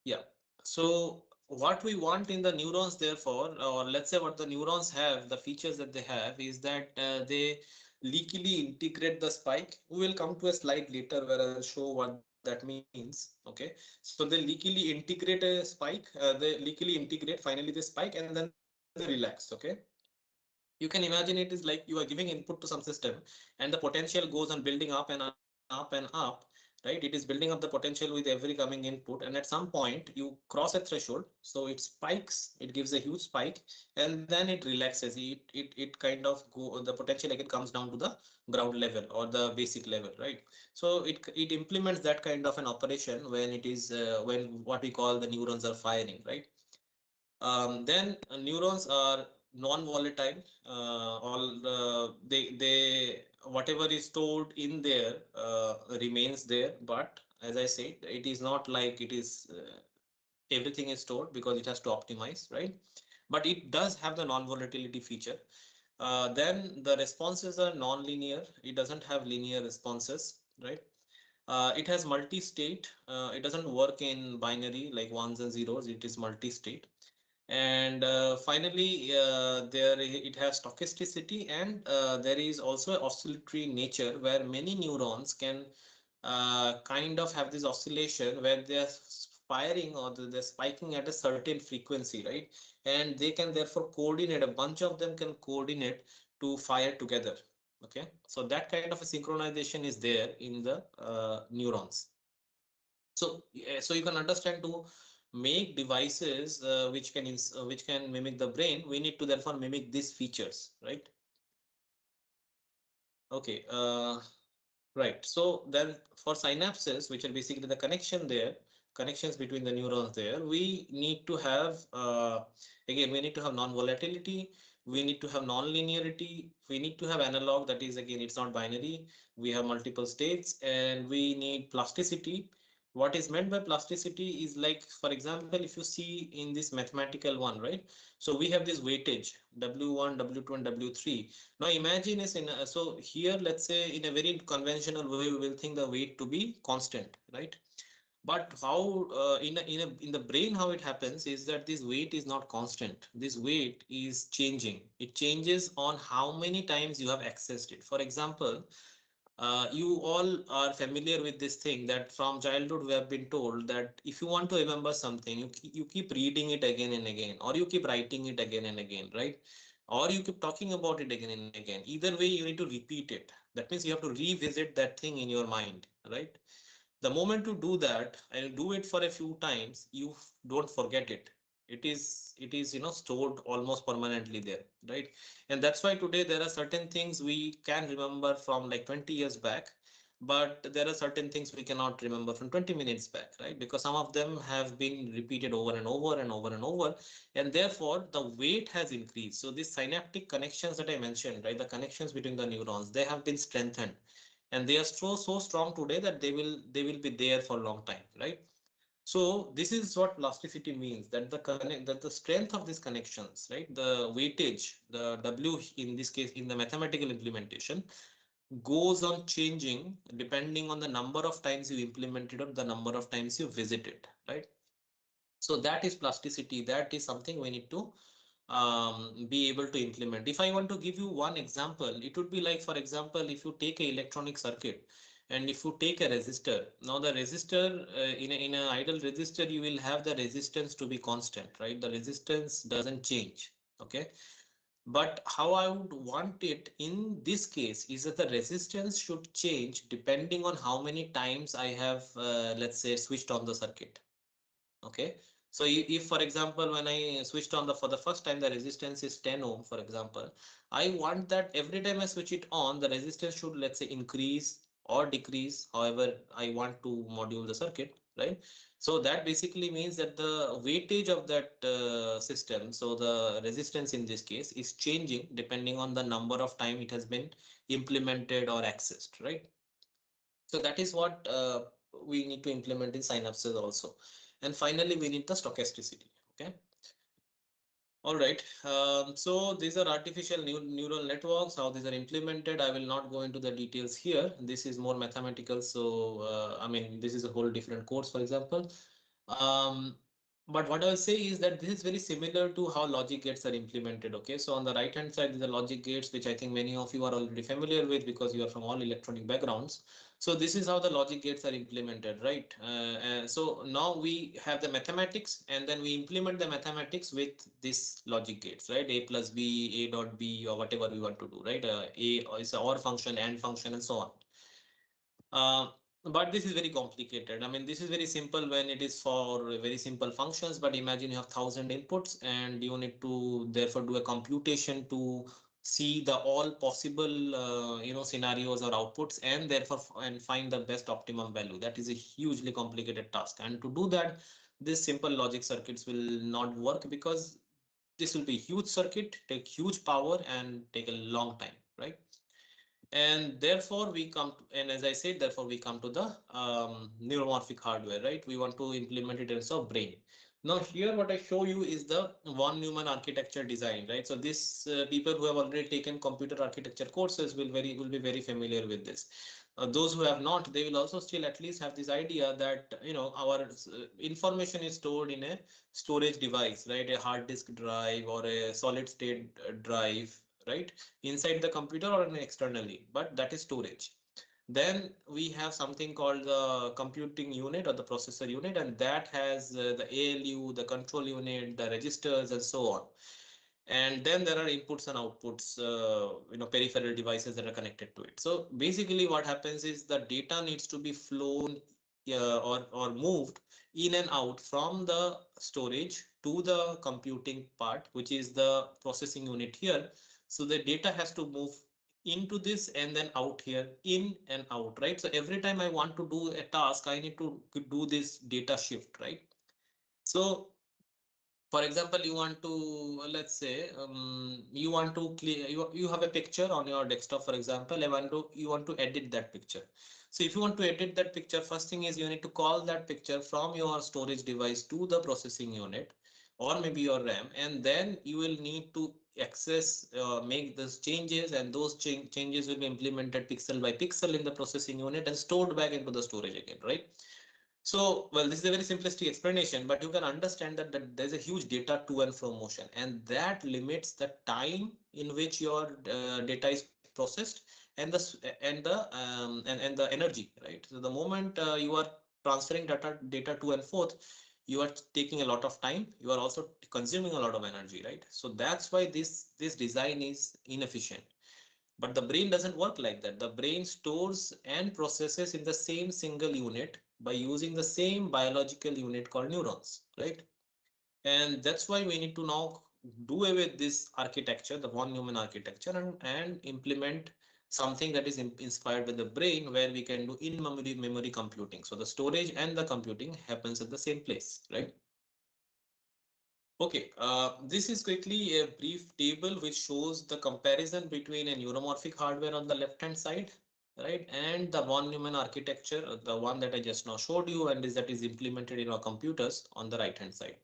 yeah, so what we want in the neurons, therefore, or let's say what the neurons have, the features that they have is that they leakily integrate the spike. We will come to a slide later where I'll show what that means. Okay, so they leakily integrate a spike, they leakily integrate finally the spike, and then they relax. Okay, you can imagine it is like you are giving input to some system, and the potential goes on building up and up and up, right? It is building up the potential with every coming input, and at some point you cross a threshold, so it spikes, it gives a huge spike, and then it relaxes. It kind of the potential again comes down to the ground level or the basic level, right? So it implements that kind of an operation when it is when what we call the neurons are firing, right? Then neurons are non-volatile. All they whatever is stored in there remains there. But as I said, it is not like it is everything is stored, because it has to optimize, right? But it does have the non-volatility feature. Then the responses are non-linear. It doesn't have linear responses, right? It has multi-state. It doesn't work in binary like ones and zeros. It is multi-state. And finally, there it has stochasticity, and there is also oscillatory nature, where many neurons can kind of have this oscillation where they're firing or they're spiking at a certain frequency, right? And they can therefore coordinate, a bunch of them can coordinate to fire together. Okay, so that kind of a synchronization is there in the neurons. So so you can understand, to make devices which can mimic the brain, we need to therefore mimic these features, right? Okay, right. So then for synapses, which are basically the connections between the neurons there, we need to have again, we need to have non-volatility, we need to have non-linearity, we need to have analog, that is again, it's not binary, we have multiple states, and we need plasticity. What is meant by plasticity is like, for example, if you see in this mathematical one, right? So we have this weightage W1, W2, and W3. Now imagine is in so here, let's say in a very conventional way, we will think the weight to be constant, right? But how in the brain how it happens is that this weight is not constant. This weight is changing. It changes on how many times you have accessed it. For example, you all are familiar with this thing that from childhood we have been told that if you want to remember something, you keep reading it again and again, or you keep writing it again and again, right? Or you keep talking about it again and again. Either way, you need to repeat it. That means you have to revisit that thing in your mind, right? The moment you do that and do it for a few times, you don't forget it. It is stored almost permanently there, right? And that's why today there are certain things we can remember from like 20 years back, but there are certain things we cannot remember from 20 minutes back, right? Because some of them have been repeated over and over and over and over, and therefore the weight has increased. So these synaptic connections that I mentioned, right, the connections between the neurons, they have been strengthened, and they are so strong today that they will be there for a long time, right? So this is what plasticity means, that the strength of these connections, right, the weightage, the W in this case in the mathematical implementation, goes on changing depending on the number of times you implement it or the number of times you visit it, right? So that is plasticity. That is something we need to be able to implement. If I want to give you one example, it would be like, for example, if you take an electronic circuit and if you take a resistor, now the resistor in an idle resistor, you will have the resistance to be constant, right? The resistance doesn't change. Okay. But how I would want it in this case is that the resistance should change depending on how many times I have, let's say, switched on the circuit. Okay. So if, for example, when I switched on for the first time, the resistance is 10 ohm, for example, I want that every time I switch it on, the resistance should, let's say, increase or decrease, however I want to module the circuit, right? So that basically means that the weightage of that system, so the resistance in this case is changing depending on the number of time it has been implemented or accessed, right? So that is what we need to implement in synapses also. And finally, we need the stochasticity. Okay. All right. So these are artificial neural networks, how these are implemented. I will not go into the details here. This is more mathematical. So, I mean, this is a whole different course, for example. But what I'll say is that this is very similar to how logic gates are implemented. Okay, so on the right hand side is the logic gates, which I think many of you are already familiar with because you are from all electronic backgrounds. So this is how the logic gates are implemented, right? So now we have the mathematics, and then we implement the mathematics with this logic gates, right? A plus B, A dot B, or whatever we want to do, right? A is an OR function, AND function, and so on. But this is very complicated. I mean, this is very simple when it is for very simple functions, but imagine you have 1,000 inputs and you need to therefore do a computation to see the all possible scenarios or outputs, and therefore find the best optimum value. That is a hugely complicated task, and to do that, this simple logic circuits will not work because this will be huge circuit, take huge power, and take a long time, right? And therefore we come to, and as I said, therefore we come to the neuromorphic hardware, right? We want to implement it as a brain. Now here what I show you is the von Neumann architecture design, right? So this people who have already taken computer architecture courses will be very familiar with this. Those who have not, they will also still at least have this idea that our information is stored in a storage device, right? A hard disk drive or a solid state drive, right, inside the computer or externally, but that is storage. Then we have something called the computing unit or the processor unit, and that has the ALU, the control unit, the registers, and so on. And then there are inputs and outputs, peripheral devices that are connected to it. So basically what happens is the data needs to be flown or moved in and out from the storage to the computing part, which is the processing unit here. So the data has to move into this and then out here, in and out, right? So every time I want to do a task, I need to do this data shift, right? So For example, you want to, let's say, you want to clear, you have a picture on your desktop, for example, you want to edit that picture. So if you want to edit that picture, first thing is you need to call that picture from your storage device to the processing unit or maybe your RAM, and then you will need to access, make those changes, and those changes will be implemented pixel by pixel in the processing unit and stored back into the storage again, right? So, well, this is a very simplistic explanation, but you can understand that there's a huge data to and from motion, and that limits the time in which your data is processed and the energy, right? So the moment you are transferring data to and forth, you are taking a lot of time. You are also consuming a lot of energy, right? So that's why this design is inefficient. But the brain doesn't work like that. The brain stores and processes in the same single unit by using the same biological unit called neurons, right? And that's why we need to now do away with this architecture, the von Neumann architecture, and implement something that is inspired by the brain, where we can do in-memory computing. So the storage and the computing happens at the same place, right? Okay, this is quickly a brief table which shows the comparison between a neuromorphic hardware on the left-hand side, right, and the von Neumann architecture, the one that I just now showed you, and that is implemented in our computers on the right-hand side.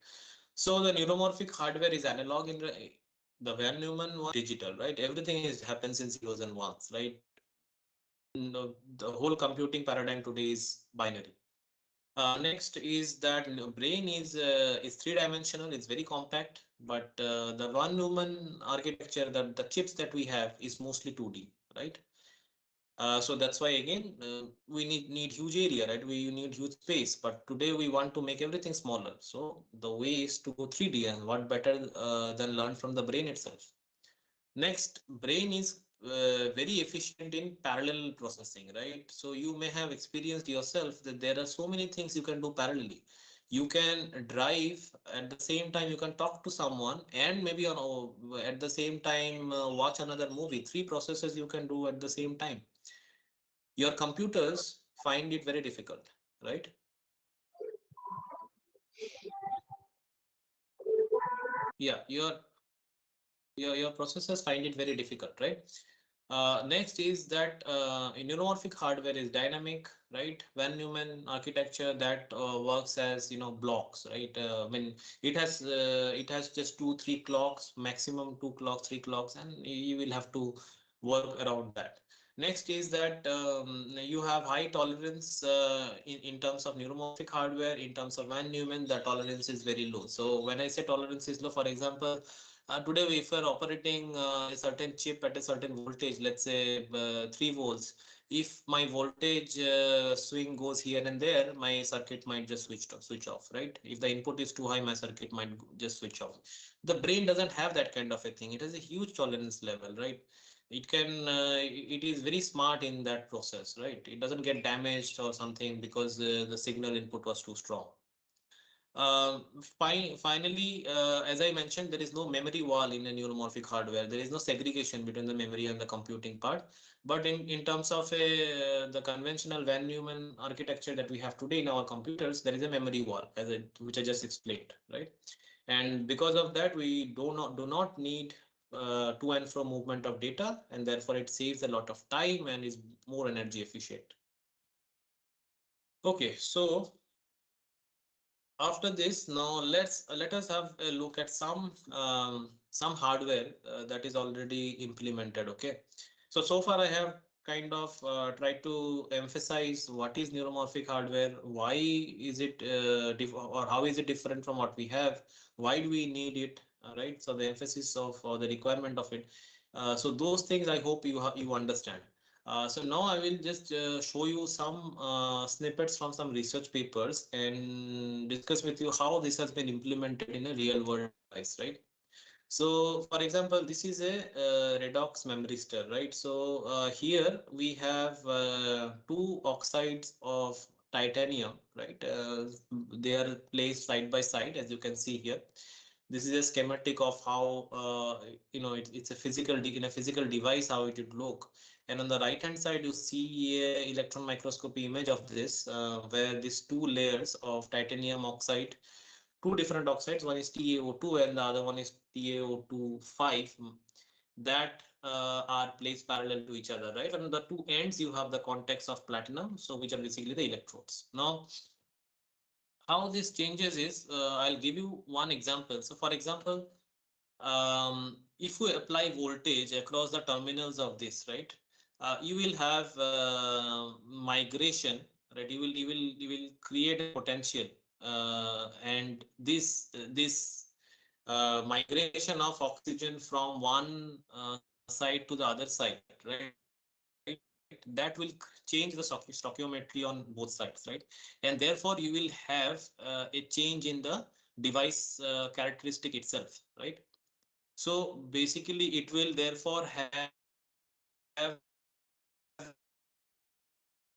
So the neuromorphic hardware is analog in the von Neumann one digital, right? Everything happens in zeros and ones, right? The whole computing paradigm today is binary. Next is that brain is three-dimensional. It's very compact, but the von Neumann architecture, the chips that we have, is mostly 2D, right? So that's why again we need huge area, right? We need huge space, but today we want to make everything smaller. So the way is to go 3D, and what better than learn from the brain itself. Next, brain is very efficient in parallel processing, right? So you may have experienced yourself that there are so many things you can do parallelly. You can drive at the same time, you can talk to someone, and maybe at the same time watch another movie. Three processes you can do at the same time. Your computers find it very difficult, right? Yeah, your processors find it very difficult, right? Next is that neuromorphic hardware is dynamic, right? Von Neumann architecture that works as blocks, right? When it has just 2-3 clocks, maximum 2 clocks, 3 clocks, and you will have to work around that. Next is that you have high tolerance in terms of neuromorphic hardware. In terms of Von Neumann, the tolerance is very low. So when I say tolerance is low, for example, today, if we're operating a certain chip at a certain voltage, let's say 3 volts, if my voltage swing goes here and there, my circuit might just switch off, right? If the input is too high, my circuit might just switch off. The brain doesn't have that kind of a thing. It has a huge tolerance level, right? It is very smart in that process, right? It doesn't get damaged or something because the signal input was too strong. Finally, as I mentioned, there is no memory wall in a neuromorphic hardware. There is no segregation between the memory and the computing part. But in terms of the conventional Von Neumann architecture that we have today in our computers, there is a memory wall, which I just explained, right? And because of that, we do not need to and fro movement of data, and therefore it saves a lot of time and is more energy efficient. Okay, so after this, now let us have a look at some hardware that is already implemented. Okay, so far I have kind of tried to emphasize what is neuromorphic hardware, why is it or how is it different from what we have, why do we need it, right? So the emphasis of or the requirement of it. So those things I hope you understand. So now I will just show you some snippets from some research papers and discuss with you how this has been implemented in a real world device, right? So for example, this is a redox memory stir, right? So here we have 2 oxides of titanium, right? They are placed side by side, as you can see here. This is a schematic of how it's a in a physical device how it would look. And on the right hand side, you see a electron microscopy image of this, where these 2 layers of titanium oxide two different oxides. One is TaO2 and the other one is TaO2 5 that are placed parallel to each other, right? And the two ends you have the contacts of platinum, so which are basically the electrodes. Now, how this changes is I'll give you one example. So, for example, if you apply voltage across the terminals of this, right, you will have migration, right? You will create a potential, and this migration of oxygen from one side to the other side, right? That will change the stoichiometry on both sides, right? And therefore you will have a change in the device characteristic itself, right? So basically it will therefore have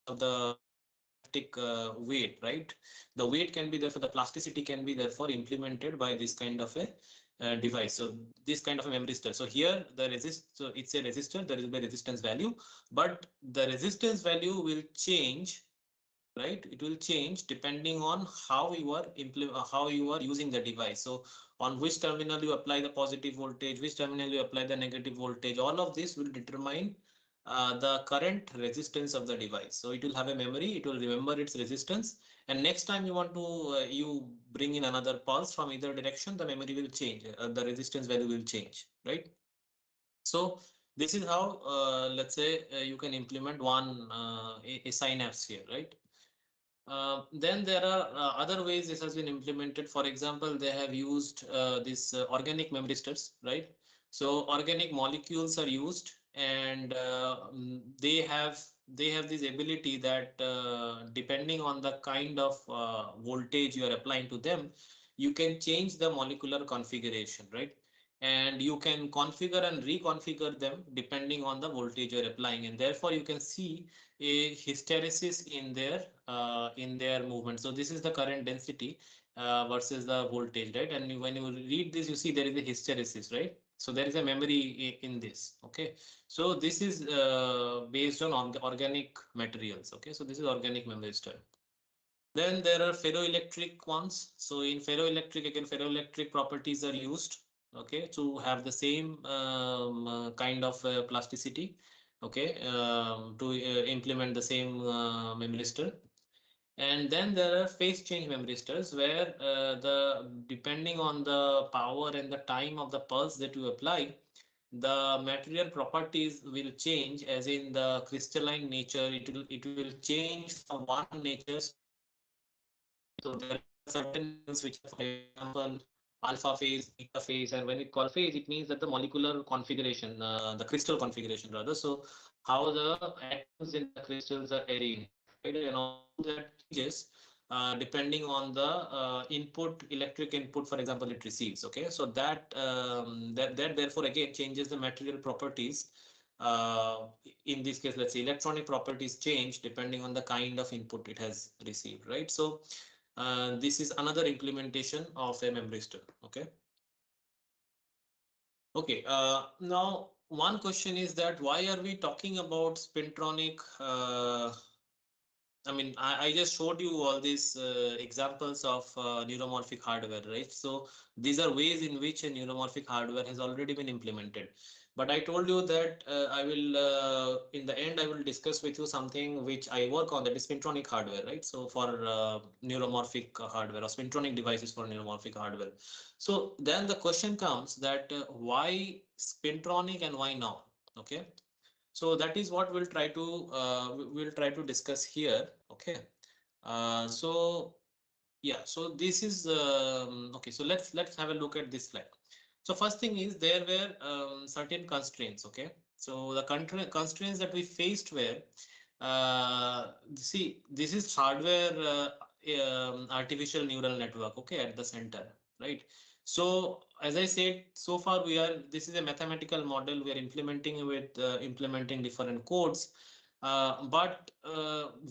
the weight, right? The weight can be therefore, the plasticity can be therefore implemented by this kind of a device. So this kind of a memory resistor. So here so it's a resistor, there will be a resistance value, but the resistance value will change, right? It will change depending on how you are using the device. So on which terminal you apply the positive voltage, which terminal you apply the negative voltage, all of this will determine the current resistance of the device. So it will have a memory, it will remember its resistance, and next time you want to you bring in another pulse from either direction, the memory will change, the resistance value will change, right? So this is how let's say you can implement one a synapse here, right? Then there are other ways this has been implemented. For example, they have used these organic memory registers, right? So organic molecules are used, and they have this ability that depending on the kind of voltage you are applying to them, you can change the molecular configuration, right? And you can configure and reconfigure them depending on the voltage you're applying, and therefore you can see a hysteresis in their movement. So this is the current density versus the voltage, right? And when you read this, you see there is a hysteresis, right? So there is a memory in this. Okay, so this is based on organic materials. Okay, so this is organic memory style. Then there are ferroelectric ones. So in ferroelectric, again, ferroelectric properties are used, okay, to have the same kind of plasticity, okay, to implement the same memory register. And then there are phase change memory registers, where depending on the power and the time of the pulse that you apply, the material properties will change, as in the crystalline nature. It will change from one nature. So there are certain metals which are, for example, alpha phase, beta phase, and when we call phase, it means that the molecular configuration, the crystal configuration rather. So how the atoms in the crystals are arranged, right? And all that changes depending on the input, electric input, for example, it receives. Okay, so that therefore again changes the material properties. In this case, let's say electronic properties change depending on the kind of input it has received, right? So this is another implementation of a memory register. Okay. Okay. Now, one question is that why are we talking about spintronic? I mean, I just showed you all these examples of neuromorphic hardware, right? So these are ways in which a neuromorphic hardware has already been implemented. But I told you that I will, in the end, I will discuss with you something which I work on, that is spintronic hardware, right? So for neuromorphic hardware or spintronic devices for neuromorphic hardware. So then the question comes that why spintronic and why now? Okay. So that is what we'll try to discuss here. Okay. So yeah, so this is okay. So let's have a look at this slide. So first thing is there were certain constraints. Okay. So the constraints that we faced were see, this is hardware artificial neural network. Okay, at the center, right? So as I said, so far this is a mathematical model. We are implementing different codes. But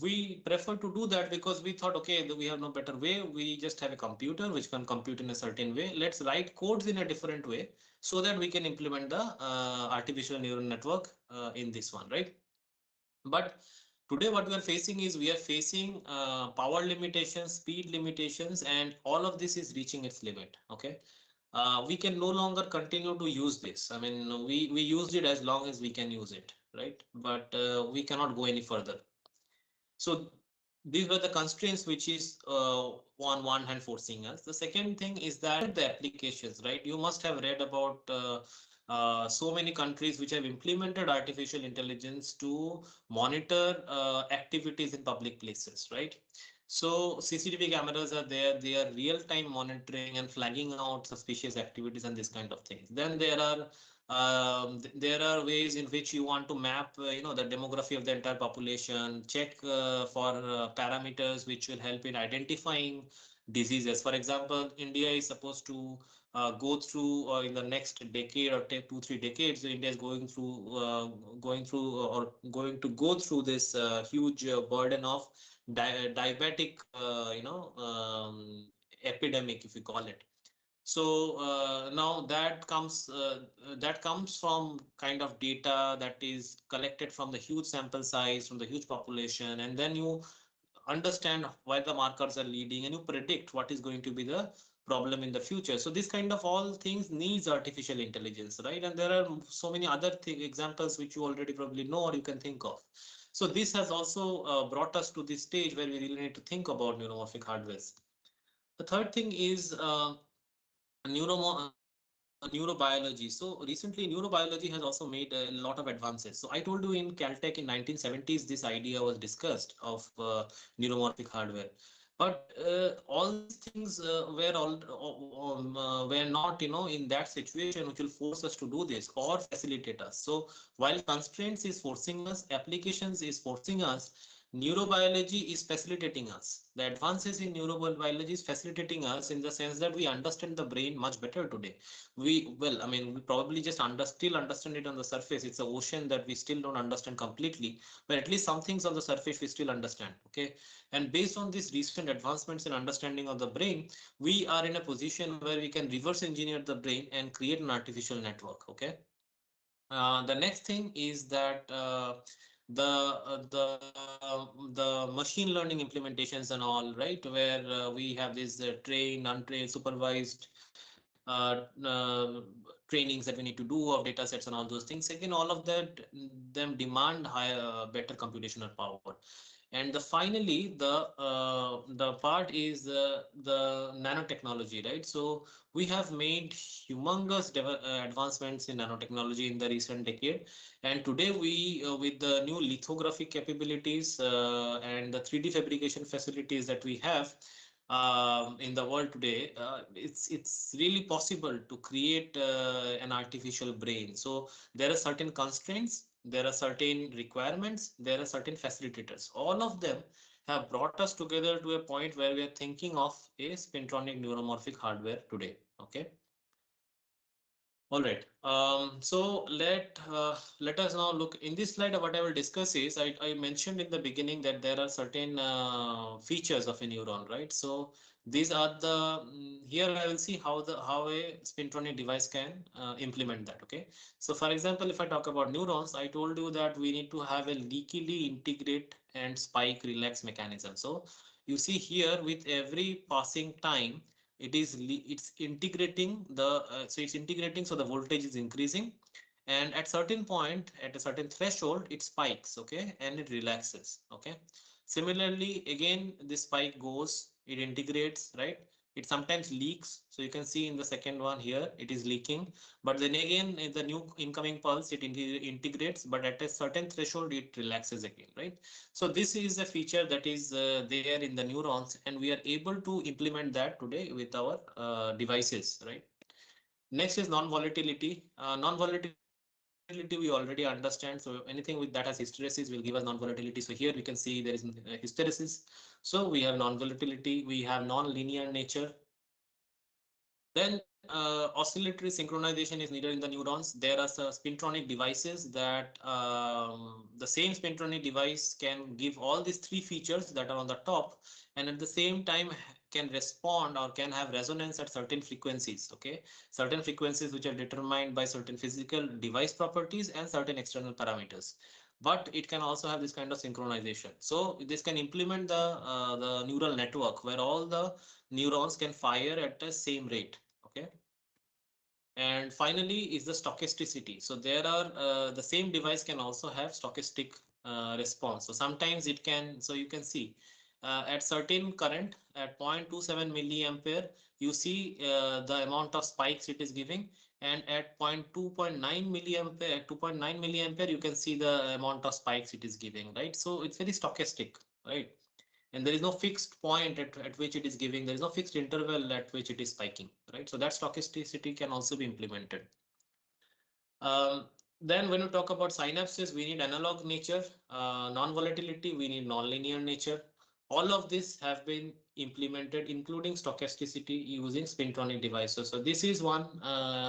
we prefer to do that because we thought, okay, we have no better way. We just have a computer which can compute in a certain way. Let's write codes in a different way so that we can implement the artificial neural network in this one, right? But Today, what we are facing is we are facing power limitations, speed limitations, and all of this is reaching its limit. Okay, we can no longer continue to use this. I mean, we used it as long as we can use it, right? But we cannot go any further. So these were the constraints which is on one hand forcing us. The second thing is that the applications, right? You must have read about so many countries which have implemented artificial intelligence to monitor activities in public places, right? So CCTV cameras are there, they are real-time monitoring and flagging out suspicious activities and this kind of things. Then there are ways in which you want to map, the demography of the entire population, check for parameters which will help in identifying diseases. For example, India is supposed to go through in the next decade or 2-3 decades. India is going to go through this huge burden of diabetic, epidemic, if you call it. So now that comes from kind of data that is collected from the huge sample size, from the huge population, and then you understand why the markers are leading and you predict what is going to be the problem in the future. So this kind of all things needs artificial intelligence, right? And there are so many other examples which you already probably know or you can think of. So this has also brought us to this stage where we really need to think about neuromorphic hardware. The third thing is neurobiology. So recently neurobiology has also made a lot of advances. So I told you in Caltech in 1970s this idea was discussed of neuromorphic hardware, but all these things were not in that situation which will force us to do this or facilitate us. So while constraints is forcing us, applications is forcing us, neurobiology is facilitating us. The advances in neurobiology is facilitating us in the sense that we understand the brain much better today. We probably just still understand it on the surface. It's an ocean that we still don't understand completely, but at least some things on the surface we still understand. Okay, and based on these recent advancements in understanding of the brain, we are in a position where we can reverse engineer the brain and create an artificial network. Okay, the next thing is that the machine learning implementations and all, right, where we have this trained, untrained, supervised trainings that we need to do of data sets and all those things. Again, all of that them demand higher, better computational power. And finally, the part is the nanotechnology, right? So we have made humongous advancements in nanotechnology in the recent decade, and today we, with the new lithography capabilities and the 3D fabrication facilities that we have in the world today, it's really possible to create an artificial brain. So there are certain constraints, there are certain requirements, there are certain facilitators. All of them have brought us together to a point where we are thinking of a spintronic neuromorphic hardware today. Okay. All right. So let us now look in this slide. What I will discuss is I mentioned in the beginning that there are certain features of a neuron, right? So these are the here I will see how a spintronic device can implement that. Okay. So for example, if I talk about neurons, I told you that we need to have a leakily integrate and spike relax mechanism. So you see here with every passing time, it's integrating so the voltage is increasing, and at certain point, at a certain threshold, it spikes, okay, and it relaxes. Okay, similarly, again this spike goes, it integrates, right? It sometimes leaks, so you can see in the second one here it is leaking, but then again in the new incoming pulse it integrates, but at a certain threshold it relaxes again, right? So this is a feature that is there in the neurons, and we are able to implement that today with our devices, right? Next is non-volatility. Non-volatility we already understand. So anything with that has hysteresis will give us non-volatility. So here we can see there is hysteresis. So we have non-volatility, we have non-linear nature. Then oscillatory synchronization is needed in the neurons. There are some spintronic devices that the same spintronic device can give all these three features that are on the top, and at the same time can respond or can have resonance at certain frequencies. Okay, certain frequencies which are determined by certain physical device properties and certain external parameters. but it can also have this kind of synchronization. So this can implement the neural network where all the neurons can fire at the same rate. Okay. And finally is the stochasticity. So there are the same device can also have stochastic response. So sometimes it can, so you can see at certain current at 0.27 milliampere, you see the amount of spikes it is giving, and at 2.9 milliampere, 2.9 milliampere, you can see the amount of spikes it is giving, right? So it's very stochastic, right? And there is no fixed point at which it is giving, there is no fixed interval at which it is spiking, right? So that stochasticity can also be implemented. Then when we talk about synapses, we need analog nature, non-volatility, we need non-linear nature. All of this have been implemented, including stochasticity using spintronic devices. So this is one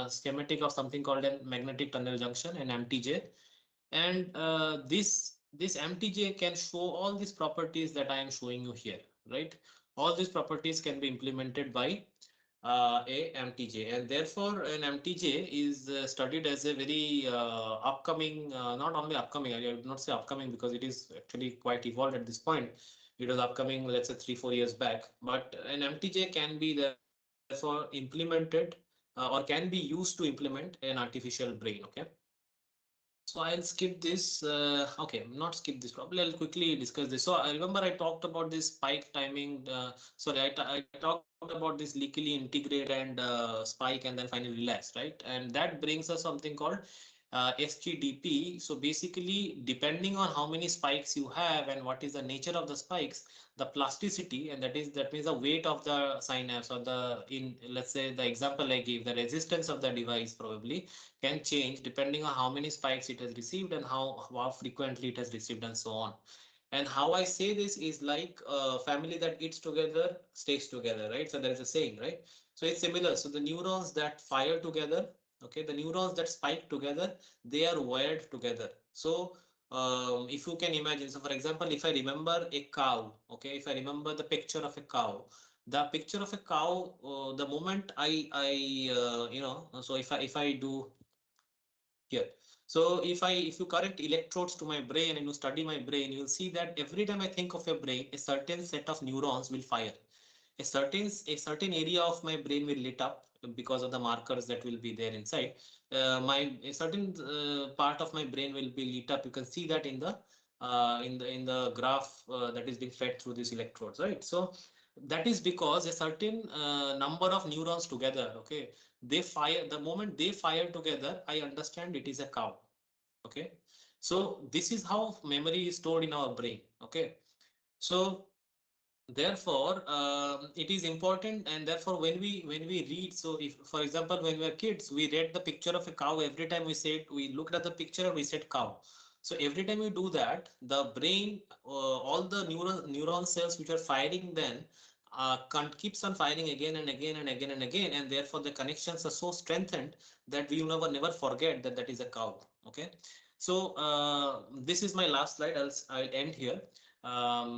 schematic of something called a magnetic tunnel junction, an MTJ. And this MTJ can show all these properties that I am showing you here, right? All these properties can be implemented by a MTJ, and therefore an MTJ is studied as a very upcoming, not only upcoming, I would not say upcoming because it is actually quite evolved at this point. It was upcoming, let's say 3-4 years back, but an MTJ can be therefore implemented or can be used to implement an artificial brain. Okay. So I'll skip this. Okay, not skip this. Probably I'll quickly discuss this. So I remember I talked about this spike timing. Sorry, I talked about this leakily integrate and spike and then finally relax, right? And that brings us something called SGDP. So basically, depending on how many spikes you have and what is the nature of the spikes, the plasticity, and that means the weight of the synapse, or the, in let's say the example I gave, the resistance of the device probably can change depending on how many spikes it has received and how frequently it has received and so on. And how I say this is like a family that eats together stays together, right? So there is a saying, right? So it's similar. So the neurons that fire together, okay, the neurons that spike together, they are wired together. So if you can imagine, so for example, if I remember a cow, okay, if I remember the picture of a cow, the picture of a cow, the moment I so if I do here. So if you connect electrodes to my brain and you study my brain, you'll see that every time I think of a brain, a certain set of neurons will fire. A certain area of my brain will lit up because of the markers that will be there inside. A certain part of my brain will be lit up. You can see that in the graph that is being fed through these electrodes, right? So that is because a certain number of neurons together, okay, they fire. The moment they fire together, I understand it is a cow. Okay, so this is how memory is stored in our brain. Okay, so therefore it is important, and therefore when we read, so if for example when we were kids, we read the picture of a cow, every time we looked at the picture and we said cow. So every time we do that, the brain, all the neuron cells which are firing then keeps on firing again and again and again and again, and therefore the connections are so strengthened that we never forget that that is a cow. Okay, so this is my last slide. I'll end here.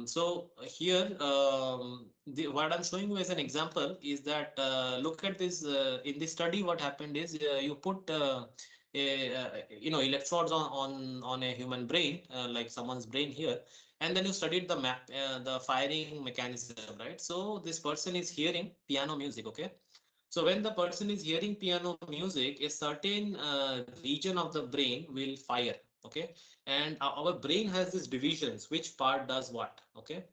So here, what I'm showing you as an example is that look at this. In this study, what happened is you put electrodes on a human brain, like someone's brain here, and then you studied the firing mechanism, right? So this person is hearing piano music, okay? So when the person is hearing piano music, a certain region of the brain will fire, okay? And our brain has these divisions, which part does what, okay?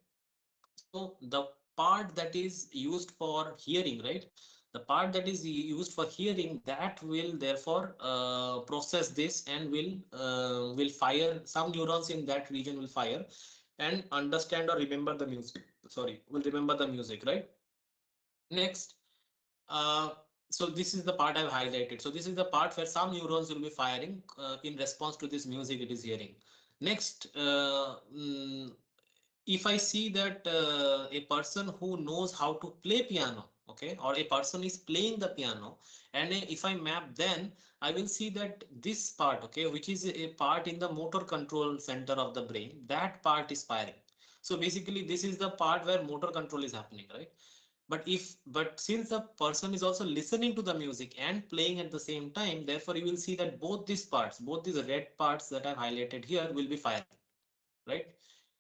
So the part that is used for hearing, right? The part that is used for hearing, that will therefore process this and will fire. Some neurons in that region will fire and understand or remember the music. Sorry, will remember the music, right? Next, uh, so this is the part I've highlighted. So this is the part where some neurons will be firing in response to this music it is hearing. Next, if I see that a person who knows how to play piano, okay, or a person is playing the piano, and if I map, then I will see that this part, okay, which is a part in the motor control center of the brain, that part is firing. So basically, this is the part where motor control is happening, right? But since the person is also listening to the music and playing at the same time, therefore you will see that both these red parts that I've highlighted here will be firing, right?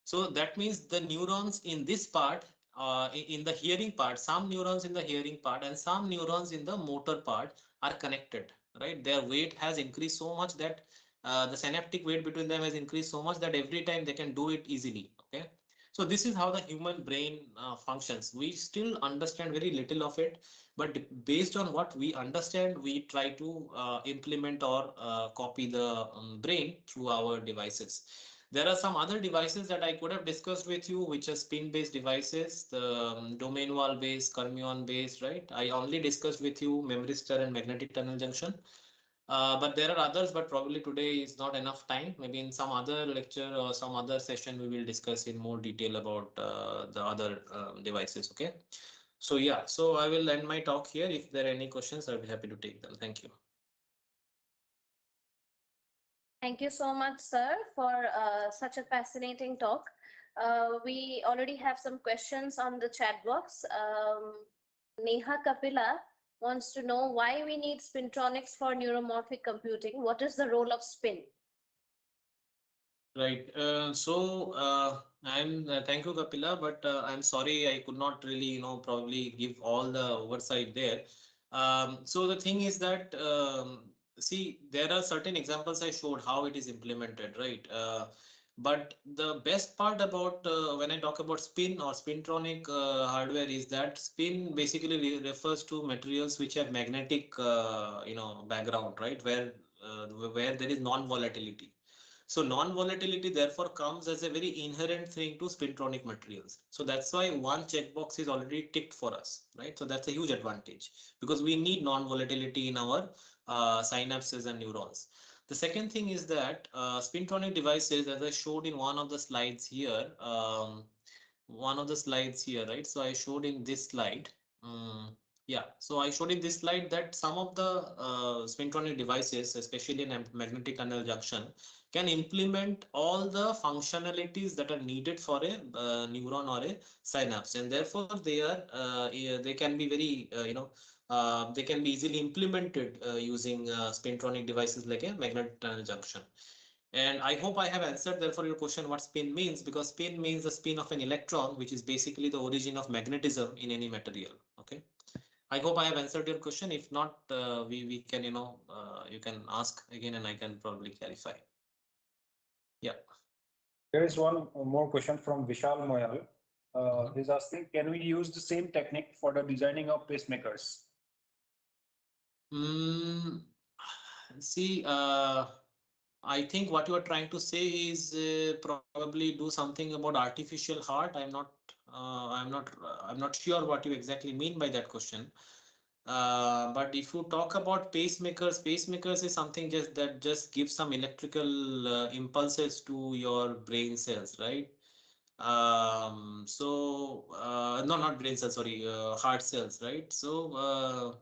So that means the neurons in this part, in the hearing part, some neurons in the hearing part and some neurons in the motor part are connected, right? Their weight has increased so much that the synaptic weight between them has increased so much that every time they can do it easily, okay? So this is how the human brain functions. We still understand very little of it, but based on what we understand, we try to implement or copy the brain through our devices. There are some other devices that I could have discussed with you, which are spin-based devices, the domain wall based, fermion based, right? I only discussed with you memory star and magnetic tunnel junction. But there are others, but probably today is not enough time. Maybe in some other lecture or some other session, we will discuss in more detail about the other devices. Okay. So yeah, so I will end my talk here. If there are any questions, I'll be happy to take them. Thank you. Thank you so much, sir, for such a fascinating talk. We already have some questions on the chat box. Neha Kapila wants to know why we need spintronics for neuromorphic computing. What is the role of spin? Right. I'm thank you, Kapila, but I'm sorry I could not really, probably give all the oversight there. So the thing is that see, there are certain examples I showed how it is implemented, right? But the best part about when I talk about spin or spintronic hardware is that spin basically refers to materials which have magnetic, background, right? Where there is non-volatility. So non-volatility therefore comes as a very inherent thing to spintronic materials. So that's why one checkbox is already ticked for us, right? So that's a huge advantage because we need non-volatility in our synapses and neurons. The second thing is that spintronic devices, as I showed in one of the slides here, right? So I showed in this slide. Yeah, so I showed in this slide that some of the spintronic devices, especially in magnetic tunnel junction, can implement all the functionalities that are needed for a neuron or a synapse, and therefore they can be very they can be easily implemented using spintronic devices like a magnetic tunnel junction. And I hope I have answered therefore your question what spin means, because spin means the spin of an electron, which is basically the origin of magnetism in any material. Okay. I hope I have answered your question. If not, we can, you can ask again and I can probably clarify. Yeah. There is one more question from Vishal Moyal. He's asking, can we use the same technique for the designing of pacemakers? See, I think what you are trying to say is probably do something about artificial heart. I'm not sure what you exactly mean by that question. But if you talk about pacemakers is something that just gives some electrical impulses to your brain cells, right? No, not brain cells, sorry, heart cells, right? So,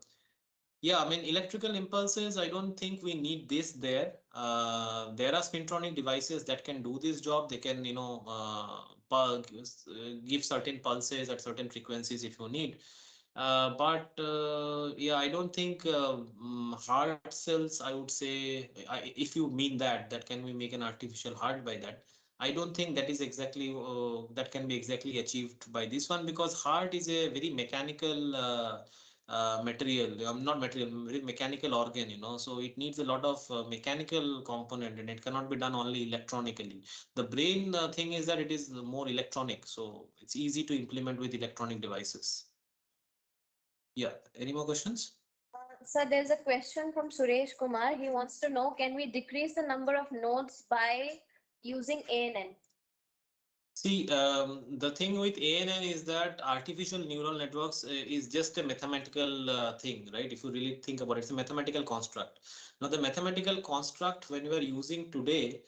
yeah, I mean, electrical impulses, I don't think we need this there. There are spintronic devices that can do this job. They can, give certain pulses at certain frequencies if you need. Yeah, I don't think heart cells, I would say, if you mean that can we make an artificial heart by that? I don't think that is exactly, that can be exactly achieved by this one, because heart is a very mechanical not material, very mechanical organ, so it needs a lot of mechanical component and it cannot be done only electronically. The brain thing is that it is more electronic, so it's easy to implement with electronic devices. Yeah, any more questions? So there's a question from Suresh Kumar. He wants to know, can we decrease the number of nodes by using ANN? See, the thing with ANN is that artificial neural networks is just a mathematical thing, right? If you really think about it, it's a mathematical construct. Now, the mathematical construct, when you are using today,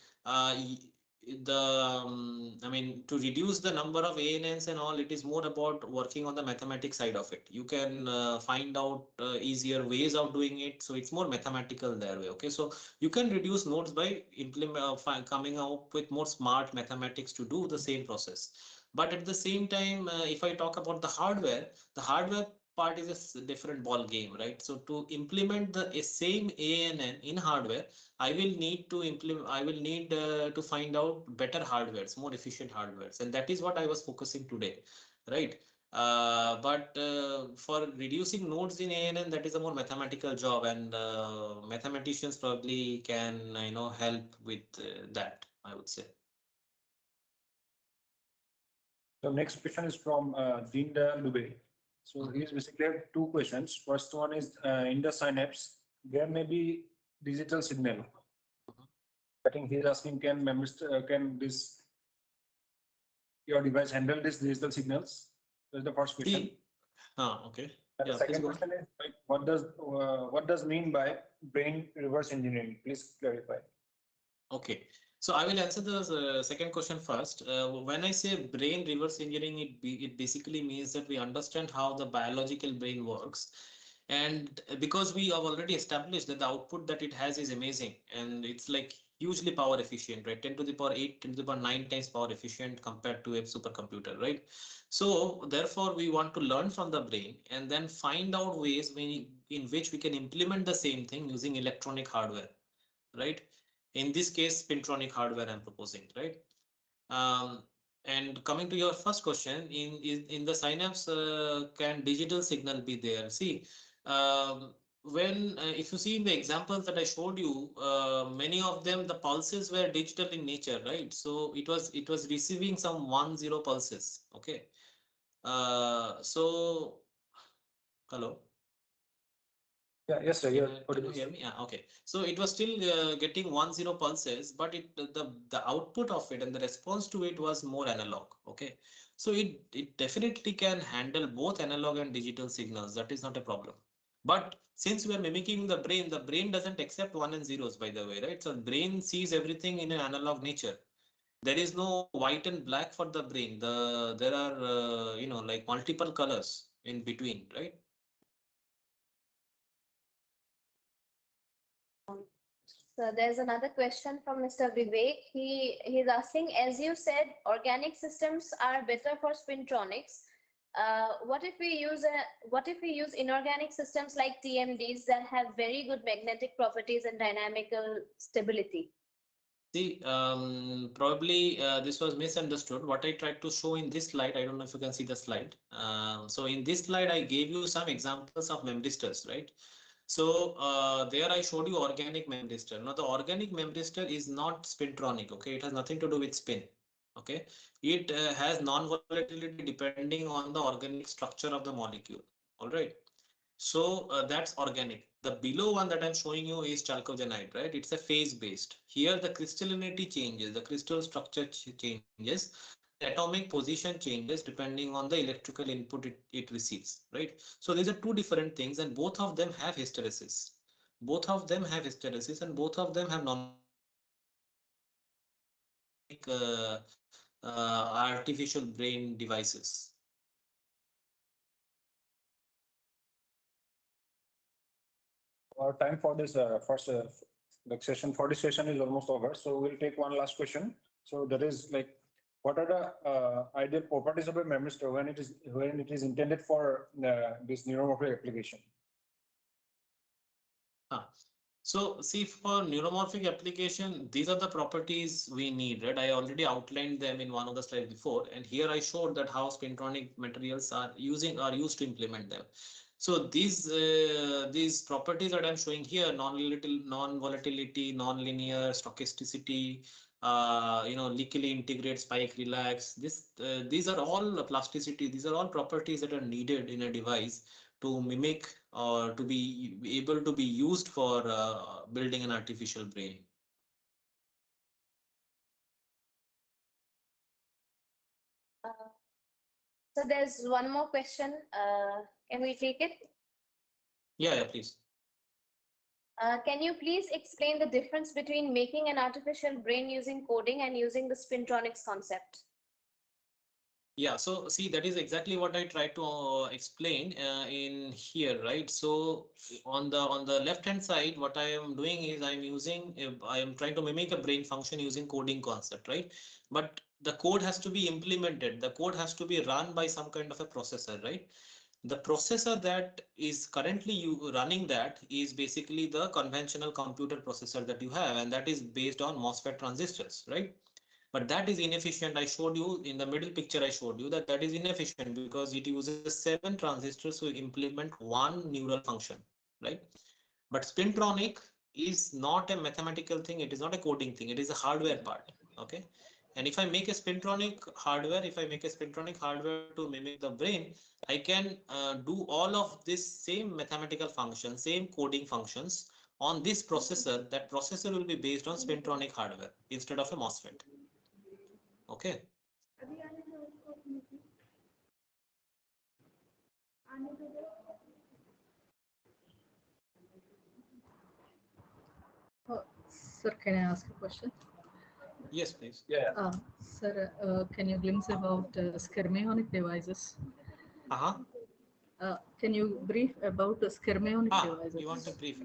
I mean, to reduce the number of ANNs and all, it is more about working on the mathematics side of it. You can find out easier ways of doing it. So it's more mathematical that way. Okay, so you can reduce nodes by coming out with more smart mathematics to do the same process. But at the same time, if I talk about the hardware part is a different ball game, right? So to implement the same ANN in hardware, I will need to implement, I will need to find out better hardwares, more efficient hardwares. And that is what I was focusing today, right? But for reducing nodes in ANN, that is a more mathematical job, and mathematicians probably can, help with that, I would say. So next question is from Deendayal Dubey. So he's basically have two questions. First one is in the synapse, there may be digital signal. I think he's asking, can this your device handle these digital signals? That's the first question. Okay. And the second question is like, what does mean by brain reverse engineering? Please clarify. Okay. So I will answer the second question first. When I say brain reverse engineering, it basically means that we understand how the biological brain works. And because we have already established that the output that it has is amazing, and it's like hugely power efficient, right? 10 to the power 8, 10 to the power 9 times power efficient compared to a supercomputer, right? So therefore, we want to learn from the brain and then find out ways in which we can implement the same thing using electronic hardware, right? In this case, spintronic hardware I'm proposing, right? And coming to your first question, in the synapse, can digital signal be there? See, when if you see in the examples that I showed you, many of them the pulses were digital in nature, right? So it was receiving some 1-0 pulses. Okay. So hello. Yeah, yes, sir. Can you hear me? Yeah, okay. So it was still getting 1-0 pulses, but the output of it and the response to it was more analog. Okay. So it definitely can handle both analog and digital signals. That is not a problem. But since we are mimicking the brain doesn't accept 1 and 0s, by the way, right? So brain sees everything in an analog nature. There is no white and black for the brain. There are like multiple colors in between, right? So there's another question from Mr. Vivek. He's asking, as you said, organic systems are better for spintronics. What if we use inorganic systems like TMDs that have very good magnetic properties and dynamical stability? See, probably this was misunderstood. What I tried to show in this slide, I don't know if you can see the slide. So in this slide, I gave you some examples of memristors, right? So there I showed you organic memristor. Now the organic memristor is not spintronic, okay? It has nothing to do with spin, okay? It has non-volatility depending on the organic structure of the molecule, all right? So that's organic. The below one that I'm showing you is chalcogenide, right? It's a phase based. Here the crystallinity changes, the crystal structure changes, the atomic position changes depending on the electrical input it receives, right? So these are two different things, and both of them have hysteresis. Both of them have hysteresis, and both of them have non artificial brain devices. Our time for this first the session for this session is almost over. So we'll take one last question. So that is like, what are the ideal properties of a memristor when it is intended for this neuromorphic application? So see, for neuromorphic application, these are the properties we need, right? I already outlined them in one of the slides before, and here I showed that how spintronic materials are used to implement them. So these properties that I'm showing here, non-volatility, non-linear, stochasticity, leakily integrate, spike, relax. These are all plasticity. These are all properties that are needed in a device to mimic or to be able to be used for building an artificial brain. So there's one more question. Can we take it? Yeah, please. Can you please explain the difference between making an artificial brain using coding and using the spintronics concept? Yeah, so see, that is exactly what I tried to explain in here, right? So on the left hand side, what I am doing is I am trying to mimic a brain function using coding concept, right? But the code has to be implemented. The code has to be run by some kind of a processor, right? The processor that is currently running that is basically the conventional computer processor that you have, and that is based on MOSFET transistors, right? But that is inefficient. I showed you in the middle picture, I showed you that that is inefficient because it uses 7 transistors to implement one neural function, right? But spintronic is not a mathematical thing. It is not a coding thing. It is a hardware part. Okay. And if I make a spintronic hardware, to mimic the brain, I can do all of this same mathematical function, same coding functions on this processor. That processor will be based on spintronic hardware instead of a MOSFET. Okay. Sir, can I ask a question? Yes, please. Yeah. Sir, can you glimpse about skyrmionic devices? Can you brief about the skyrmionic devices? You want to brief?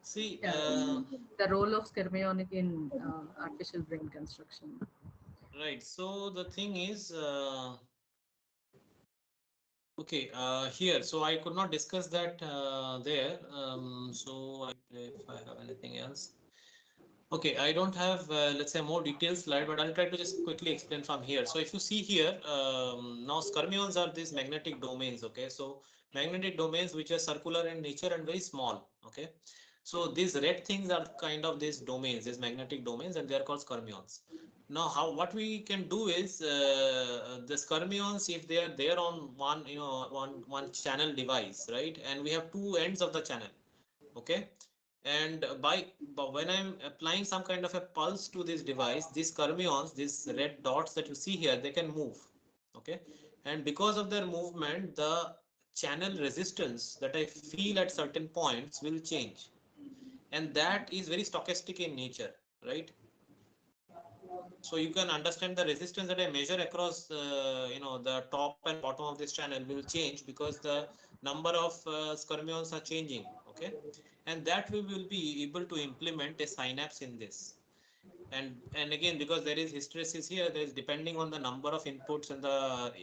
See, the role of skyrmionic in artificial brain construction. Right. So the thing is, okay, here. So I could not discuss that there. So if I have anything else. Okay, I don't have, let's say, more detailed slide, but I'll try to just quickly explain from here. So if you see here, now skyrmions are these magnetic domains. Okay, so magnetic domains which are circular in nature and very small. Okay, so these red things are kind of these domains, these magnetic domains, and they are called skyrmions. Now, what we can do is the skyrmions, if they are there on one, one channel device, right, and we have two ends of the channel. Okay. And when I'm applying some kind of a pulse to this device, these skyrmions, these red dots that you see here, they can move. Okay. And because of their movement, the channel resistance that I feel at certain points will change. And that is very stochastic in nature, right? So you can understand the resistance that I measure across, the top and bottom of this channel will change because the number of skyrmions are changing. Okay. And that we will be able to implement a synapse in this. And again, because there is hysteresis here, there is depending on the number of inputs and the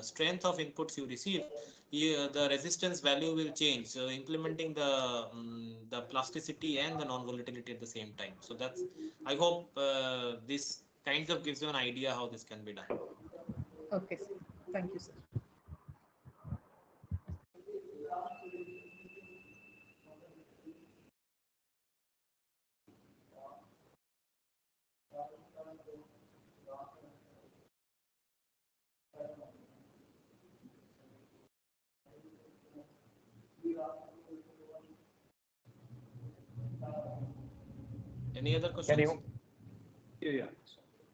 strength of inputs you receive, the resistance value will change. So implementing the plasticity and the non-volatility at the same time. So that's, I hope this kind of gives you an idea how this can be done. Okay, sir. Thank you, sir. Any other questions? Yeah.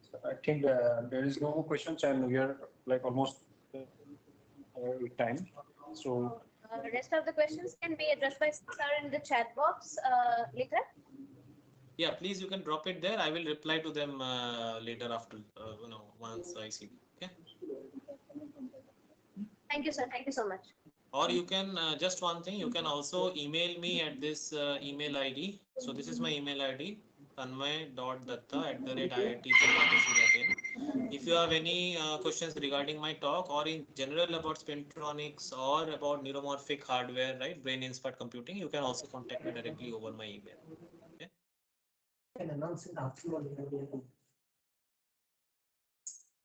So I think there is no more questions, and we are like almost with time. So Rest of the questions can be addressed by sir in the chat box later. Yeah, please, you can drop it there. I will reply to them later after, once I see. Okay. Thank you, sir. Thank you so much. Or you can, just one thing, you can also email me at this email ID. So this is my email ID, tanmay.datta@iitg.ac.in. If you have any questions regarding my talk or in general about spintronics or about neuromorphic hardware, right, brain inspired computing, you can also contact me directly over my email. Okay.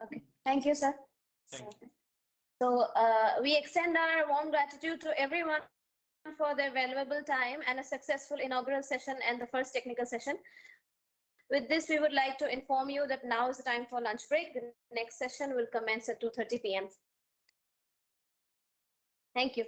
Okay. Thank you, sir. Thank you. So we extend our warm gratitude to everyone for their valuable time and a successful inaugural session and the first technical session. With this, we would like to inform you that now is the time for lunch break. The next session will commence at 2:30 p.m. Thank you.